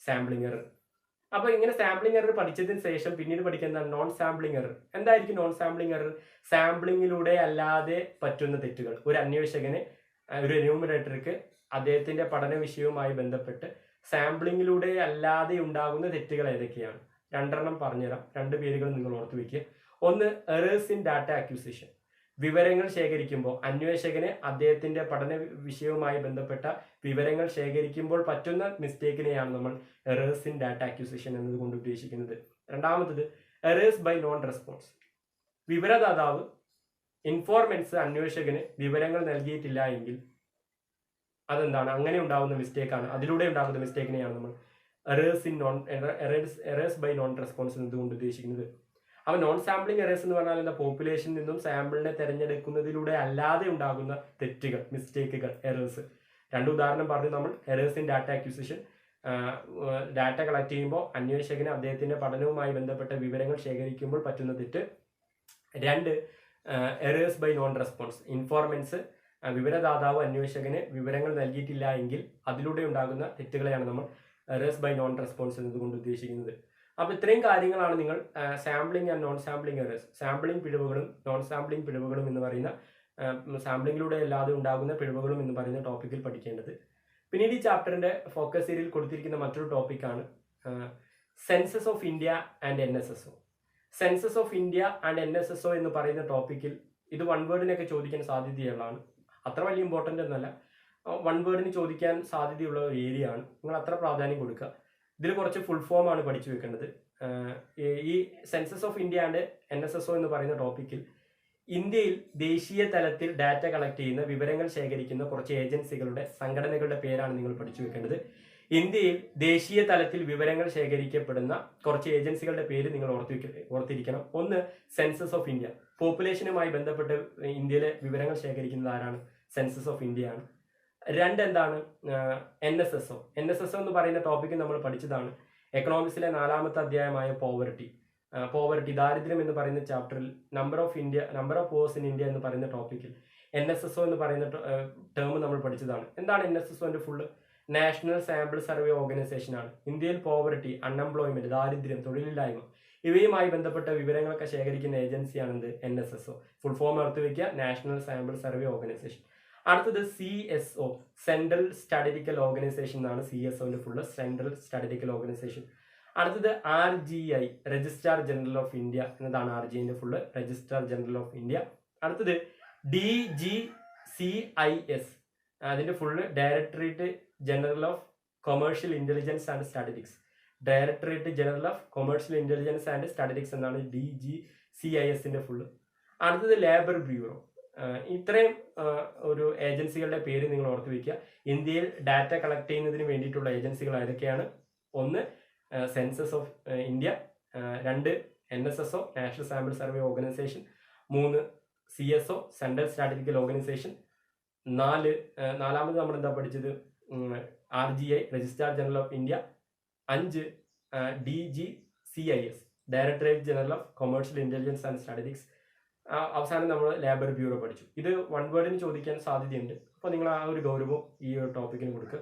സാമ്പിളിംഗ് എറർ. അപ്പോൾ ഇങ്ങനെ സാമ്പിളിംഗ് എറർ പഠിച്ചതിന് ശേഷം പിന്നീട് പഠിക്കുന്നത് നോൺ സാമ്പിളിംഗ് എറർ. എന്തായിരിക്കും നോൺ സാമ്പിളിംഗ് എറർ? സാമ്പിളിങ്ങിലൂടെ അല്ലാതെ പറ്റുന്ന തെറ്റുകൾ. ഒരു അന്വേഷകന് ഒരു എന്യൂമറേറ്റർക്ക് അദ്ദേഹത്തിന്റെ പഠന വിഷയവുമായി ബന്ധപ്പെട്ട് സാമ്പിളിങ്ങിലൂടെ അല്ലാതെ ഉണ്ടാകുന്ന തെറ്റുകൾ ഏതൊക്കെയാണ്? 2 പറഞ്ഞുതരാം. 2 പേരുകൾ നിങ്ങൾ ഓർത്തു വെക്കുക. ഒന്ന്, എറേഴ്സ് ഇൻ ഡാറ്റ അക്വിസിഷൻ. വിവരങ്ങൾ ശേഖരിക്കുമ്പോൾ അന്വേഷകന് അദ്ദേഹത്തിന്റെ പഠന വിഷയവുമായി ബന്ധപ്പെട്ട വിവരങ്ങൾ ശേഖരിക്കുമ്പോൾ പറ്റുന്ന മിസ്റ്റേക്കിനെയാണ് നമ്മൾ എറേഴ്സ് ഇൻ ഡാറ്റ അക്വിസിഷൻ എന്നതുകൊണ്ട് ഉദ്ദേശിക്കുന്നത്. രണ്ടാമത്തത് errors by non response. വിവരദാതാവ് informants അന്വേഷകന് വിവരങ്ങൾ നൽകിയിട്ടില്ല എങ്കിൽ അതെന്താണ്? അങ്ങനെ ഉണ്ടാകുന്ന മിസ്റ്റേക്കാണ്. അതിലൂടെ ഉണ്ടാകുന്ന മിസ്റ്റേക്കിനെയാണ് നമ്മൾ എറേഴ്സ് ബൈ നോൺ റെസ്പോൺസ് എന്നതുകൊണ്ട് ഉദ്ദേശിക്കുന്നത്. അപ്പോൾ നോൺ സാമ്പിളിംഗ് എറേഴ്സ് എന്ന് പറഞ്ഞാൽ എന്താ? പോപ്പുലേഷനിൽ നിന്നും സാമ്പിളിനെ തിരഞ്ഞെടുക്കുന്നതിലൂടെ അല്ലാതെ ഉണ്ടാകുന്ന തെറ്റുകൾ, മിസ്റ്റേക്കുകൾ, എറേഴ്സ്. 2 ഉദാഹരണം പറഞ്ഞു നമ്മൾ. Errors in data acquisition, data collect ചെയ്യുമ്പോൾ അന്വേഷകന് അദ്ദേഹത്തിന്റെ പഠനവുമായി ബന്ധപ്പെട്ട വിവരങ്ങൾ ശേഖരിക്കുമ്പോൾ പറ്റുന്ന തെറ്റ്. 2, errors by non response. Informants വിവരദാതാവ് അന്വേഷകന് വിവരങ്ങൾ നൽകിയിട്ടില്ല എങ്കിൽ അതിലൂടെ ഉണ്ടാകുന്ന തെറ്റുകളെയാണ് നമ്മൾ എറേഴ്സ് ബൈ നോൺ റെസ്പോൺസ് എന്നതുകൊണ്ട് ഉദ്ദേശിക്കുന്നത്. അപ്പോൾ ഇത്രയും കാര്യങ്ങളാണ് നിങ്ങൾ sampling and non sampling errors, sampling പിഴവുകളും നോൺ സാമ്പിളിംഗ് പിഴവുകളും എന്ന് പറയുന്ന, സാമ്പിളിങ്ങിലൂടെ അല്ലാതെ ഉണ്ടാകുന്ന പിഴവുകളും എന്ന് പറയുന്ന ടോപ്പിക്കിൽ പഠിക്കേണ്ടത്. പിന്നീട് ഈ ചാപ്റ്ററിന്റെ ഫോക്കസ് ഏരിയയിൽ കൊടുത്തിരിക്കുന്ന മറ്റൊരു ടോപ്പിക്കാണ് census of India and NSSO. Census of India and NSSO എന്ന് പറയുന്ന ടോപ്പിക്കിൽ ഇത് 1 വേർഡിനൊക്കെ ചോദിക്കാൻ സാധ്യതയുള്ളതാണ്. അത്ര വലിയ ഇമ്പോർട്ടൻ്റ് ഒന്നല്ല. 1 വേർഡിന് ചോദിക്കാൻ സാധ്യതയുള്ള ഒരു ഏരിയ ആണ്. നിങ്ങൾ അത്ര പ്രാധാന്യം കൊടുക്കുക. ഇതിൽ കുറച്ച് ഫുൾ ഫോം ആണ് പഠിച്ചു വെക്കേണ്ടത്. ഈ census of India and NSSO എന്ന് പറയുന്ന ടോപ്പിക്കിൽ ഇന്ത്യയിൽ ദേശീയ തലത്തിൽ ഡാറ്റ കളക്ട് ചെയ്യുന്ന, വിവരങ്ങൾ ശേഖരിക്കുന്ന കുറച്ച് ഏജൻസികളുടെ, സംഘടനകളുടെ പേരാണ് നിങ്ങൾ പഠിച്ചു വെക്കേണ്ടത്. ഇന്ത്യയിൽ ദേശീയ തലത്തിൽ വിവരങ്ങൾ ശേഖരിക്കപ്പെടുന്ന കുറച്ച് ഏജൻസികളുടെ പേര് നിങ്ങൾ ഓർത്തിരിക്കണം. ഒന്ന്, സെൻസസ് ഓഫ് ഇന്ത്യ. പോപ്പുലേഷനുമായി ബന്ധപ്പെട്ട് ഇന്ത്യയിലെ വിവരങ്ങൾ ശേഖരിക്കുന്നത് ആരാണ്? സെൻസസ് ഓഫ് ഇന്ത്യ ആണ്. 2, എന്താണ്? NSSO. NSSO എന്ന് പറയുന്ന ടോപ്പിക്ക് നമ്മൾ പഠിച്ചതാണ്. എക്കണോമിക്സിലെ 4ാമത്തെ അധ്യായമായ പോവർട്ടി, ദാരിദ്ര്യം എന്ന് പറയുന്ന ചാപ്റ്ററിൽ നമ്പർ ഓഫ് പോവേഴ്സ് ഇൻ ഇന്ത്യ എന്ന് പറയുന്ന ടോപ്പിക്കിൽ NSSO എന്ന് പറയുന്ന ടേം നമ്മൾ പഠിച്ചതാണ്. എന്താണ് NSSOന്റെ full? National sample survey organisation ആണ്. ഇന്ത്യയിൽ പോവർട്ടി, അൺഎംപ്ലോയ്മെന്റ്, ദാരിദ്ര്യം, തൊഴിലില്ലായ്മ ഇവയുമായി ബന്ധപ്പെട്ട വിവരങ്ങളൊക്കെ ശേഖരിക്കുന്ന ഏജൻസിയാണെന്ത്? NSSO. ഫുൾ ഫോം ഓർത്ത് വയ്ക്കുക, നാഷണൽ സാമ്പിൾ സർവേ ഓർഗനൈസേഷൻ. അടുത്തത് CSO, സെൻട്രൽ സ്റ്റാറ്റിസ്റ്റിക്കൽ ഓർഗനൈസേഷൻ എന്നാണ് CSOന്റെ ഫുള്ള്, സെൻട്രൽ സ്റ്റാറ്റിസ്റ്റിക്കൽ ഓർഗനൈസേഷൻ. അടുത്തത് RGI, registrar general of India എന്നതാണ് RGIന്റെ full, registrar general of India. അടുത്തത് DGCIS, അതിന്റെ full directorate general of commercial intelligence and statistics. Directorate general of commercial intelligence and statistics എന്നാണ് DGCISന്റെ full. അടുത്തത് labour bureau. ഇത്രയും ഒരു ഏജൻസികളുടെ പേര് നിങ്ങൾ ഓർത്ത് വയ്ക്കുക. ഇന്ത്യയിൽ ഡാറ്റ കളക്ട് ചെയ്യുന്നതിന് വേണ്ടിയിട്ടുള്ള ഏജൻസികൾ ഏതൊക്കെയാണ്? 1, census of India. 2, NSSO, national sample survey organisation. 3, CSO, central statistical organisation. 4, നാലാമത് നമ്മൾ എന്താ പഠിച്ചത്? RGI, registrar general of India. 5, DGCIS, directorate general of commercial intelligence and statistics. അവസാനം നമ്മൾ ലേബർ ബ്യൂറോ പഠിച്ചു. ഇത് 1 വേർഡിന് ചോദിക്കാൻ സാധ്യതയുണ്ട്. അപ്പോൾ നിങ്ങൾ ആ ഒരു ഗൗരവം ഈ ഒരു ടോപ്പിക്കിന് കൊടുക്കുക.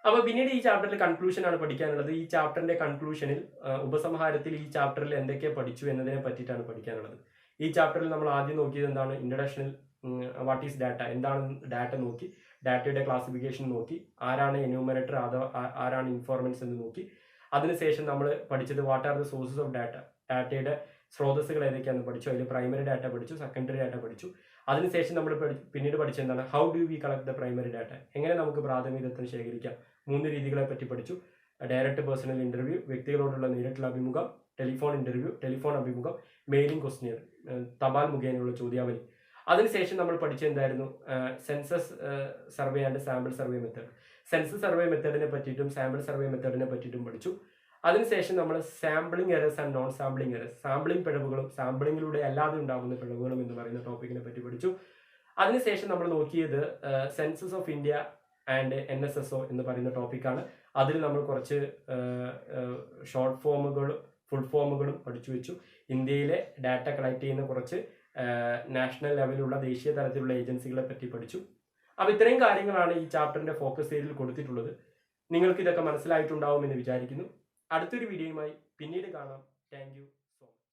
അപ്പോൾ പിന്നീട് ഈ ചാപ്റ്ററിൽ കൺക്ലൂഷൻ ആണ് പഠിക്കാനുള്ളത്. ഈ ചാപ്റ്ററിന്റെ കൺക്ലൂഷനിൽ, ഉപസംഹാരത്തിൽ ഈ ചാപ്റ്ററിൽ എന്തൊക്കെ പഠിച്ചു എന്നതിനെ പറ്റിയിട്ടാണ് പഠിക്കാനുള്ളത്. ഈ ചാപ്റ്ററിൽ നമ്മൾ ആദ്യം നോക്കിയത് എന്താണ്? ഇൻട്രൊഡക്ഷനിൽ വാട്ട് ഈസ് ഡാറ്റ, എന്താണ് ഡാറ്റ നോക്കി, ഡാറ്റയുടെ ക്ലാസിഫിക്കേഷൻ നോക്കി, ആരാണ് എന്യൂമറേറ്റർ, ആരാണ് ഇൻഫോർമൻസ് എന്ന് നോക്കി. അതിനുശേഷം നമ്മൾ പഠിച്ചത് what are the sources of data, ഡാറ്റയുടെ സ്രോതസ്സുകൾ ഏതൊക്കെയാണെന്ന് പഠിച്ചു. അതിൽ പ്രൈമറി ഡാറ്റ പഠിച്ചു, സെക്കൻഡറി ഡാറ്റ പഠിച്ചു. അതിനുശേഷം നമ്മൾ പിന്നീട് പഠിച്ചത് എന്താണ്? How do we collect the primary data, എങ്ങനെ നമുക്ക് പ്രാഥമിക ദത്തം ശേഖരിക്കാം. 3 രീതികളെ പറ്റി പഠിച്ചു. ഡയറക്റ്റ് പേഴ്സണൽ ഇന്റർവ്യൂ, വ്യക്തികളോടുള്ള നേരിട്ടുള്ള അഭിമുഖം, ടെലിഫോൺ ഇന്റർവ്യൂ, ടെലിഫോൺ അഭിമുഖം, മെയിലിംഗ് ക്വസ്റ്റ്യർ, തപാൽ മുഖേനയുള്ള ചോദ്യാവലി. അതിനുശേഷം നമ്മൾ പഠിച്ച എന്തായിരുന്നു? Census survey and sample survey method. Census survey മെത്തേഡിനെ പറ്റിയിട്ടും സാമ്പിൾ സർവേ മെത്തേഡിനെ പറ്റിയിട്ടും പഠിച്ചു. അതിനുശേഷം നമ്മൾ sampling errors and non sampling errors, sampling പിഴവുകളും സാമ്പിളിങ്ങിലൂടെ അല്ലാതെ ഉണ്ടാകുന്ന പിഴവുകളും എന്ന് പറയുന്ന ടോപ്പിക്കിനെ പറ്റി പഠിച്ചു. അതിനുശേഷം നമ്മൾ നോക്കിയത് census of India and NSSO എന്ന് പറയുന്ന ടോപ്പിക്കാണ്. അതിൽ നമ്മൾ കുറച്ച് ഷോർട്ട് ഫോമുകളും ഫുൾ ഫോമുകളും പഠിച്ചു വെച്ചു. ഇന്ത്യയിലെ ഡാറ്റ കളക്ട് ചെയ്യുന്ന കുറച്ച് നാഷണൽ ലെവലിലുള്ള ദേശീയ തലത്തിലുള്ള ഏജൻസികളെ പറ്റി പഠിച്ചു. അപ്പോൾ ഇത്രയും കാര്യങ്ങളാണ് ഈ ചാപ്റ്ററിന്റെ ഫോക്കസ് ഏരിയയിൽ കൊടുത്തിട്ടുള്ളത്. നിങ്ങൾക്ക് ഇതൊക്കെ മനസ്സിലായിട്ടുണ്ടാവും എന്ന് വിചാരിക്കുന്നു. അടുത്തൊരു വീഡിയോയുമായി പിന്നീട് കാണാം. Thank you.